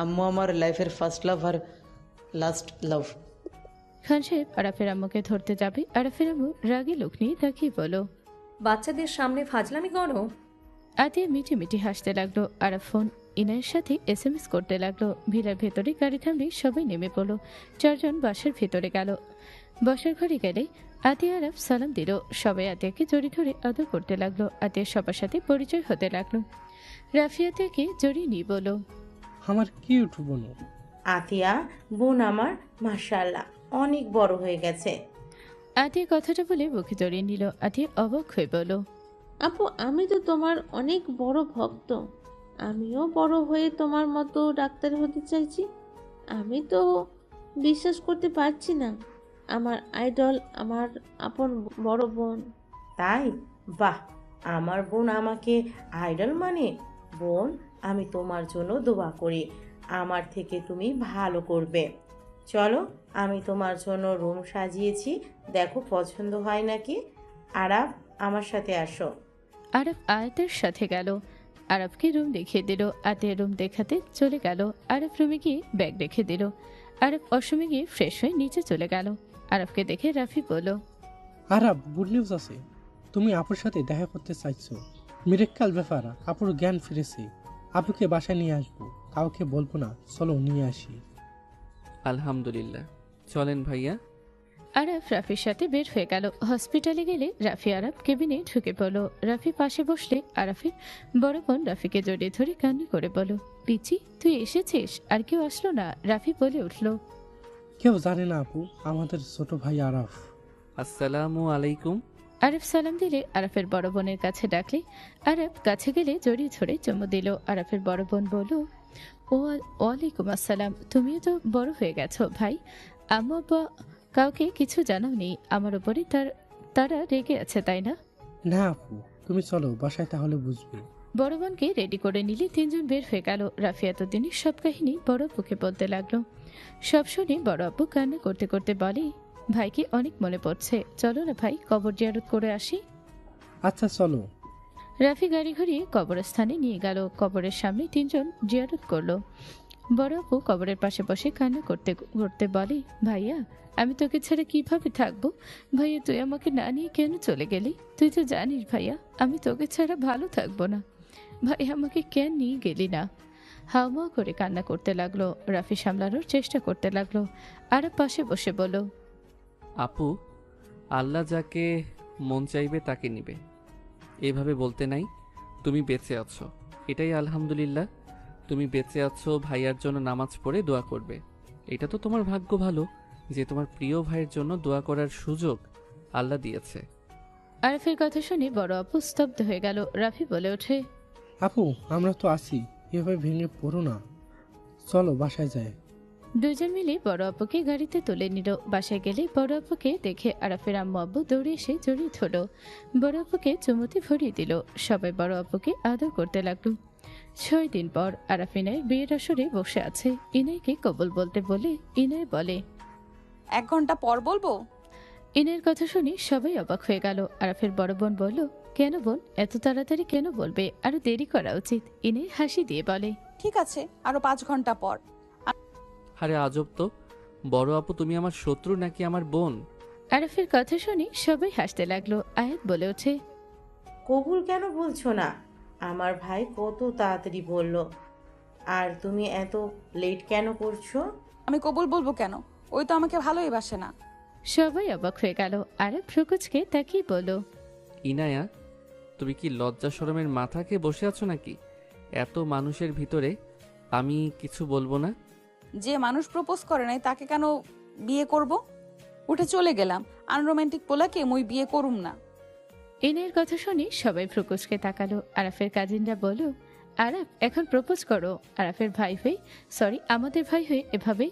[SPEAKER 16] আম্মু আমার লাইফের ফার্স্ট লাভ আর লাস্ট লাভ।
[SPEAKER 3] খান সাহেব আরাফের আম্মুকে ধরতে যাবে, আরাফের আম্মু রাগী লোক নিয়ে তাকিয়ে বলো,
[SPEAKER 6] বাচ্চাদের সামনে ফাজলামি করো।
[SPEAKER 3] আতিয়া মিটি মিটি হাসতে লাগলো। আরাফ ফোন ইনায়ের সাথে SMS করতে লাগলো। ভিড়ার ভেতরে গাড়ি থামলে সবাই নেমে পড়লো। চারজন বাসার ভেতরে গেল। বসার ঘরে গেলে আতিয়া আরাফ সালাম দিল। সবাই আতিয়াকে জড়িয়ে ধরে আদর করতে লাগলো। আতিয়া সবার সাথে পরিচয় হতে লাগলো। রাফি আতিয়াকে জড়িয়ে নিয়ে বলল,
[SPEAKER 15] আমার কিউট বোন।
[SPEAKER 14] আতিয়া বোন আমার মাশাআল্লাহ অনেক বড় হয়ে গেছে।
[SPEAKER 3] আতিয়া কথাটা বলে বুকে জড়িয়ে নিল। আতিয়া অবাক হয়ে বলল,
[SPEAKER 7] আপু আমি তো তোমার অনেক বড় ভক্ত। আমিও বড় হয়ে তোমার মতো ডাক্তার হতে চাইছি। আমি তো বিশ্বাস করতে পারছি না আমার আইডল আমার আপন বড় বোন।
[SPEAKER 14] তাই? বাহ, আমার বোন আমাকে আইডল মানে? বোন, আমি তোমার জন্য দোয়া করি আমার থেকে তুমি ভালো করবে। চলো, আমি তোমার জন্য রুম সাজিয়েছি, দেখো পছন্দ হয় নাকি। আরাফ, আমার সাথে আসো।
[SPEAKER 3] আরব আয়াতের সাথে গেল। আরবকে রুম দেখিয়ে দিল। আতিয়া রুম দেখাতে চলে গেল। আরব রুমে গিয়ে ব্যাগ রেখে দিল। আরব অসমে গিয়ে ফ্রেশ হয়ে নিচে চলে গেল। আরবকে দেখে রাফি বলল,
[SPEAKER 15] আরাব, গুড নিউজ আছে। তুমি আপুর সাথে দেখা করতে চাইছো। মিরাক্কেল ব্যাপার, আপুর জ্ঞান ফিরেছে। আপুকে বাসায় নিয়ে আসবো, কাউকে বলবো না। চলো নিয়ে আসি।
[SPEAKER 1] আলহামদুলিল্লাহ, চলেন ভাইয়া।
[SPEAKER 3] আরব রাফির সাথে বের হয়ে গেল। হসপিটালে গেলে রাফি আরব কেবিনে ঢুকে পড়ল। রাফি পাশে বসলে আরাফের বড় বোন রাফিকে জড়িয়ে ধরে কান্না করে বলল, পিচি তুই এসেছিস? আর কেউ আসলো না? রাফি বলে উঠল,
[SPEAKER 15] কেউ জানে না আপু, আমাদের ছোট ভাই আরাফ।
[SPEAKER 1] আসসালামু আলাইকুম।
[SPEAKER 3] আরব সালাম দিলে আরাফের বড় বোনের কাছে ডাকলে আরব কাছে গেলে জড়িয়ে ধরে চুমু দিল। আরাফের বড় বোন বলল, ওয়ালাইকুম আসসালাম। তুমিও তো বড় হয়ে গেছো ভাই। আম্মু আব্বা কাউকে কিছু জানাওনি? আমার উপরে তারা রেগে আছে তাই না?
[SPEAKER 15] না আপু, তুমি চলো বাসায়, তাহলে বুঝবে।
[SPEAKER 3] বড় বোনকে রেডি করে নিলে তিনজন বের হয়ে গেল। রাফি এতদিনের সব কাহিনী বড় আপুকে বলতে লাগলো। সব শুনে বড় আপু কান্না করতে করতে বলে, ভাইকে অনেক মনে পড়ছে, চলো না ভাই কবর জিয়ারত করে আসি।
[SPEAKER 15] আচ্ছা চলো।
[SPEAKER 3] রাফি গাড়ি ঘুরিয়ে কবরস্থানে নিয়ে গেল। কবরের সামনে তিনজন জিয়ারত করলো। বড় আপু কবরের পাশে বসে কান্না করতে করতে বলে, ভাইয়া আমি তোকে ছাড়া কিভাবে থাকবো? ভাইয়া তুই আমাকে না নিয়ে কেন চলে গেলি? তুই তো জানিস ভাইয়া আমি তোকে ছাড়া ভালো থাকবো না। ভাই আমাকে কেন নিয়ে গেলি না? হাওয়া করে কান্না করতে লাগলো। রাফি সামলানোর চেষ্টা করতে লাগলো। আর পাশে বসে বলল,
[SPEAKER 1] আপু, আল্লাহ যাকে মন চাইবে তাকে নিবে, এভাবে বলতে নাই। তুমি বেঁচে আছো, এটাই আলহামদুলিল্লাহ। তুমি বেঁচে আছো, ভাইয়ার জন্য নামাজ পড়ে দোয়া করবে। এটা তো তোমার ভাগ্য ভালো যে তোমার প্রিয় ভাইয়ের জন্য দোয়া করার সুযোগ আল্লাহ দিয়েছে।
[SPEAKER 3] আরফের কথা শুনে বড় আপু স্তব্ধ হয়ে গেল। রাফি বলে ওঠে,
[SPEAKER 15] আপু আমরা তো আছি, এভাবে ভেঙে পড়ো না। চলো বাসায় যাই।
[SPEAKER 3] দুজন মিলে বড় আপুকে গাড়িতে তুলে নিল। বাসায় গেলে বড় আপুকে দেখে আরাফের আম্মু আব্বু দৌড়ে এসে জড়িয়ে ধরল। বড় আপুকে চুমুতে ভরিয়ে দিল। সবাই বড় আপুকে আদর করতে লাগলো। 6 দিন পর আরাফ ইনায়ের বিয়ের আসরে বসে আছে। ইনায়কে কবুল বলতে বলে ইনায় বলে,
[SPEAKER 2] 1 ঘন্টা পর বলবো।
[SPEAKER 3] ইনায়ের কথা শুনে সবাই অবাক হয়ে গেল। আরাফের বড় বোন বলল, কেন বোন, এত তাড়াতাড়ি কেন বলবে? আরো দেরি করা উচিত। ইনায় হাসি দিয়ে বলে,
[SPEAKER 2] ঠিক আছে, আরো 5 ঘন্টা পর।
[SPEAKER 1] আরে আজব তো, বড় আপু তুমি আমার শত্রু নাকি আমার বোন?
[SPEAKER 3] আরাফের কথা শুনে সবাই হাসতে লাগলো। আয়াত বলে ওঠে,
[SPEAKER 14] কবুল কেন বলছো না? আমার ভাই কত তাড়াতাড়ি বলল, আর তুমি এত লেট কেন করছো?
[SPEAKER 2] আমি কবুল বলবো কেন? ওই তো আমাকে ভালোই বাসে না।
[SPEAKER 3] সবাই অবাক হয়ে গেল। আরাফ ফ্রুকুচকে তাকিয়ে বলল,
[SPEAKER 1] ইনায়া, তুমি কি লজ্জা শরমের মাথাকে বসে আছো নাকি? এত মানুষের ভিতরে আমি কিছু বলবো না?
[SPEAKER 2] যে মানুষ প্রপোজ করে নাই তাকে কেন বিয়ে করব? উঠে চলে গেলাম। আনরোমান্টিক পোলাকে মুই বিয়ে করুম না।
[SPEAKER 3] ইনায়ের কথা শুনে সবাই ফ্রুকুসকে তাকালো। আরাফের কাজিনরা বলল, আরাফ এখন প্রপোজ করো। আরাফের ভাই হয়ে আমাদের ভাই হয়ে এভাবে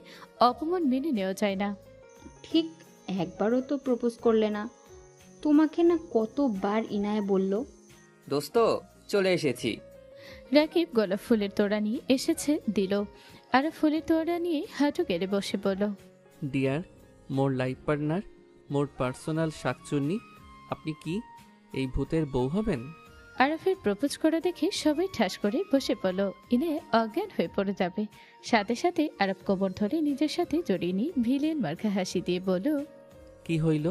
[SPEAKER 3] অপমান মেনে নেওয়া যায় না।
[SPEAKER 11] ঠিক একবারও তো প্রপোজ করলে না। তোমাকে না কতবার ইনায়া বলল।
[SPEAKER 9] দোস্ত চলে এসেছি।
[SPEAKER 3] রাকিব গোলাপ ফুলের তোড়া নিয়ে এসেছে দিল। আরাফ ফুলের তোড়া নিয়ে হাঁটু গেড়ে বসে বলল,
[SPEAKER 1] ডিয়ার মোর লাইফ পার্টনার, মোর পার্সোনাল শাকচুন্নি, আপনি কি এই ভূতের বউ হবেন?
[SPEAKER 3] আরাফের প্রপোজ করা দেখে সবাই ঠাস করে বসে পড়ল। ইনে অজ্ঞান হয়ে পড়ে যাবে। সাথে সাথে আরাফ কোমর ধরে নিজের সাথে জড়িয়ে নিয়ে ভিলেন মার্কা হাসি দিয়ে বলল,
[SPEAKER 1] কি হইল?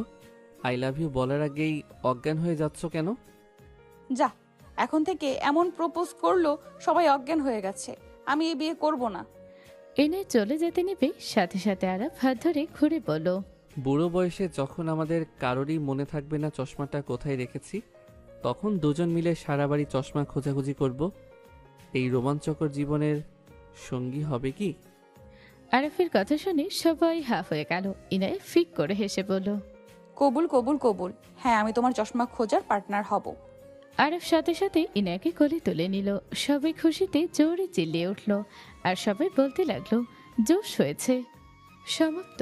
[SPEAKER 1] আই লাভ ইউ বলার আগেই অজ্ঞান হয়ে যাচ্ছ কেন?
[SPEAKER 2] যা, এখন থেকে এমন প্রপোজ করলো সবাই অজ্ঞান হয়ে গেছে। আমি এই বিয়ে করব না।
[SPEAKER 3] ইনে চলে যেতে নিবে সাথে সাথে আরাফ হাত ধরে ঘুরে বলল,
[SPEAKER 1] বুড়ো বয়সে যখন আমাদের কারোরই মনে থাকবে না চশমাটা কোথায় রেখেছি, তখন দুজন মিলে সারা বাড়ি চশমা খোঁজাখুঁজি করব। এই রোমাঞ্চকর জীবনের সঙ্গী হবে কি?
[SPEAKER 3] আরাফের কথা শুনে সবাই হাফ হয়ে গেল। ইনায় ফিক করে হেসে বলল,
[SPEAKER 2] কবুল কবুল কবুল, হ্যাঁ আমি তোমার চশমা খোঁজার পার্টনার হব।
[SPEAKER 3] আরাফ সাথে সাথে ইনাকে কোলে তুলে নিল। সবাই খুশিতে জোরে চিল্লিয়ে উঠল আর সবাই বলতে লাগলো, জোশ হয়েছে। সমাপ্ত।